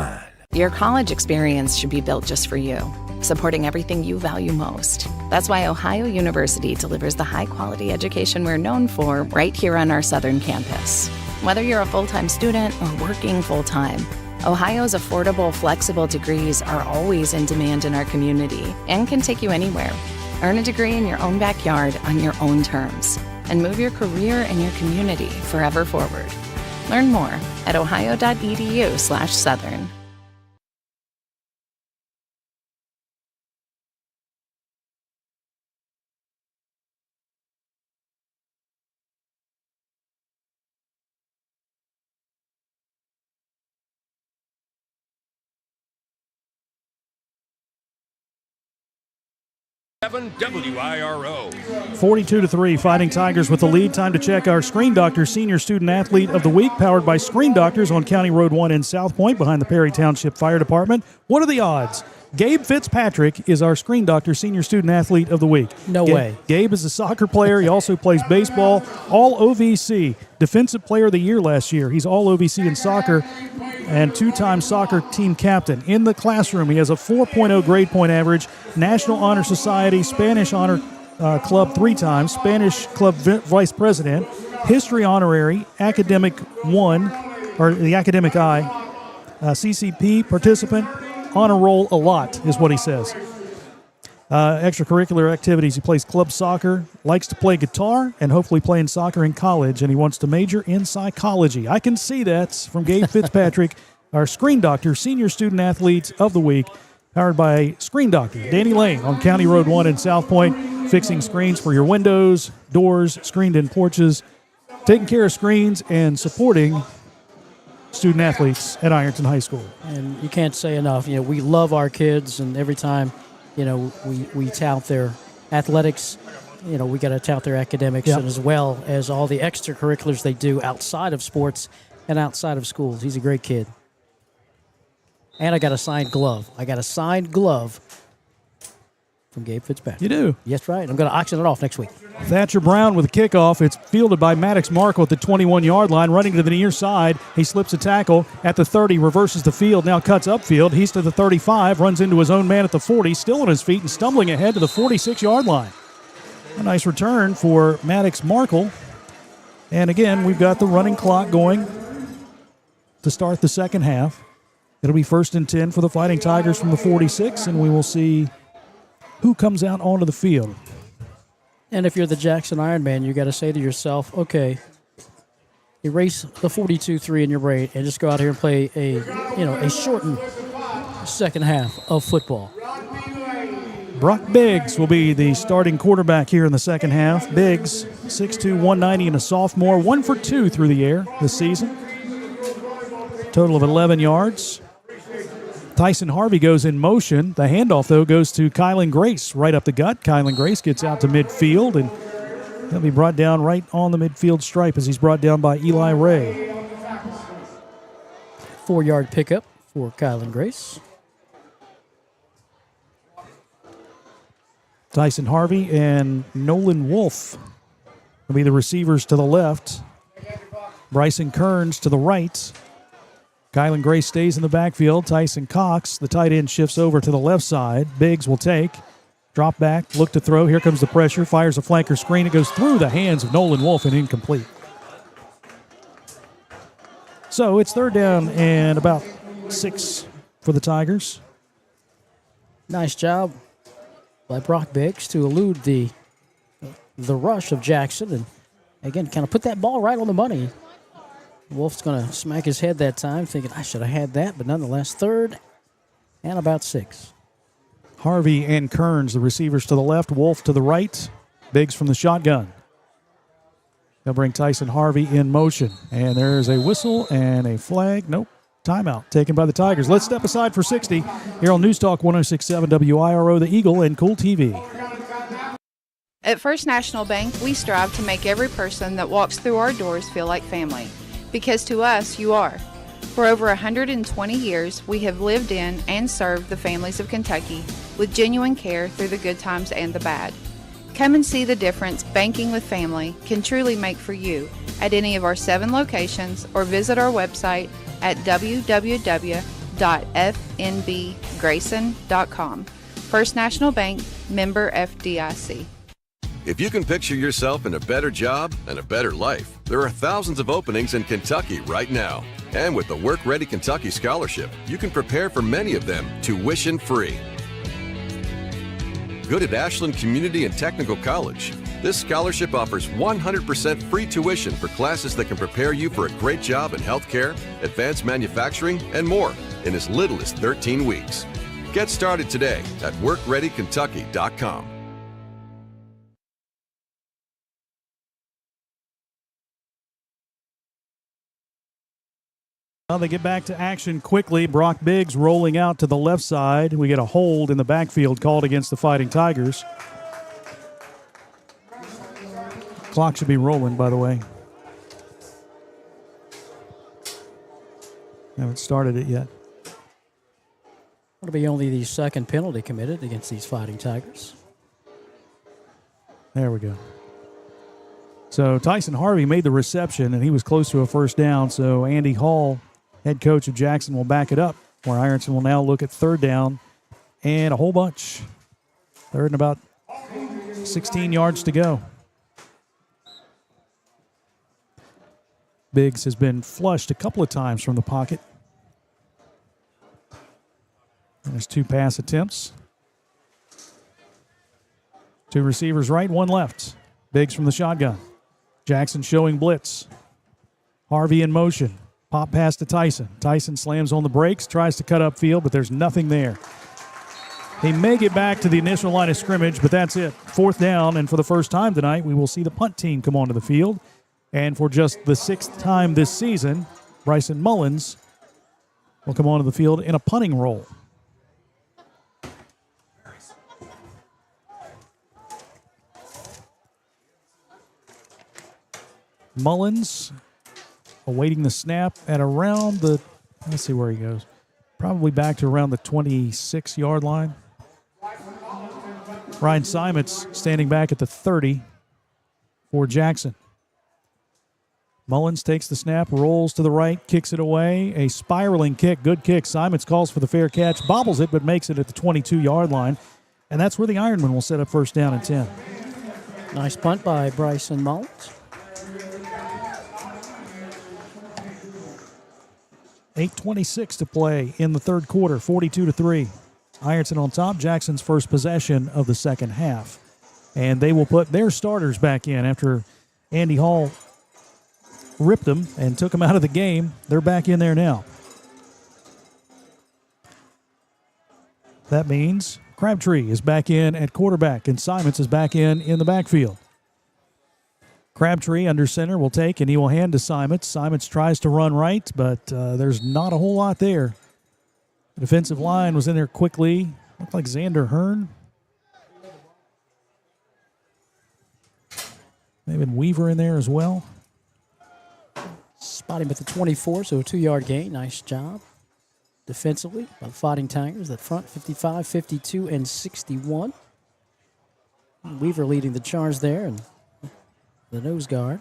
Your college experience should be built just for you, supporting everything you value most. That's why Ohio University delivers the high-quality education we're known for right here on our southern campus. Whether you're a full-time student or working full-time, Ohio's affordable, flexible degrees are always in demand in our community and can take you anywhere. Earn a degree in your own backyard on your own terms and move your career and your community forever forward. Learn more at ohio.edu/southern. WIRO. 42-3, Fighting Tigers with the lead. Time to check our Screen Doctor Senior Student Athlete of the Week, powered by Screen Doctors on County Road 1 in South Point behind the Perry Township Fire Department. What are the odds? Gabe Fitzpatrick is our Screen Doctor Senior Student Athlete of the Week. No way. Gabe is a soccer player. He also plays baseball. All OVC. Defensive Player of the Year last year. He's all OVC in soccer and two-time soccer team captain. In the classroom, he has a 4.0 grade point average, National Honor Society, Spanish Honor Club 3 times, Spanish Club Vice President, History Honorary, Academic 1, or the Academic I, CCP participant, honor roll a lot is what he says. Extracurricular activities, he plays club soccer, likes to play guitar, and hopefully playing soccer in college, and he wants to major in psychology. I can see that from Gabe Fitzpatrick, our Screen Doctor Senior Student Athlete of the Week, powered by Screen Doctor Danny Lane on County Road 1 in South Point, fixing screens for your windows, doors, screened-in porches, taking care of screens, and supporting student athletes at Ironton High School. And you can't say enough. You know, we love our kids, and every time, you know, we tout their athletics, you know, we got to tout their academics, and as well as all the extracurriculars they do outside of sports and outside of schools. He's a great kid. And I got a signed glove. From Gabe Fitzpatrick. You do? Yes, right. I'm going to auction it off next week. Thatcher Brown with a kickoff. It's fielded by Maddox Markle at the 21-yard line, running to the near side. He slips a tackle at the 30, reverses the field, now cuts upfield. He's to the 35, runs into his own man at the 40, still on his feet and stumbling ahead to the 46-yard line. A nice return for Maddox Markle. And again, we've got the running clock going to start the second half. It'll be 1st and 10 for the Fighting Tigers from the 46, and we will see who comes out onto the field. And if you're the Jackson Ironman, you got to say to yourself, okay, erase the 42-3 in your brain and just go out here and play a shortened second half of football. Brock Biggs will be the starting quarterback here in the second half. Biggs, 6'2", 190, and a sophomore, 1 for 2 through the air this season. Total of 11 yards. Tyson Harvey goes in motion. The handoff, though, goes to Kylan Grace right up the gut. Kylan Grace gets out to midfield, and he'll be brought down right on the midfield stripe as he's brought down by Eli Ray. 4-yard pickup for Kylan Grace. Tyson Harvey and Nolan Wolf will be the receivers to the left. Bryson Kearns to the right. Kylan Grace stays in the backfield. Tyson Cox, the tight end, shifts over to the left side. Biggs will take. Drop back, look to throw. Here comes the pressure. Fires a flanker screen. It goes through the hands of Nolan Wolf and incomplete. So it's 3rd down and about 6 for the Tigers. Nice job by Brock Biggs to elude the rush of Jackson. And again, kind of put that ball right on the money. Wolf's going to smack his head that time, thinking, I should have had that, but nonetheless, 3rd and about 6. Harvey and Kearns, the receivers to the left, Wolf to the right, Biggs from the shotgun. They'll bring Tyson Harvey in motion. And there's a whistle and a flag. Nope. timeout taken by the Tigers. Let's step aside for 60 here on News Talk 106.7 WIRO, The Eagle, and Kool TV. At First National Bank, we strive to make every person that walks through our doors feel like family. Because to us, you are. For over 120 years, we have lived in and served the families of Kentucky with genuine care through the good times and the bad. Come and see the difference banking with family can truly make for you at any of our 7 locations or visit our website at www.fnbgrayson.com. First National Bank, member FDIC. If you can picture yourself in a better job and a better life, there are thousands of openings in Kentucky right now. And with the Work Ready Kentucky Scholarship, you can prepare for many of them tuition-free. Good at Ashland Community and Technical College. This scholarship offers 100% free tuition for classes that can prepare you for a great job in healthcare, advanced manufacturing, and more in as little as 13 weeks. Get started today at workreadykentucky.com. Well, they get back to action quickly. Brock Biggs rolling out to the left side. We get a hold in the backfield called against the Fighting Tigers. Clock should be rolling, by the way. Haven't started it yet. It'll be only the second penalty committed against these Fighting Tigers. There we go. So Tyson Harvey made the reception, and he was close to a first down. So Andy Hall, head coach of Jackson, will back it up, where Ironton will now look at third down and a whole bunch. Third and about 16 yards to go. Biggs has been flushed a couple of times from the pocket. And there's 2 pass attempts. 2 receivers right, 1 left. Biggs from the shotgun. Jackson showing blitz. Harvey in motion. Pop pass to Tyson. Tyson slams on the brakes, tries to cut upfield, but there's nothing there. He may get back to the initial line of scrimmage, but that's it. 4th down, and for the first time tonight, we will see the punt team come onto the field. And for just the 6th time this season, Bryson Mullins will come onto the field in a punting role. Mullins awaiting the snap at around the, let's see where he goes, probably back to around the 26-yard line. Ryan Simons standing back at the 30 for Jackson. Mullins takes the snap, rolls to the right, kicks it away. A spiraling kick, good kick. Simons calls for the fair catch, bobbles it, but makes it at the 22-yard line. And that's where the Ironman will set up first down and 10. Nice punt by Bryson Mullins. 8:26 to play in the third quarter, 42-3. Ironton on top, Jackson's first possession of the second half. And they will put their starters back in after Andy Hall ripped them and took them out of the game. They're back in there now. That means Crabtree is back in at quarterback, and Simons is back in the backfield. Crabtree under center will take, and he will hand to Simons. Simons tries to run right, but there's not a whole lot there. The defensive line was in there quickly. Looked like Xander Hearn. Maybe Weaver in there as well. Spot him at the 24, so a 2-yard gain. Nice job defensively by the Fighting Tigers. That front, 55, 52, and 61. Weaver leading the charge there, and the nose guard.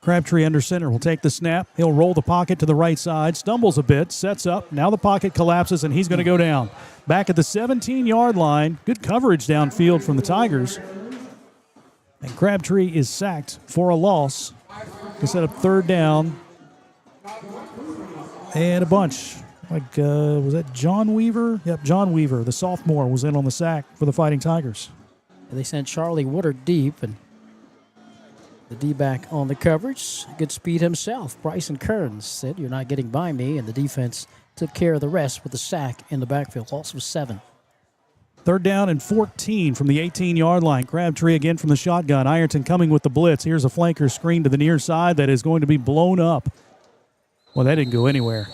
Crabtree under center will take the snap. He'll roll the pocket to the right side, stumbles a bit, sets up. Now the pocket collapses, and he's going to go down. Back at the 17-yard line. Good coverage downfield from the Tigers. And Crabtree is sacked for a loss to set up third down. And a bunch. Was that John Weaver? Yep, John Weaver, the sophomore, was in on the sack for the Fighting Tigers. They sent Charlie Woodard deep, and the D-back on the coverage. Good speed himself. Bryson Kearns said, "You're not getting by me," and the defense took care of the rest with the sack in the backfield. Loss was 7. Third down and 14 from the 18-yard line. Crabtree again from the shotgun. Ironton coming with the blitz. Here's a flanker screen to the near side that is going to be blown up. Well, that didn't go anywhere.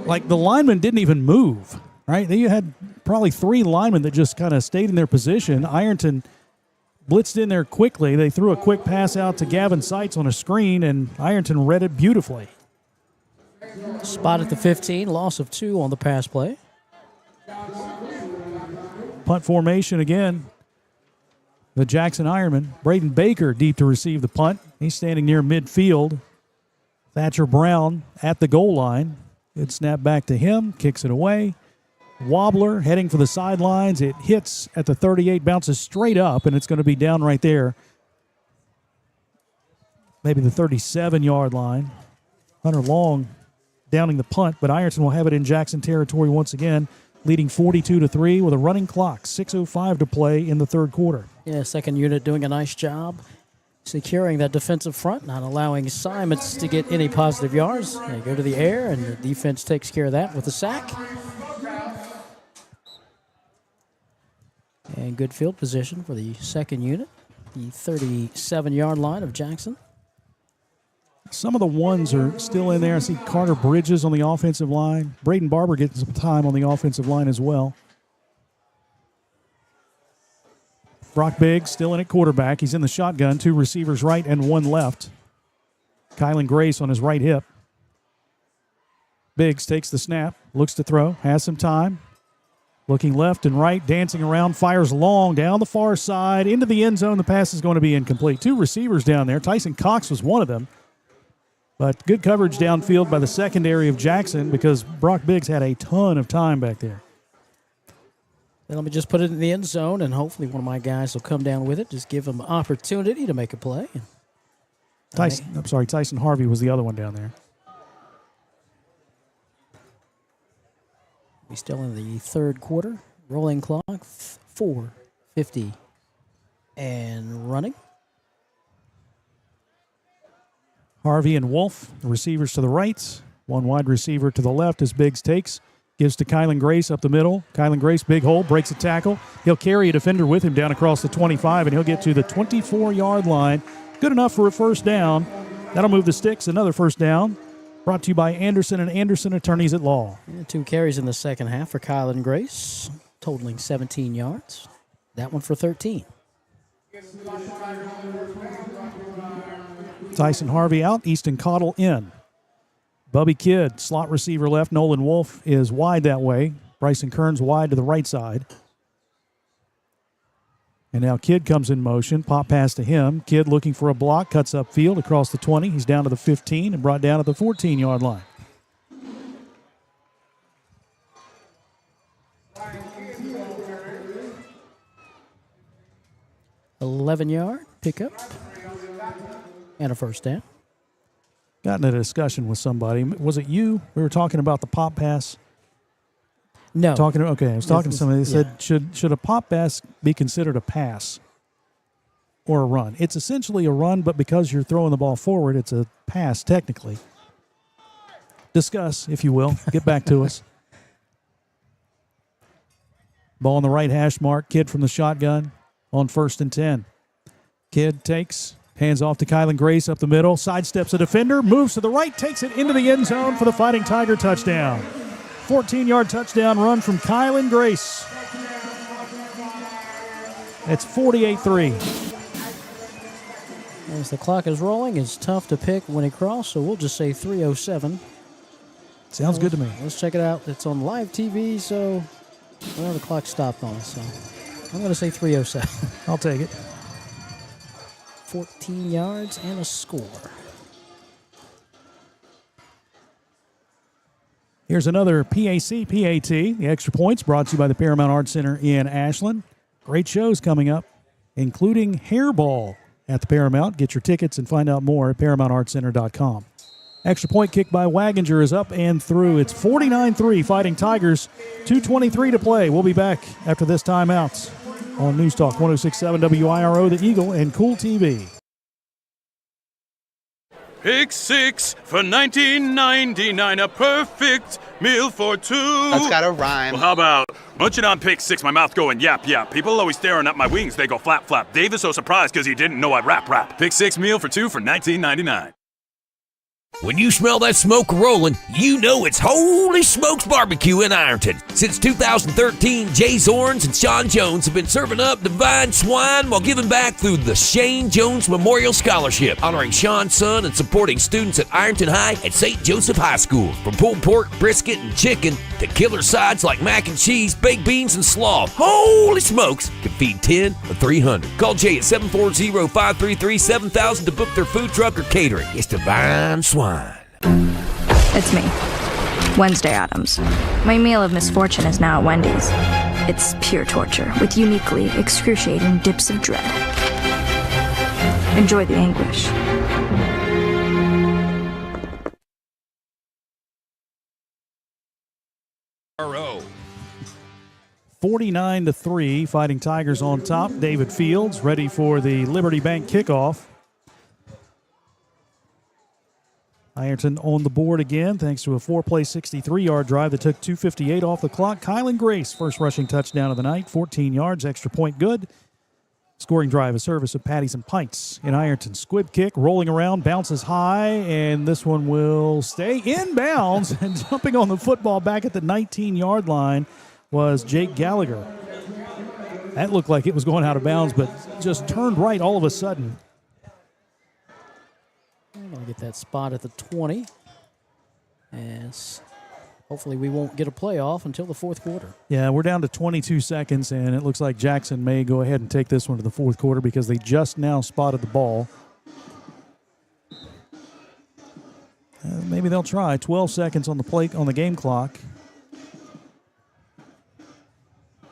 Like, the linemen didn't even move, right? They had probably 3 linemen that just kind of stayed in their position. Ironton blitzed in there quickly. They threw a quick pass out to Gavin Seitz on a screen, and Ironton read it beautifully. Spot at the 15, loss of 2 on the pass play. Punt formation again. The Jackson Ironman. Braden Baker deep to receive the punt. He's standing near midfield. Thatcher Brown at the goal line. Good snap back to him. Kicks it away. Wobbler heading for the sidelines. It hits at the 38, bounces straight up, and it's going to be down right there. Maybe the 37-yard line. Hunter Long downing the punt, but Ironton will have it in Jackson territory once again, leading 42-3 with a running clock. 6:05 to play in the third quarter. Yeah, second unit doing a nice job securing that defensive front, not allowing Simons to get any positive yards. They go to the air, and the defense takes care of that with a sack. And good field position for the second unit, the 37-yard line of Jackson. Some of the ones are still in there. I see Carter Bridges on the offensive line. Braden Barber getting some time on the offensive line as well. Brock Biggs still in at quarterback. He's in the shotgun. 2 receivers right and 1 left. Kylan Grace on his right hip. Biggs takes the snap, looks to throw, has some time. Looking left and right, dancing around, fires long down the far side into the end zone. The pass is going to be incomplete. 2 receivers down there. Tyson Cox was one of them. But good coverage downfield by the secondary of Jackson because Brock Biggs had a ton of time back there. Then let me just put it in the end zone, and hopefully one of my guys will come down with it. Just give them an opportunity to make a play. Tyson Harvey was the other one down there. We're still in the third quarter. Rolling clock, 4:50 and running. Harvey and Wolf, the receivers to the right. 1 wide receiver to the left as Biggs takes. Gives to Kylan Grace up the middle. Kylan Grace, big hole, breaks a tackle. He'll carry a defender with him down across the 25, and he'll get to the 24-yard line. Good enough for a first down. That'll move the sticks. Another first down. Brought to you by Anderson and Anderson Attorneys at Law. 2 carries in the second half for Kylan Grace, totaling 17 yards. That one for 13. Tyson Harvey out, Easton Cottle in. Bubby Kidd, slot receiver left. Nolan Wolf is wide that way. Bryson Kearns wide to the right side. And now Kidd comes in motion. Pop pass to him. Kidd looking for a block. Cuts upfield across the 20. He's down to the 15 and brought down at the 14-yard line. $11-yard pickup and a first down. Got in a discussion with somebody. Was it you? We were talking about the pop pass. No. I was talking to somebody. They said, should a pop pass be considered a pass or a run? It's essentially a run, but because you're throwing the ball forward, it's a pass technically. Discuss, if you will. Get back to us. Ball on the right hash mark. Kidd from the shotgun on 1st and 10. Kidd takes, hands off to Kylan Grace up the middle, sidesteps a defender, moves to the right, takes it into the end zone for the Fighting Tiger touchdown. 14-yard touchdown run from Kylan Grace. It's 48-3. As the clock is rolling, it's tough to pick when it crosses, so we'll just say 3:07. Sounds good to me. Let's check it out. It's on live TV, so the clock stopped on, so I'm going to say 3:07. I'll take it. 14 yards and a score. Here's another PAT. The Extra Points brought to you by the Paramount Arts Center in Ashland. Great shows coming up, including Hairball at the Paramount. Get your tickets and find out more at ParamountArtsCenter.com. Extra point kick by Waginger is up and through. It's 49-3 Fighting Tigers. 2:23 to play. We'll be back after this timeout on News Talk 106.7 WIRO, The Eagle, and Kool TV. Pick six for 19.99, a perfect meal for two. That's gotta rhyme. Well, how about munching on pick six, my mouth going yap yap. People always staring at my wings, they go flap flap. Dave is so surprised because he didn't know I'd rap. Pick six meal for two for 19.99. When you smell that smoke rolling, you know it's Holy Smokes Barbecue in Ironton. Since 2013, Jay Zorns and Sean Jones have been serving up divine swine while giving back through the Shane Jones Memorial Scholarship, honoring Sean's son and supporting students at Ironton High and St. Joseph High School. From pulled pork, brisket, and chicken to killer sides like mac and cheese, baked beans, and slaw, Holy Smokes can feed 10 or 300. Call Jay at 740-533-7000 to book their food truck or catering. It's divine swine. It's me, Wednesday Addams. My meal of misfortune is now at Wendy's. It's pure torture with uniquely excruciating dips of dread. Enjoy the anguish. RO. 49-3, Fighting Tigers on top. David Fields ready for the Liberty Bank kickoff. Ironton on the board again thanks to a 4-play 63-yard drive that took 2:58 off the clock. Kylan Grace, first rushing touchdown of the night, 14 yards, extra point good. Scoring drive, a service of Patties and Pints in Ironton. Squib kick, rolling around, bounces high, and this one will stay in bounds. And jumping on the football back at the 19-yard line was Jake Gallagher. That looked like it was going out of bounds, but just turned right all of a sudden. I'm going to get that spot at the 20. As hopefully we won't get a playoff until the fourth quarter. Yeah, we're down to 22 seconds, and it looks like Jackson may go ahead and take this one to the fourth quarter because they just now spotted the ball. Maybe they'll try. 12 seconds on the game clock.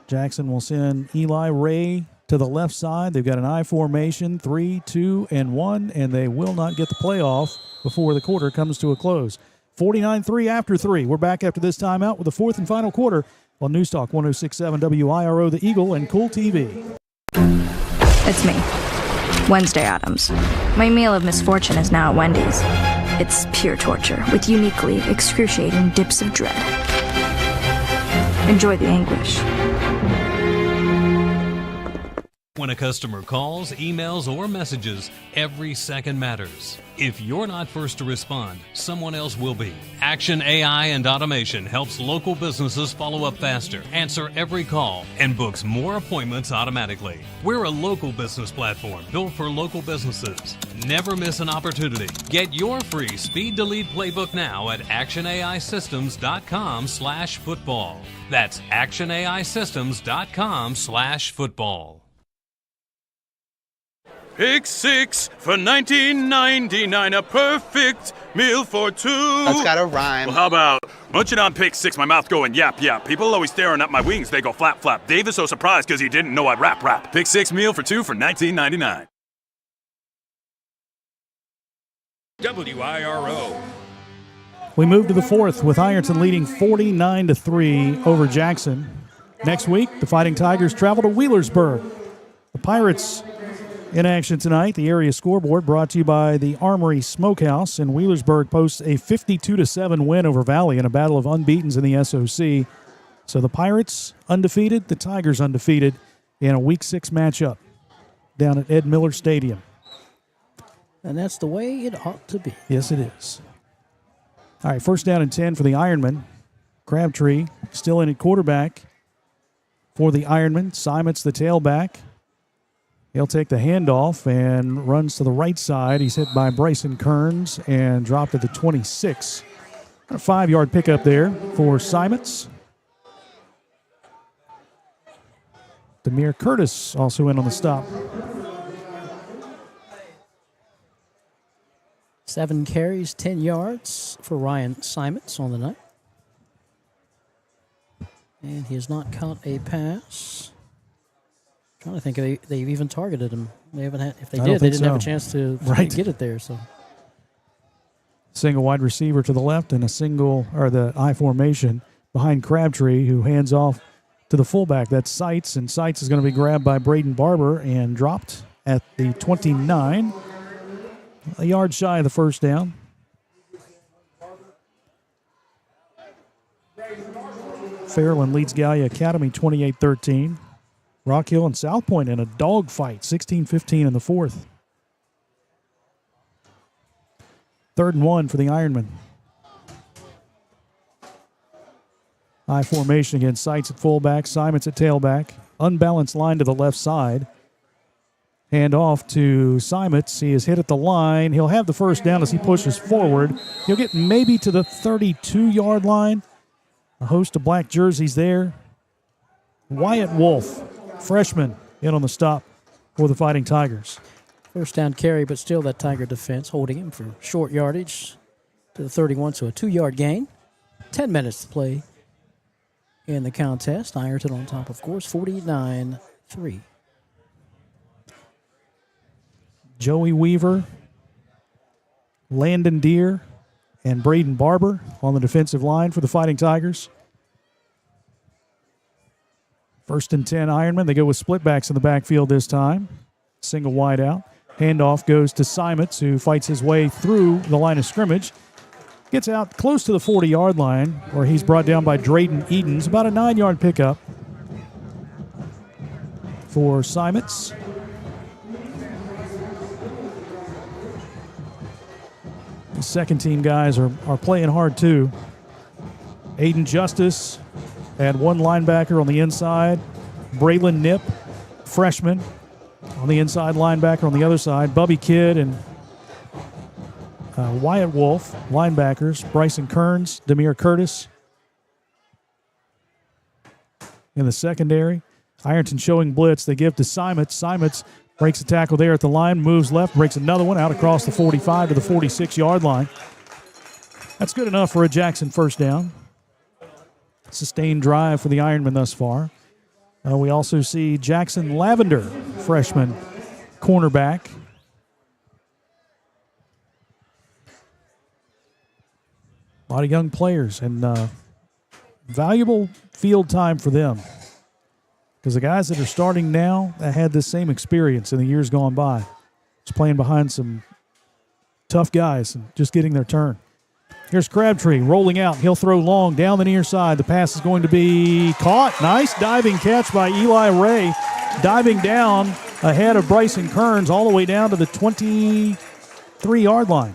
Jackson will send Eli Ray to the left side. They've got an I formation, 3, 2, and 1, and they will not get the playoff before the quarter comes to a close. 49-3 after 3. We're back after this timeout with the fourth and final quarter on News Talk 106.7 WIRO, The Eagle, and Kool TV. It's me, Wednesday Addams. My meal of misfortune is now at Wendy's. It's pure torture with uniquely excruciating dips of dread. Enjoy the anguish. When a customer calls, emails, or messages, every second matters. If you're not first to respond, someone else will be. Action AI and Automation helps local businesses follow up faster, answer every call, and books more appointments automatically. We're a local business platform built for local businesses. Never miss an opportunity. Get your free Speed Delete playbook now at actionaisystems.com/football. That's actionaisystems.com/football. Pick six for $19.99, a perfect meal for two. That's gotta rhyme. Well, how about munching on pick six, my mouth going yap yap. People always staring at my wings, they go flap flap. Dave is so surprised because he didn't know I'd rap. Pick six meal for two for $19.99. WIRO. We move to the fourth with Ironton leading 49-3 over Jackson. Next week, the Fighting Tigers travel to Wheelersburg. The Pirates in action tonight. The area scoreboard brought to you by the Armory Smokehouse, and Wheelersburg posts a 52-7 win over Valley in a battle of unbeatens in the SOC. So the Pirates undefeated, the Tigers undefeated in a Week 6 matchup down at Ed Miller Stadium. And that's the way it ought to be. Yes, it is. All right, first down and 10 for the Ironman. Crabtree still in at quarterback for the Ironman. Simons the tailback. He'll take the handoff and runs to the right side. He's hit by Bryson Kearns and dropped at the 26. A 5-yard pickup there for Simons. Demir Curtis also in on the stop. 7 carries, 10 yards for Ryan Simons on the night. And he has not caught a pass. Trying to think if they've even targeted him. They haven't had. If they did, they didn't have a chance to get it there. So, single wide receiver to the left and the I formation behind Crabtree, who hands off to the fullback. That's Seitz, and Seitz is going to be grabbed by Braden Barber and dropped at the 29. a yard shy of the first down. Fairland leads Gallia Academy 28-13. Rock Hill and South Point in a dogfight, 16-15 in the fourth. 3rd and 1 for the Ironmen. High formation against Sights at fullback, Simons at tailback. Unbalanced line to the left side. Hand off to Simons. He is hit at the line. He'll have the first down as he pushes forward. He'll get maybe to the 32-yard line. A host of black jerseys there. Wyatt Wolf, freshman, in on the stop for the Fighting Tigers. First down carry, but still that Tiger defense holding him for short yardage to the 31, so a 2-yard gain. 10 minutes to play in the contest. Ironton on top, of course, 49-3. Joey Weaver, Landon Deere, and Braden Barber on the defensive line for the Fighting Tigers. 1st and 10 Ironman. They go with split backs in the backfield this time. Single wide out. Handoff goes to Simons, who fights his way through the line of scrimmage. Gets out close to the 40-yard line, where he's brought down by Drayden Edens. About a 9-yard pickup for Simons. The second team guys are playing hard too. Aiden Justice had one linebacker on the inside. Braylon Nip, freshman, on the inside linebacker on the other side. Bubby Kidd and Wyatt Wolf, linebackers. Bryson Kearns, Demir Curtis in the secondary. Ironton showing blitz. They give to Simons. Simons breaks a tackle there at the line, moves left, breaks another one out across the 45 to the 46-yard line. That's good enough for a Jackson first down. Sustained drive for the Ironmen thus far. We also see Jackson Lavender, freshman cornerback. A lot of young players and valuable field time for them. Because the guys that are starting now had this same experience in the years gone by. Just playing behind some tough guys and just getting their turn. Here's Crabtree rolling out. He'll throw long down the near side. The pass is going to be caught. Nice diving catch by Eli Ray. Diving down ahead of Bryson Kearns all the way down to the 23-yard line.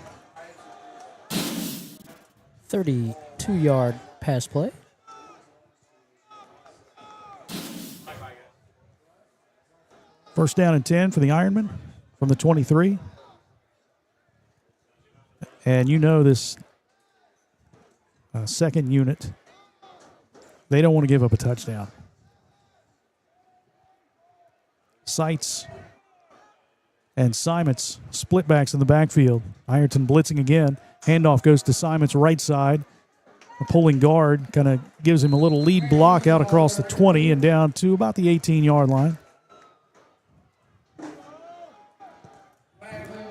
32-yard pass play. First down and 10 for the Ironmen from the 23. And you know this second unit, they don't want to give up a touchdown. Sights and Simons split backs in the backfield. Ironton blitzing again. Handoff goes to Simons' right side. A pulling guard kind of gives him a little lead block out across the 20 and down to about the 18-yard line.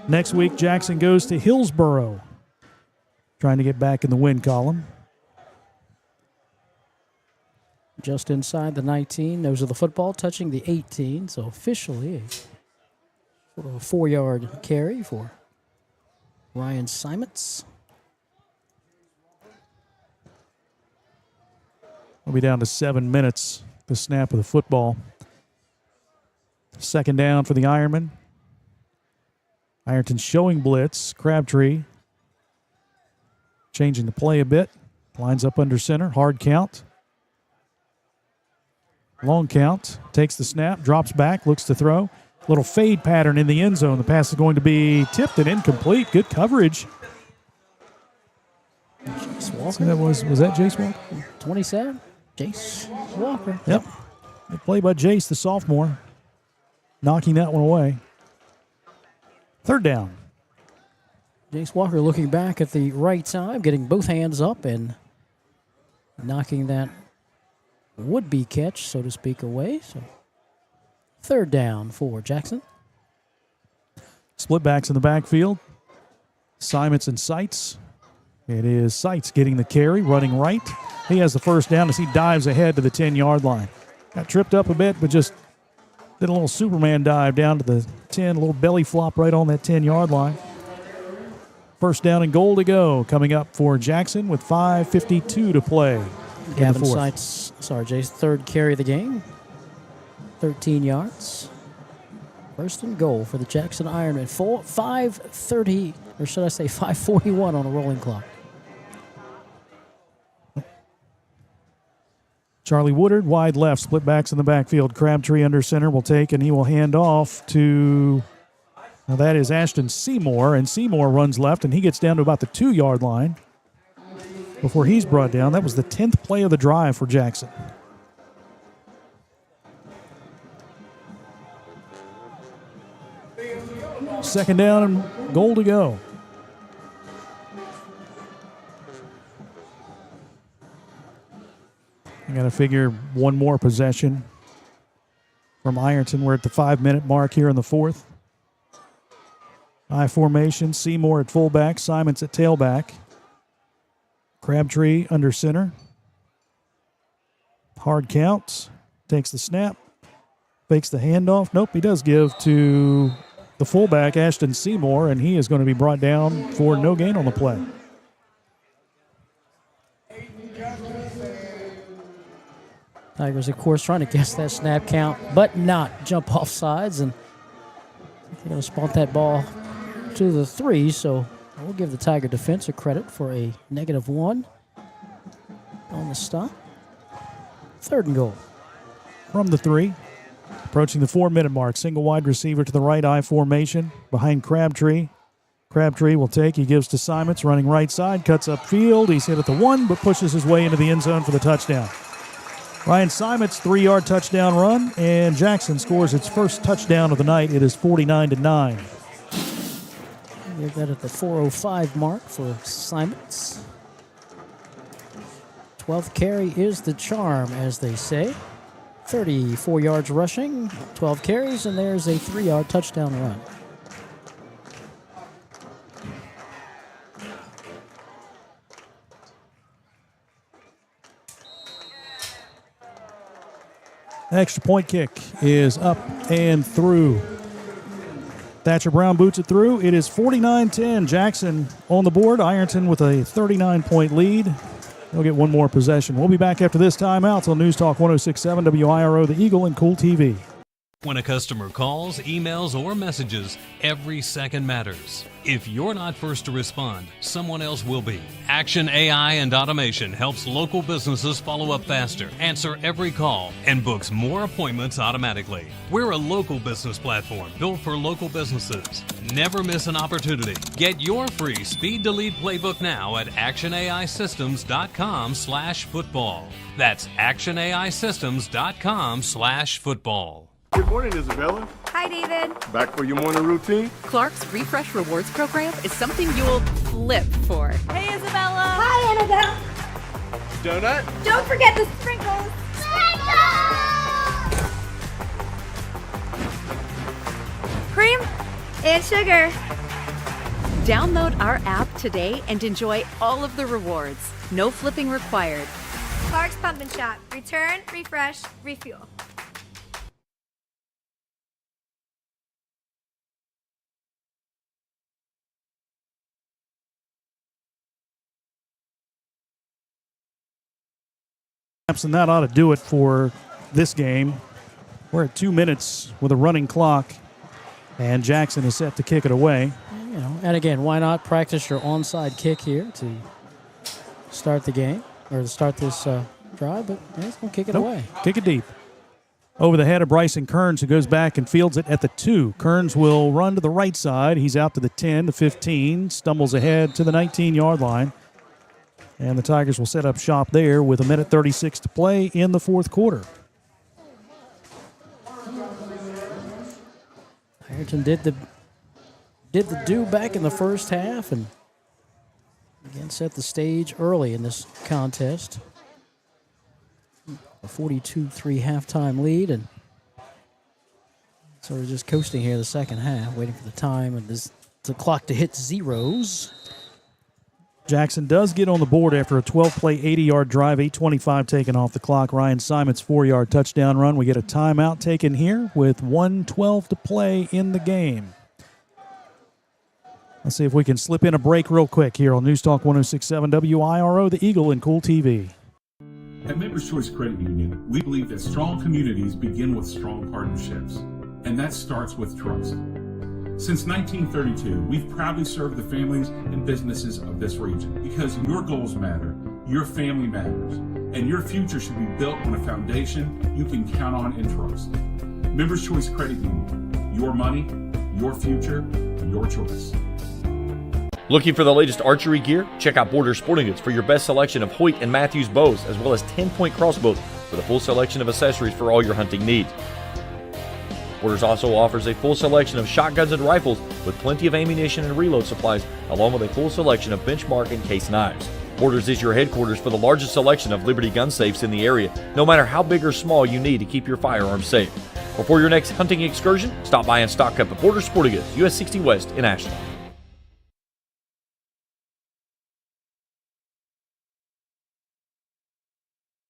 Next week, Jackson goes to Hillsboro, trying to get back in the win column. Just inside the 19, nose of the football, touching the 18. So officially, a 4-yard carry for Ryan Simons. We'll be down to 7 minutes, the snap of the football. Second down for the Ironmen. Ironton showing blitz. Crabtree changing the play a bit. Lines up under center. Hard count. Long count. Takes the snap. Drops back. Looks to throw. Little fade pattern in the end zone. The pass is going to be tipped and incomplete. Good coverage. Walker. That was that Jace Walker? 27. Jace Walker. Yep. Good play by Jace, the sophomore. Knocking that one away. Third down. Jace Walker looking back at the right time, getting both hands up and knocking that would-be catch, so to speak, away. So third down for Jackson. Split backs in the backfield. Simons and Sights. It is Sights getting the carry, running right. He has the first down as he dives ahead to the 10-yard line. Got tripped up a bit, but just did a little Superman dive down to the 10, a little belly flop right on that 10-yard line. First down and goal to go. Coming up for Jackson with 5:52 to play. Gavin Seitz, Jay's third carry of the game. 13 yards. First and goal for the Jackson Ironmen. 5:30, or should I say 5:41 on a rolling clock. Charlie Woodard, wide left, split backs in the backfield. Crabtree under center will take, and he will hand off to, now that is Ashton Seymour, and Seymour runs left, and he gets down to about the 2-yard line before he's brought down. That was the 10th play of the drive for Jackson. Second down and goal to go. I got to figure one more possession from Ironton. We're at the 5-minute mark here in the fourth. I formation, Seymour at fullback, Simons at tailback. Crabtree under center. Hard counts, takes the snap, fakes the handoff. Nope, he does give to the fullback, Ashton Seymour, and he is going to be brought down for no gain on the play. Tigers, of course, trying to guess that snap count, but not jump off sides, and they're going to spot that ball to the 3, so we'll give the Tiger defense a credit for a -1 on the stop. Third and goal. From the 3, approaching the 4-minute mark, single wide receiver to the right, I formation, behind Crabtree. Crabtree will take, he gives to Simons, running right side, cuts upfield, he's hit at the 1, but pushes his way into the end zone for the touchdown. Ryan Simons, 3-yard touchdown run, and Jackson scores its first touchdown of the night. It is 49-9. Give that at the 4:05 mark for Simons. 12th carry is the charm, as they say. 34 yards rushing, 12 carries, and there's a 3-yard touchdown run. Extra point kick is up and through. Thatcher Brown boots it through. It is 49-10. Jackson on the board. Ironton with a 39-point lead. They'll get one more possession. We'll be back after this timeout on News Talk 106.7 WIRO, The Eagle, and Kool TV. When a customer calls, emails, or messages, every second matters. If you're not first to respond, someone else will be. Action AI and Automation helps local businesses follow up faster, answer every call, and books more appointments automatically. We're a local business platform built for local businesses. Never miss an opportunity. Get your free Speed Delete Playbook now at actionaisystems.com/football. That's actionaisystems.com/football. Good morning, Isabella. Hi, David. Back for your morning routine? Clark's Refresh Rewards program is something you'll flip for. Hey, Isabella. Hi, Annabelle. Donut? Don't forget the sprinkles. Cream and sugar. Download our app today and enjoy all of the rewards. No flipping required. Clark's Pump and Shop. Return, refresh, refuel. And that ought to do it for this game. We're at 2 minutes with a running clock, and Jackson is set to kick it away. You know, and again, why not practice your onside kick here to start the game or to start this drive? But he's going to kick it away. Kick it deep. Over the head of Bryson Kearns, who goes back and fields it at the 2. Kearns will run to the right side. He's out to the 10, the 15, stumbles ahead to the 19-yard line. And the Tigers will set up shop there with 1:36 to play in the fourth quarter. Ironton did the do back in the first half and again set the stage early in this contest. A 42-3 halftime lead, and so we're just coasting here the second half, waiting for the time and the clock to hit zeros. Jackson does get on the board after a 12-play, 80-yard drive, 8:25 taken off the clock. Ryan Simons' 4-yard touchdown run. We get a timeout taken here with 1:12 to play in the game. Let's see if we can slip in a break real quick here on News Talk 106.7 WIRO, the Eagle, and Kool TV. At Members Choice Credit Union, we believe that strong communities begin with strong partnerships, and that starts with trust. Since 1932, we've proudly served the families and businesses of this region because your goals matter, your family matters, and your future should be built on a foundation you can count on and trust. Members Choice Credit Union, your money, your future, your choice. Looking for the latest archery gear? Check out Border Sporting Goods for your best selection of Hoyt and Matthews bows, as well as 10-point crossbows with a full selection of accessories for all your hunting needs. Borders also offers a full selection of shotguns and rifles with plenty of ammunition and reload supplies, along with a full selection of benchmark and case knives. Borders is your headquarters for the largest selection of Liberty gun safes in the area, no matter how big or small you need to keep your firearms safe. Before your next hunting excursion, stop by and stock up at Border Sporting Goods, US 60 West in Ashland.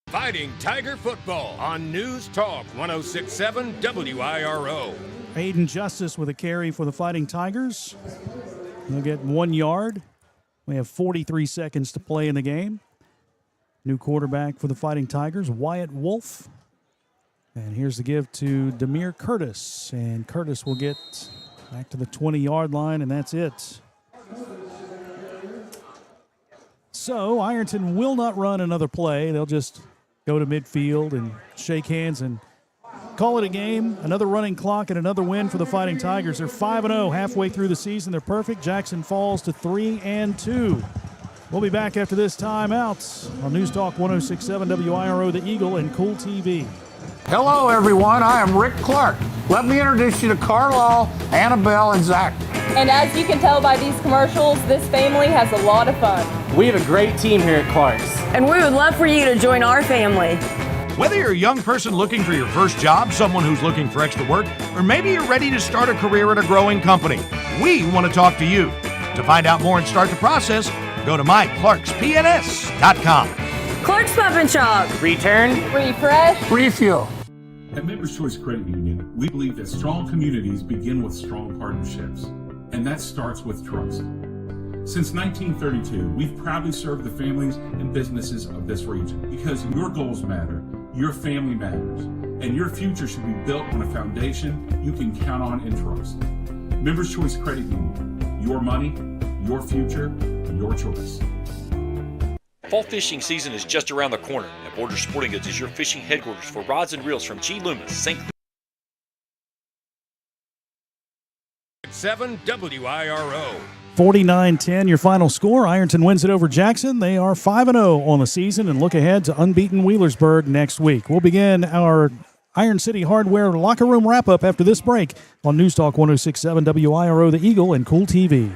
Fighting Tiger football on News Talk 106.7 WIRO. Aiden Justice with a carry for the Fighting Tigers. He'll get 1 yard. We have 43 seconds to play in the game. New quarterback for the Fighting Tigers, Wyatt Wolf. And here's the give to Demir Curtis. And Curtis will get back to the 20-yard line, and that's it. So Ironton will not run another play. They'll just go to midfield and shake hands and call it a game. Another running clock and another win for the Fighting Tigers. They're 5-0 halfway through the season. They're perfect. Jackson falls to 3-2. We'll be back after this timeout on News Talk 106.7 WIRO, the Eagle, and Kool TV. Hello, everyone. I am Rick Clark. Let me introduce you to Carlisle, Annabelle, and Zach. And as you can tell by these commercials, this family has a lot of fun. We have a great team here at Clark's. And we would love for you to join our family. Whether you're a young person looking for your first job, someone who's looking for extra work, or maybe you're ready to start a career at a growing company, we want to talk to you. To find out more and start the process, go to myclarkspns.com. Clark's Pump and Shop. Return. Refresh. Refuel. At Members Choice Credit Union, we believe that strong communities begin with strong partnerships, and that starts with trust. Since 1932, we've proudly served the families and businesses of this region because your goals matter, your family matters, and your future should be built on a foundation you can count on and trust. Members Choice Credit Union, your money, your future, your choice. Fall fishing season is just around the corner, and Border Sporting Goods is your fishing headquarters for rods and reels from G. Loomis, St. 7 WIRO. 49-10, your final score. Ironton wins it over Jackson. They are 5-0 on the season and look ahead to unbeaten Wheelersburg next week. We'll begin our Iron City Hardware locker room wrap-up after this break on News Talk 106.7 WIRO, the Eagle, and Kool TV.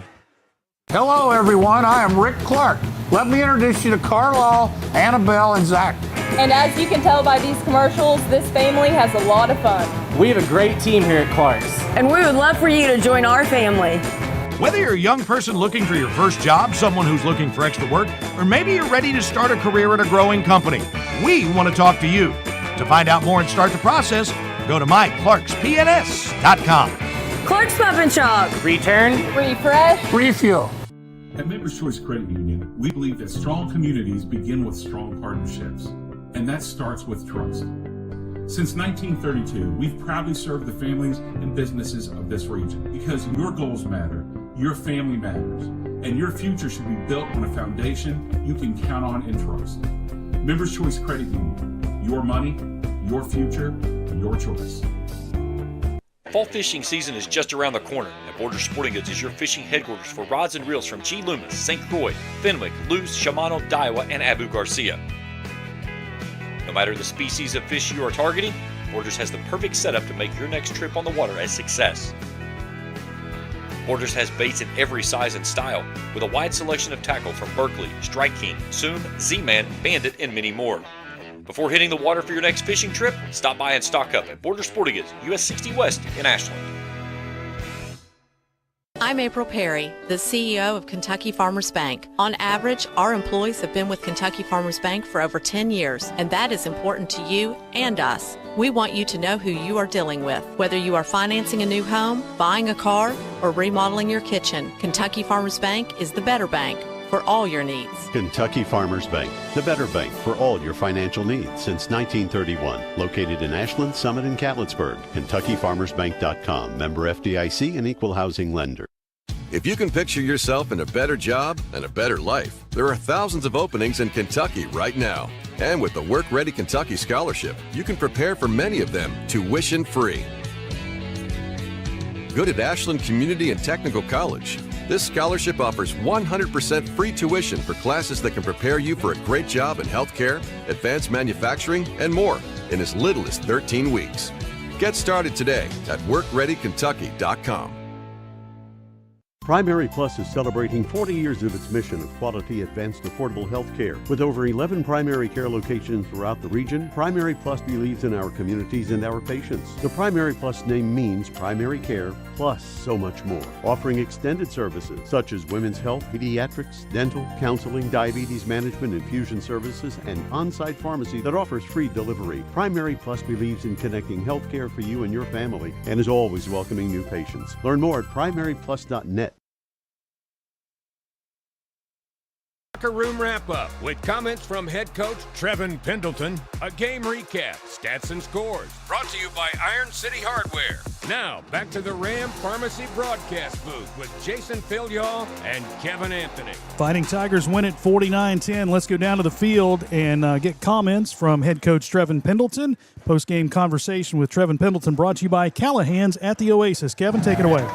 Hello, everyone. I am Rick Clark. Let me introduce you to Carlisle, Annabelle, and Zach. And as you can tell by these commercials, this family has a lot of fun. We have a great team here at Clark's. And we would love for you to join our family. Whether you're a young person looking for your first job, someone who's looking for extra work, or maybe you're ready to start a career at a growing company, we want to talk to you. To find out more and start the process, go to myclarkspns.com. Clark's Pump and Shop. Return. Refresh. Refuel. At Members Choice Credit Union, we believe that strong communities begin with strong partnerships, and that starts with trust. Since 1932, we've proudly served the families and businesses of this region because your goals matter, your family matters, and your future should be built on a foundation you can count on and trust. Members Choice Credit Union, your money, your future, your choice. Fall fishing season is just around the corner, and Border Sporting Goods is your fishing headquarters for rods and reels from G. Loomis, St. Croix, Fenwick, Luce, Shimano, Daiwa, and Abu Garcia. No matter the species of fish you are targeting, Borders has the perfect setup to make your next trip on the water a success. Borders has baits in every size and style, with a wide selection of tackle from Berkeley, Strike King, Soon, Z-Man, Bandit, and many more. Before hitting the water for your next fishing trip, stop by and stock up at Border Sporting Goods, US 60 West in Ashland. I'm April Perry, the CEO of Kentucky Farmers Bank. On average, our employees have been with Kentucky Farmers Bank for over 10 years, and that is important to you and us. We want you to know who you are dealing with. Whether you are financing a new home, buying a car, or remodeling your kitchen, Kentucky Farmers Bank is the better bank for all your needs. Kentucky Farmers Bank, the better bank for all your financial needs since 1931. Located in Ashland, Summit, and Catlettsburg. KentuckyFarmersBank.com. Member FDIC and equal housing lender. If you can picture yourself in a better job and a better life, there are thousands of openings in Kentucky right now. And with the Work Ready Kentucky Scholarship, you can prepare for many of them tuition free. Good at Ashland Community and Technical College. This scholarship offers 100% free tuition for classes that can prepare you for a great job in healthcare, advanced manufacturing, and more in as little as 13 weeks. Get started today at WorkReadyKentucky.com. Primary Plus is celebrating 40 years of its mission of quality, advanced, affordable health care. With over 11 primary care locations throughout the region, Primary Plus believes in our communities and our patients. The Primary Plus name means primary care plus so much more. Offering extended services such as women's health, pediatrics, dental, counseling, diabetes management, infusion services, and on-site pharmacy that offers free delivery. Primary Plus believes in connecting health care for you and your family and is always welcoming new patients. Learn more at primaryplus.net. Locker room wrap-up with comments from head coach Trevin Pendleton, a game recap, stats and scores, brought to you by Iron City Hardware. Now, back to the Ram Pharmacy broadcast booth with Jason Filial and Kevin Anthony. Fighting Tigers win it 49-10. Let's go down to the field and get comments from head coach Trevin Pendleton. Post-game conversation with Trevin Pendleton brought to you by Callahan's at the Oasis. Kevin, take it away.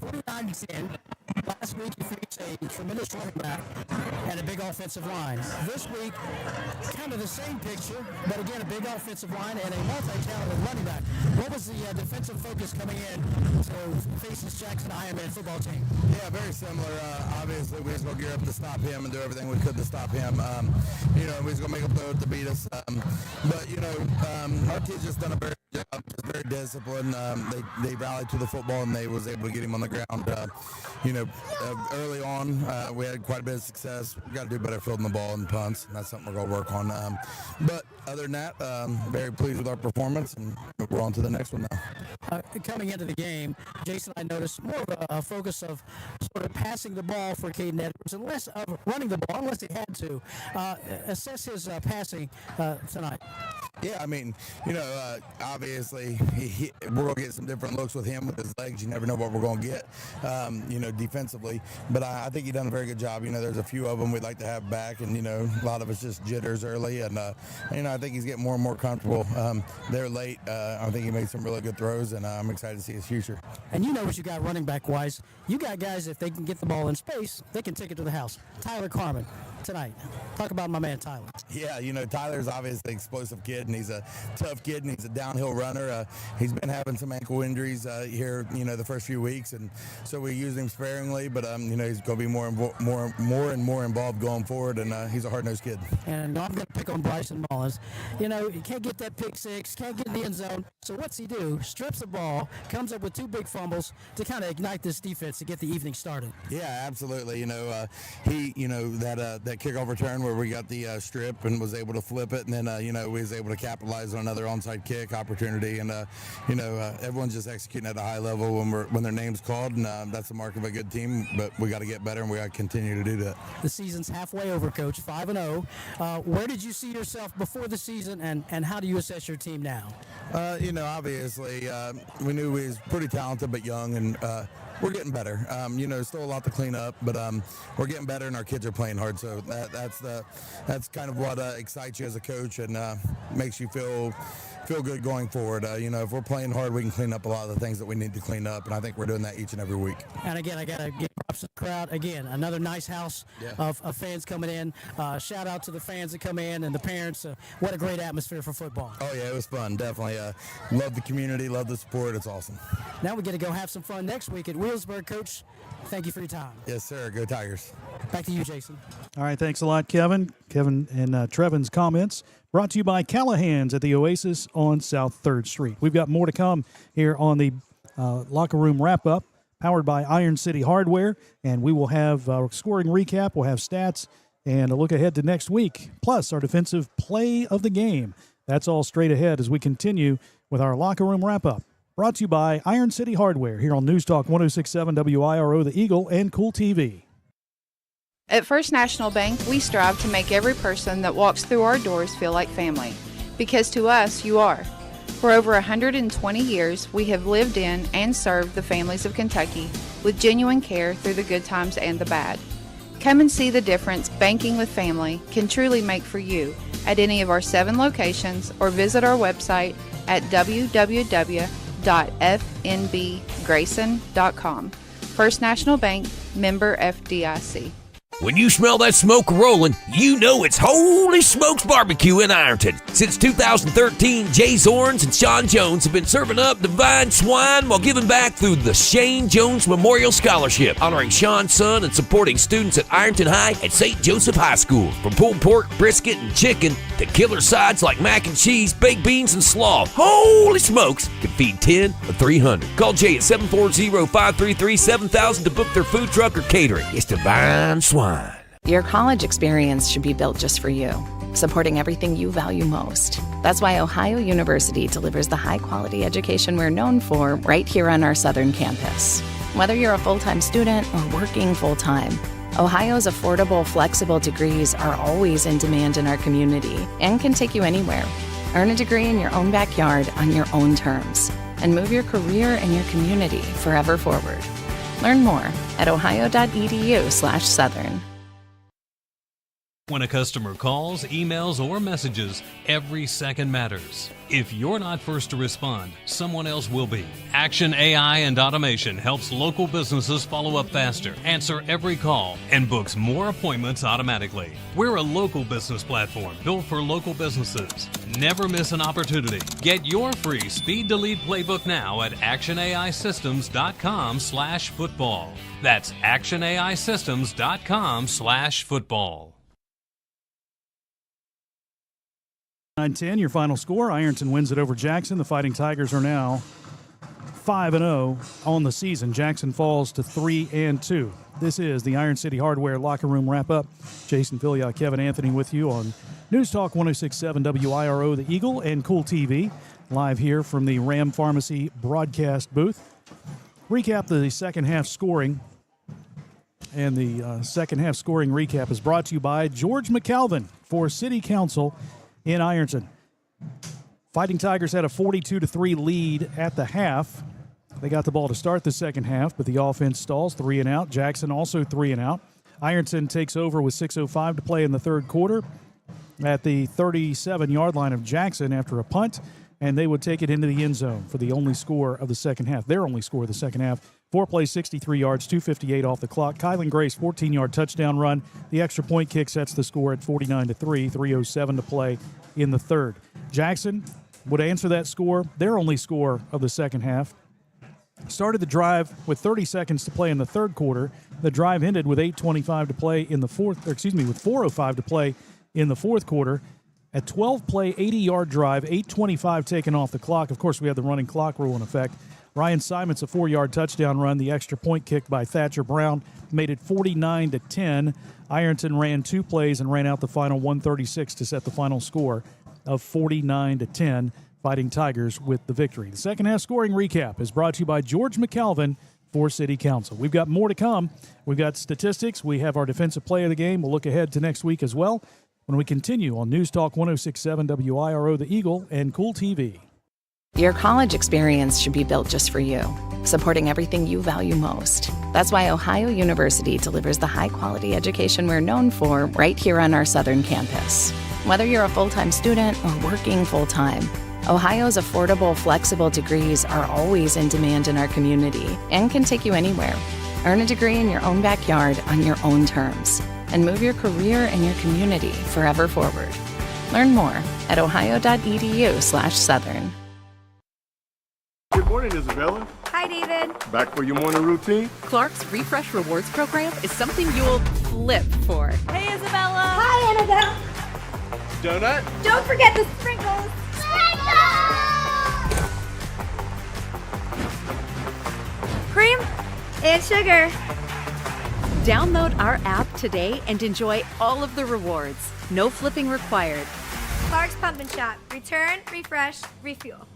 49-10. Last week you faced a tremendous running back and a big offensive line. This week, kind of the same picture, but again, a big offensive line and a multi-talented running back. What was the defensive focus coming in to face this Jackson Ironman football team? Yeah, very similar. Obviously, we was going to gear up to stop him and do everything we could to stop him. We was going to make a throw to beat us. Our kids just done a very good job, just very disciplined. They rallied to the football and they was able to get him on the ground. Early on, we had quite a bit of success. We got to do better fielding the ball and punts, and that's something we're going to work on. But other than that, very pleased with our performance, and we're on to the next one now. Coming into the game, Jason, I noticed more of a focus of sort of passing the ball for Caden Edwards and less of running the ball, unless he had to. Assess his passing tonight. Yeah, obviously, we're going to get some different looks with him with his legs. You never know what we're going to get, defensively. But I think he's done a very good job. There's a few of them we'd like to have back, and, a lot of it's just jitters early. And, I think he's getting more and more comfortable. They're late. I think he made some really good throws, and I'm excited to see his future. And you know what you got running back-wise. You got guys, if they can get the ball in space, they can take it to the house. Tyler Carmen tonight. Talk about my man Tyler. Yeah, Tyler's obviously an explosive kid, and he's a tough kid, and he's a downhill runner. He's been having some ankle injuries here, the first few weeks, and so we use him sparingly, but he's going to be more and more involved going forward, and he's a hard-nosed kid. And I'm going to pick on Bryson Mullins. He can't get that pick six, can't get in the end zone. So what's he do? Strips the ball, comes up with two big fumbles to kind of ignite this defense to get the evening started. Yeah, absolutely. He, that kickoff return where we got the strip and was able to flip it, and then we was able to capitalize on another onside kick opportunity, and everyone's just executing at a high level when their name's called, and that's the mark of a good team. But we got to get better, and we got to continue to do that. The season's halfway over, Coach. 5-0. Where did you see yourself before the season, and how do you assess your team now? Obviously, we knew we was pretty talented but young, and we're getting better. Still a lot to clean up, but we're getting better, and our kids are playing hard. So that's kind of what excites you as a coach and makes you feel good going forward. If we're playing hard, we can clean up a lot of the things that we need to clean up, and I think we're doing that each and every week. And again, I got to give props to the crowd. Again, another nice house of fans coming in. Shout out to the fans that come in and the parents. What a great atmosphere for football. Oh, yeah, it was fun, definitely. Love the community, love the support. It's awesome. Now we get to go have some fun next week at Wheelsburg. Coach, thank you for your time. Yes, sir. Go Tigers. Back to you, Jason. All right, thanks a lot, Kevin. Kevin and Trevin's comments brought to you by Callahan's at the Oasis on South 3rd Street. We've got more to come here on the locker room wrap-up powered by Iron City Hardware, and we will have our scoring recap, we'll have stats, and a look ahead to next week, plus our defensive play of the game. That's all straight ahead as we continue with our locker room wrap-up. Brought to you by Iron City Hardware here on News Talk 106.7 WIRO, The Eagle, and Kool TV. At First National Bank, we strive to make every person that walks through our doors feel like family, because to us, you are. For over 120 years, we have lived in and served the families of Kentucky with genuine care through the good times and the bad. Come and see the difference banking with family can truly make for you at any of our 7 locations, or visit our website at www.fnbgrayson.com. First National Bank, member FDIC. When you smell that smoke rolling, you know it's Holy Smokes Barbecue in Ironton. Since 2013, Jay Zorns and Sean Jones have been serving up divine swine while giving back through the Shane Jones Memorial Scholarship, honoring Sean's son and supporting students at Ironton High and St. Joseph High School. From pulled pork, brisket, and chicken to killer sides like mac and cheese, baked beans, and slaw, Holy Smokes can feed 10 or 300. Call Jay at 740-533-7000 to book their food truck or catering. It's divine swine. Your college experience should be built just for you, supporting everything you value most. That's why Ohio University delivers the high-quality education we're known for right here on our southern campus. Whether you're a full-time student or working full-time, Ohio's affordable, flexible degrees are always in demand in our community and can take you anywhere. Earn a degree in your own backyard on your own terms and move your career and your community forever forward. Learn more at ohio.edu/southern. When a customer calls, emails, or messages, every second matters. If you're not first to respond, someone else will be. Action AI and Automation helps local businesses follow up faster, answer every call, and books more appointments automatically. We're a local business platform built for local businesses. Never miss an opportunity. Get your free Speed to Lead playbook now at actionaisystems.com/football. That's actionaisystems.com/football. 9-10, your final score. Ironton wins it over Jackson. The Fighting Tigers are now 5-0 on the season. Jackson falls to 3-2. This is the Iron City Hardware Locker Room Wrap-Up. Jason Filiot, Kevin Anthony with you on News Talk 106.7 WIRO, The Eagle, and Kool TV. Live here from the Ram Pharmacy broadcast booth. Recap the second half scoring. And the second half scoring recap is brought to you by George McAlvin for City Council in Ironton. Fighting Tigers had a 42-3 lead at the half. They got the ball to start the second half, but the offense stalls, 3 and out. Jackson also 3 and out. Ironton takes over with 6:05 to play in the third quarter at the 37-yard line of Jackson after a punt, and they would take it into the end zone for the only score of the second half, their only score of the second half. 4 plays, 63 yards, 2:58 off the clock. Kylan Grace, 14-yard touchdown run. The extra point kick sets the score at 49-3, 3:07 to play in the third. Jackson would answer that score, their only score of the second half. Started the drive with 30 seconds to play in the third quarter. The drive ended with 8:25 to play in the fourth, with 4:05 to play in the fourth quarter. A 12-play, 80-yard drive, 8:25 taken off the clock. Of course, we had the running clock rule in effect. Ryan Simons, a 4-yard touchdown run. The extra point kick by Thatcher Brown made it 49-10. Ironton ran 2 plays and ran out the final 136 to set the final score of 49-10. Fighting Tigers with the victory. The second half scoring recap is brought to you by George McAlvin for City Council. We've got more to come. We've got statistics. We have our defensive play of the game. We'll look ahead to next week as well when we continue on News Talk 106.7 WIRO, The Eagle, and Kool TV. Your college experience should be built just for you, supporting everything you value most. That's why Ohio University delivers the high-quality education we're known for right here on our southern campus. Whether you're a full-time student or working full-time, Ohio's affordable, flexible degrees are always in demand in our community and can take you anywhere. Earn a degree in your own backyard on your own terms and move your career and your community forever forward. Learn more at ohio.edu/southern. Good morning, Isabella. Hi, David. Back for your morning routine? Clark's Refresh Rewards program is something you'll flip for. Hey, Isabella. Hi, Annabelle. Donut? Don't forget the sprinkles. and sugar. Download our app today and enjoy all of the rewards. No flipping required. Clark's Pump and Shop. Return, refresh, refuel.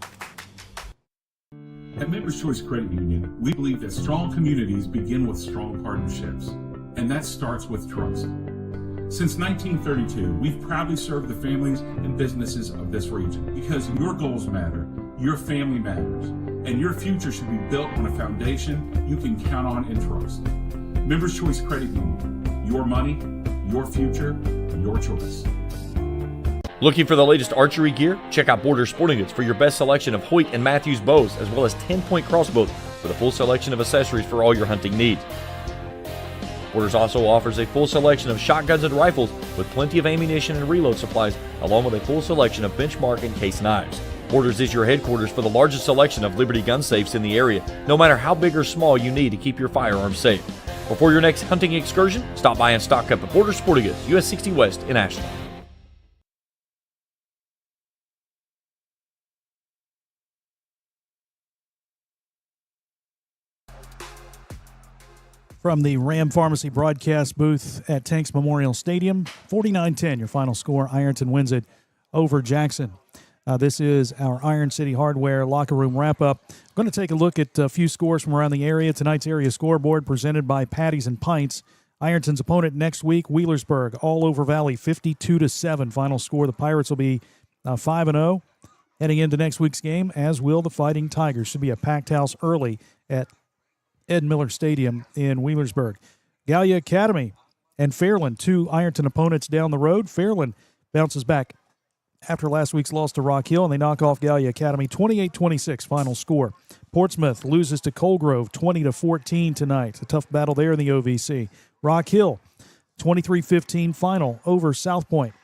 At Members Choice Credit Union, we believe that strong communities begin with strong partnerships, and that starts with trust. Since 1932, we've proudly served the families and businesses of this region because your goals matter, your family matters, and your future should be built on a foundation you can count on and trust. Members Choice Credit Union, your money, your future, your choice. Looking for the latest archery gear? Check out Border Sporting Goods for your best selection of Hoyt and Matthews bows, as well as 10-point crossbows with a full selection of accessories for all your hunting needs. Borders also offers a full selection of shotguns and rifles with plenty of ammunition and reload supplies, along with a full selection of benchmark and case knives. Borders is your headquarters for the largest selection of Liberty gun safes in the area, no matter how big or small you need to keep your firearms safe. Before your next hunting excursion, stop by and stock up at Border Sporting Goods, US 60 West in Ashland. From the Ram Pharmacy broadcast booth at Tanks Memorial Stadium, 49-10, your final score. Ironton wins it over Jackson. This is our Iron City Hardware locker room wrap-up. I'm going to take a look at a few scores from around the area. Tonight's area scoreboard presented by Patties and Pints. Ironton's opponent next week, Wheelersburg, all over Valley, 52-7. Final score. The Pirates will be 5-0 heading into next week's game, as will the Fighting Tigers. Should be a packed house early at Ed Miller Stadium in Wheelersburg. Gallia Academy and Fairland, two Ironton opponents down the road. Fairland bounces back after last week's loss to Rock Hill, and they knock off Gallia Academy 28-26 final score. Portsmouth loses to Colgrove 20-14 tonight. A tough battle there in the OVC. Rock Hill 23-15 final over South Point.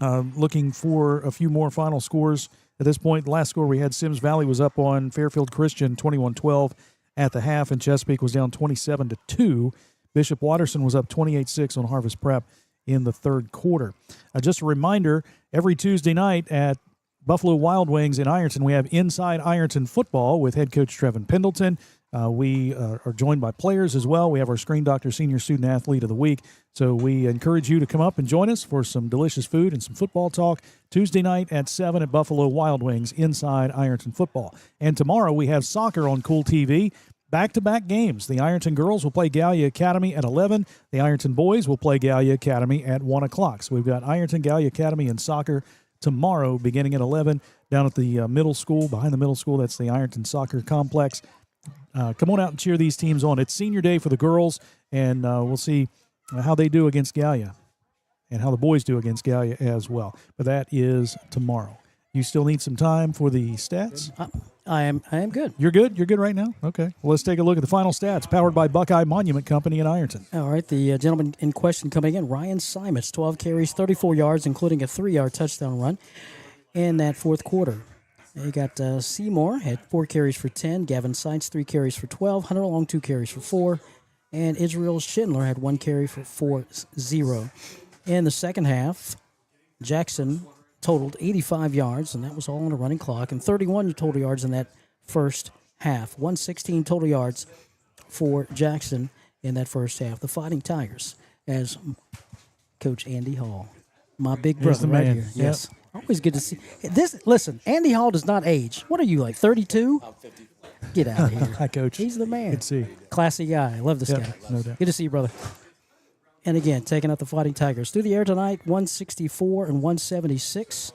Looking for a few more final scores at this point. The last score we had, Sims Valley was up on Fairfield Christian 21-12 at the half, and Chesapeake was down 27-2. Bishop Watterson was up 28-6 on Harvest Prep in the third quarter. Just a reminder, every Tuesday night at Buffalo Wild Wings in Ironton, we have Inside Ironton Football with head coach Trevin Pendleton. We are joined by players as well. We have our Screen Doctor Senior Student Athlete of the Week. So we encourage you to come up and join us for some delicious food and some football talk Tuesday night at 7 at Buffalo Wild Wings Inside Ironton Football. And tomorrow we have soccer on Kool TV. Back-to-back games. The Ironton girls will play Gallia Academy at 11. The Ironton boys will play Gallia Academy at 1 o'clock. So we've got Ironton, Gallia Academy, and soccer tomorrow beginning at 11 down at the middle school, behind the middle school. That's the Ironton Soccer Complex. Come on out and cheer these teams on. It's senior day for the girls, and we'll see how they do against Gallia and how the boys do against Gallia as well. But that is tomorrow. You still need some time for the stats? I am good. You're good? You're good right now? Okay. Well, let's take a look at the final stats, powered by Buckeye Monument Company in Ironton. All right, the gentleman in question coming in, Ryan Simons, 12 carries, 34 yards, including a 3-yard touchdown run in that fourth quarter. You got Seymour, had 4 carries for 10. Gavin Seitz, 3 carries for 12. Hunter Long, 2 carries for 4. And Israel Schindler had 1 carry for 4-0. In the second half, Jackson totaled 85 yards, and that was all on a running clock, and 31 total yards in that first half. 116 total yards for Jackson in that first half. The Fighting Tigers, as Coach Andy Hall, my big brother right here. Yep. Yes. Always good to see. Listen, Andy Hall does not age. What are you, like 32? I'm 54. Get out of here. Hi, Coach. He's the man. Good to see. Classy guy. I love this guy. No doubt. Good to see you, brother. And again, taking out the Fighting Tigers. Through the air tonight, 164 and 176.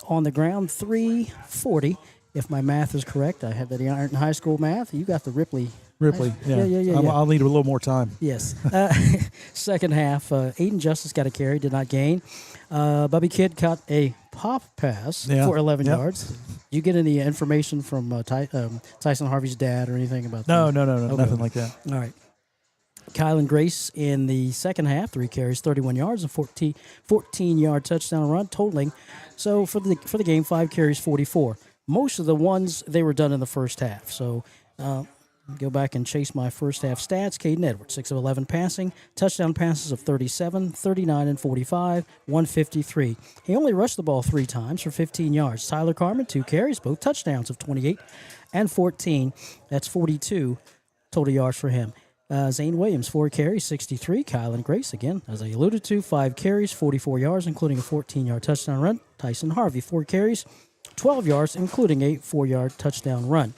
On the ground, 340. If my math is correct, I have that in Ironton High School math. You got the Ripley. Yeah. I'll need a little more time. Yes. Second half, Aiden Justice got a carry, did not gain. Bubby Kidd caught a pop pass for 11 yards. Did you get any information from Tyson Harvey's dad or anything about that? No, okay. Nothing like that. All right. Kylan Grace in the second half, 3 carries, 31 yards, and 14-yard touchdown run, totaling. So for the game, 5 carries, 44. Most of the ones, they were done in the first half. So go back and chase my first half stats. Caden Edwards, 6 of 11 passing, touchdown passes of 37, 39, and 45, 153. He only rushed the ball 3 times for 15 yards. Tyler Carmen, 2 carries, both touchdowns of 28 and 14. That's 42 total yards for him. Zane Williams, 4 carries, 63. Kylan Grace, again, as I alluded to, 5 carries, 44 yards, including a 14-yard touchdown run. Tyson Harvey, 4 carries, 12 yards, including a 4-yard touchdown run.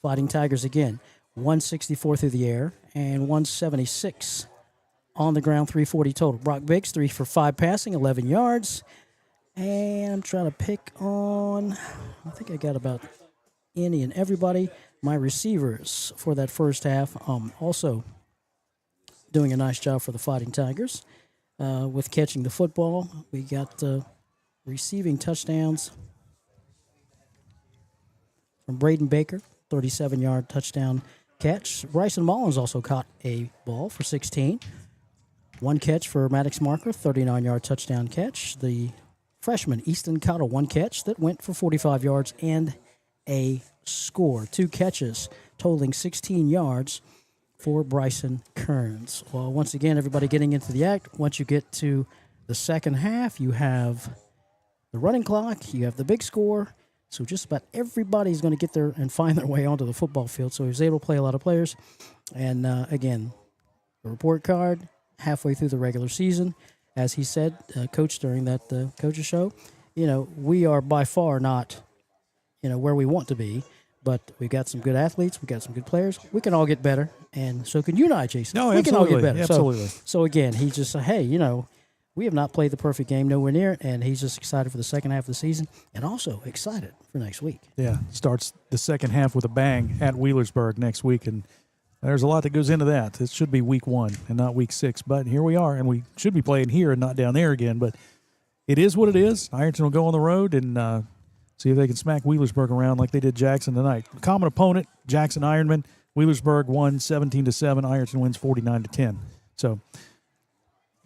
Fighting Tigers again, 164 through the air and 176 on the ground, 340 total. Brock Biggs, 3 for 5 passing, 11 yards. And I'm trying to pick on, I think I got about any and everybody. My receivers for that first half also doing a nice job for the Fighting Tigers with catching the football. We got receiving touchdowns from Braden Baker, 37-yard touchdown catch. Bryson Mullins also caught a ball for 16. 1 catch for Maddox Marker, 39-yard touchdown catch. The freshman Easton caught a 1 catch that went for 45 yards and a score. 2 catches totaling 16 yards for Bryson Kearns. Well, once again, everybody getting into the act. Once you get to the second half, you have the running clock, you have the big score. So just about everybody's going to get there and find their way onto the football field. So he was able to play a lot of players. And again, the report card halfway through the regular season, as he said, coach during that coach's show, we are by far not where we want to be, but we've got some good athletes, we've got some good players. We can all get better, and so can you and I, Jason. No, we absolutely. can all get better. Absolutely. So again, he just said, hey, we have not played the perfect game, nowhere near it, and he's just excited for the second half of the season and also excited for next week. Yeah, starts the second half with a bang at Wheelersburg next week, and there's a lot that goes into that. It should be week 1 and not week 6, but here we are, and we should be playing here and not down there again, but it is what it is. Ironton will go on the road and see if they can smack Wheelersburg around like they did Jackson tonight. Common opponent, Jackson Ironman. Wheelersburg won 17-7. Ironton wins 49-10. So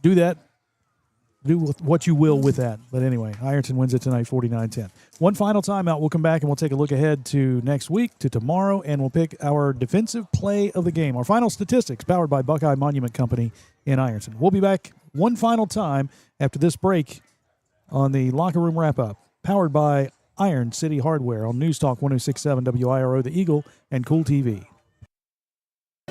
do that. Do what you will with that. But anyway, Ironton wins it tonight 49-10. One final timeout. We'll come back and we'll take a look ahead to next week, to tomorrow, and we'll pick our defensive play of the game. Our final statistics powered by Buckeye Monument Company in Ironton. We'll be back one final time after this break on the Locker Room Wrap-Up, powered by Iron City Hardware on News Talk 106.7 WIRO, The Eagle, and Kool TV.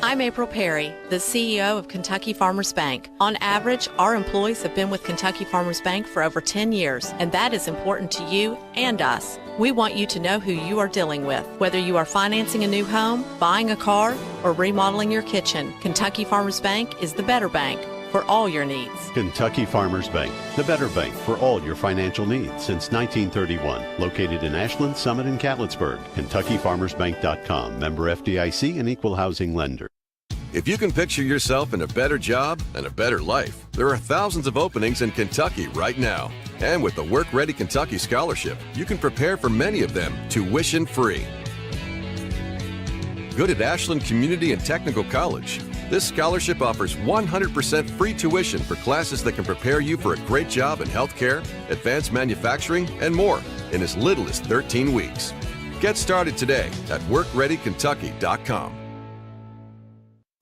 I'm April Perry, the CEO of Kentucky Farmers Bank. On average, our employees have been with Kentucky Farmers Bank for over 10 years, and that is important to you and us. We want you to know who you are dealing with. Whether you are financing a new home, buying a car, or remodeling your kitchen, Kentucky Farmers Bank is the better bank for all your needs. Kentucky Farmers Bank, the better bank for all your financial needs since 1931. Located in Ashland, Summit, and Catlettsburg. KentuckyFarmersBank.com. Member FDIC and equal housing lender. If you can picture yourself in a better job and a better life, there are thousands of openings in Kentucky right now. And with the Work Ready Kentucky Scholarship, you can prepare for many of them tuition-free. Good at Ashland Community and Technical College. This scholarship offers 100% free tuition for classes that can prepare you for a great job in healthcare, advanced manufacturing, and more in as little as 13 weeks. Get started today at WorkReadyKentucky.com.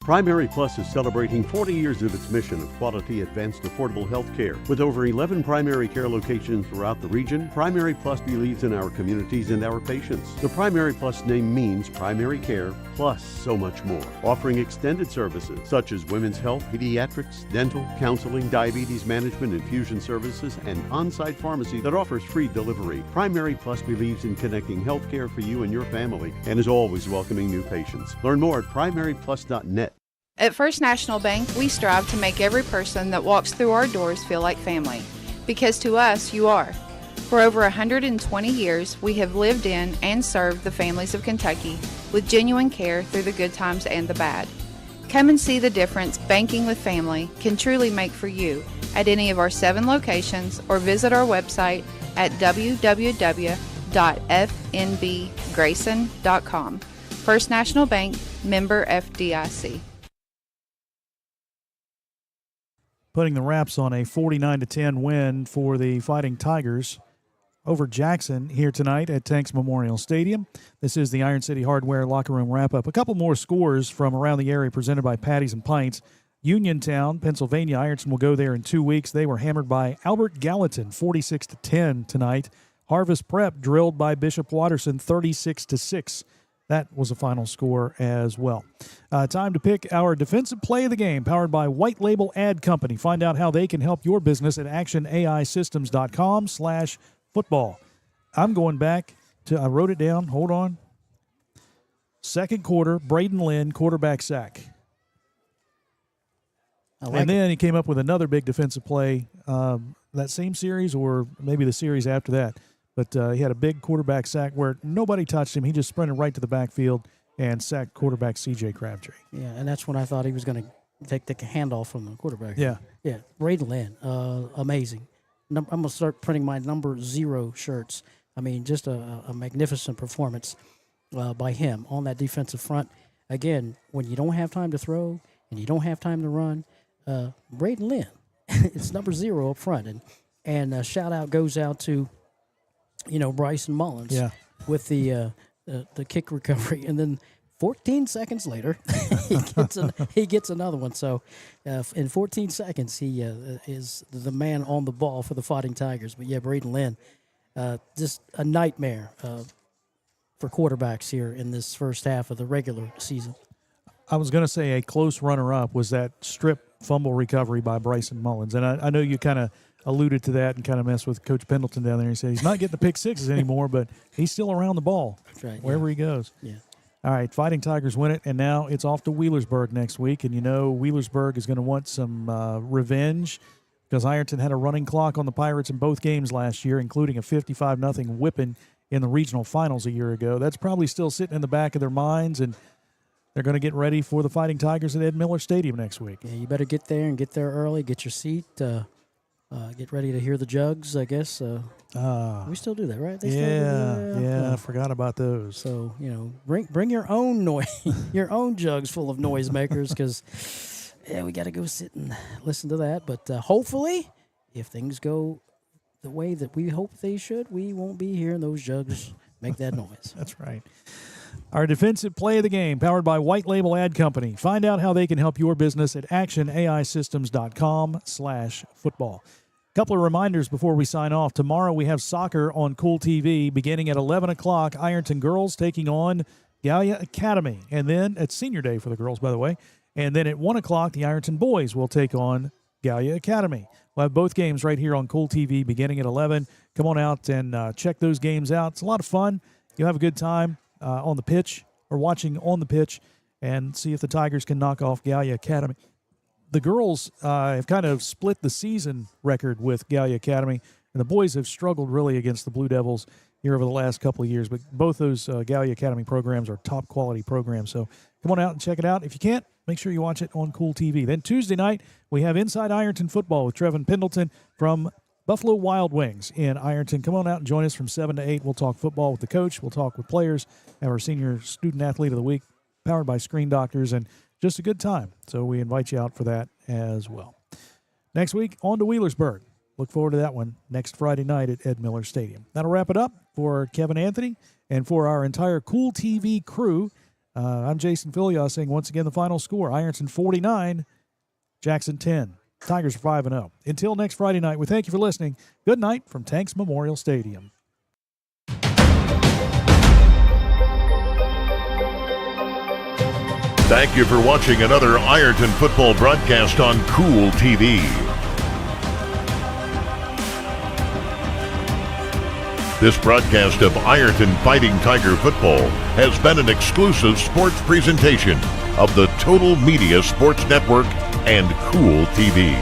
Primary Plus is celebrating 40 years of its mission of quality, advanced, affordable health care. With over 11 primary care locations throughout the region, Primary Plus believes in our communities and our patients. The Primary Plus name means primary care plus so much more, offering extended services such as women's health, pediatrics, dental, counseling, diabetes management, infusion services, and on-site pharmacy that offers free delivery. Primary Plus believes in connecting health care for you and your family and is always welcoming new patients. Learn more at primaryplus.net. At First National Bank, we strive to make every person that walks through our doors feel like family. Because to us, you are. For over 120 years, we have lived in and served the families of Kentucky with genuine care through the good times and the bad. Come and see the difference banking with family can truly make for you at any of our 7 locations or visit our website at www.fnbgrayson.com. First National Bank, member FDIC. Putting the wraps on a 49-10 win for the Fighting Tigers over Jackson here tonight at Tanks Memorial Stadium. This is the Iron City Hardware Locker Room Wrap-Up. A couple more scores from around the area presented by Patties and Pints. Uniontown, Pennsylvania. Ironton will go there in 2 weeks. They were hammered by Albert Gallatin, 46-10 tonight. Harvest Prep drilled by Bishop Watterson, 36-6. That was the final score as well. Time to pick our defensive play of the game, powered by White Label Ad Company. Find out how they can help your business at actionaisystems.com/football. I'm going back to, I wrote it down, hold on. Second quarter, Braden Lynn, quarterback sack. And then he came up with another big defensive play that same series or maybe the series after that. But he had a big quarterback sack where nobody touched him. He just sprinted right to the backfield and sacked quarterback C.J. Crabtree. Yeah, and that's when I thought he was going to take the handoff from the quarterback. Yeah. Yeah, Braden Lynn, amazing. I'm going to start printing my number 0 shirts. I mean, just a magnificent performance by him on that defensive front. Again, when you don't have time to throw and you don't have time to run, Braden Lynn, it's number 0 up front. And a shout-out goes out to, Bryson Mullins with the kick recovery. And then 14 seconds later, he gets another one. So in 14 seconds, he is the man on the ball for the Fighting Tigers. But, yeah, Braden Lynn, just a nightmare for quarterbacks here in this first half of the regular season. I was going to say a close runner-up was that strip fumble recovery by Bryson Mullins. And I know you kind of alluded to that and kind of messed with Coach Pendleton down there. He said he's not getting the pick sixes anymore, but he's still around the ball wherever he goes. Yeah. All right, Fighting Tigers win it, and now it's off to Wheelersburg next week. And Wheelersburg is going to want some revenge because Ironton had a running clock on the Pirates in both games last year, including a 55-0 whipping in the regional finals a year ago. That's probably still sitting in the back of their minds, and they're going to get ready for the Fighting Tigers at Ed Miller Stadium next week. Yeah, you better get there and get there early, get your seat, get ready to hear the jugs, I guess. We still do that, right? They yeah, I forgot about those. So, bring your own noise, your own jugs full of noisemakers because, we got to go sit and listen to that. But hopefully, if things go the way that we hope they should, we won't be hearing those jugs make that noise. That's right. Our defensive play of the game, powered by White Label Ad Company. Find out how they can help your business at actionaisystems.com/football. A couple of reminders before we sign off. Tomorrow we have soccer on Kool TV beginning at 11 o'clock. Ironton girls taking on Gallia Academy. And then it's senior day for the girls, by the way. And then at 1 o'clock, the Ironton boys will take on Gallia Academy. We'll have both games right here on Kool TV beginning at 11. Come on out and check those games out. It's a lot of fun. You'll have a good time on the pitch or watching on the pitch and see if the Tigers can knock off Gallia Academy. The girls have kind of split the season record with Gallia Academy, and the boys have struggled really against the Blue Devils here over the last couple of years. But both those Gallia Academy programs are top-quality programs. So come on out and check it out. If you can't, make sure you watch it on Kool TV. Then Tuesday night, we have Inside Ironton Football with Trevin Pendleton from Buffalo Wild Wings in Ironton. Come on out and join us from 7 to 8. We'll talk football with the coach. We'll talk with players. Have our senior student athlete of the week, powered by Screen Doctors, and just a good time. So we invite you out for that as well. Next week, on to Wheelersburg. Look forward to that one next Friday night at Ed Miller Stadium. That'll wrap it up for Kevin Anthony and for our entire Kool TV crew. I'm Jason Filias saying once again the final score, Ironton 49, Jackson 10. Tigers are 5-0. Until next Friday night, we thank you for listening. Good night from Tanks Memorial Stadium. Thank you for watching another Ironton football broadcast on Kool TV. This broadcast of Ironton Fighting Tiger football has been an exclusive sports presentation of the Total Media Sports Network and Kool TV.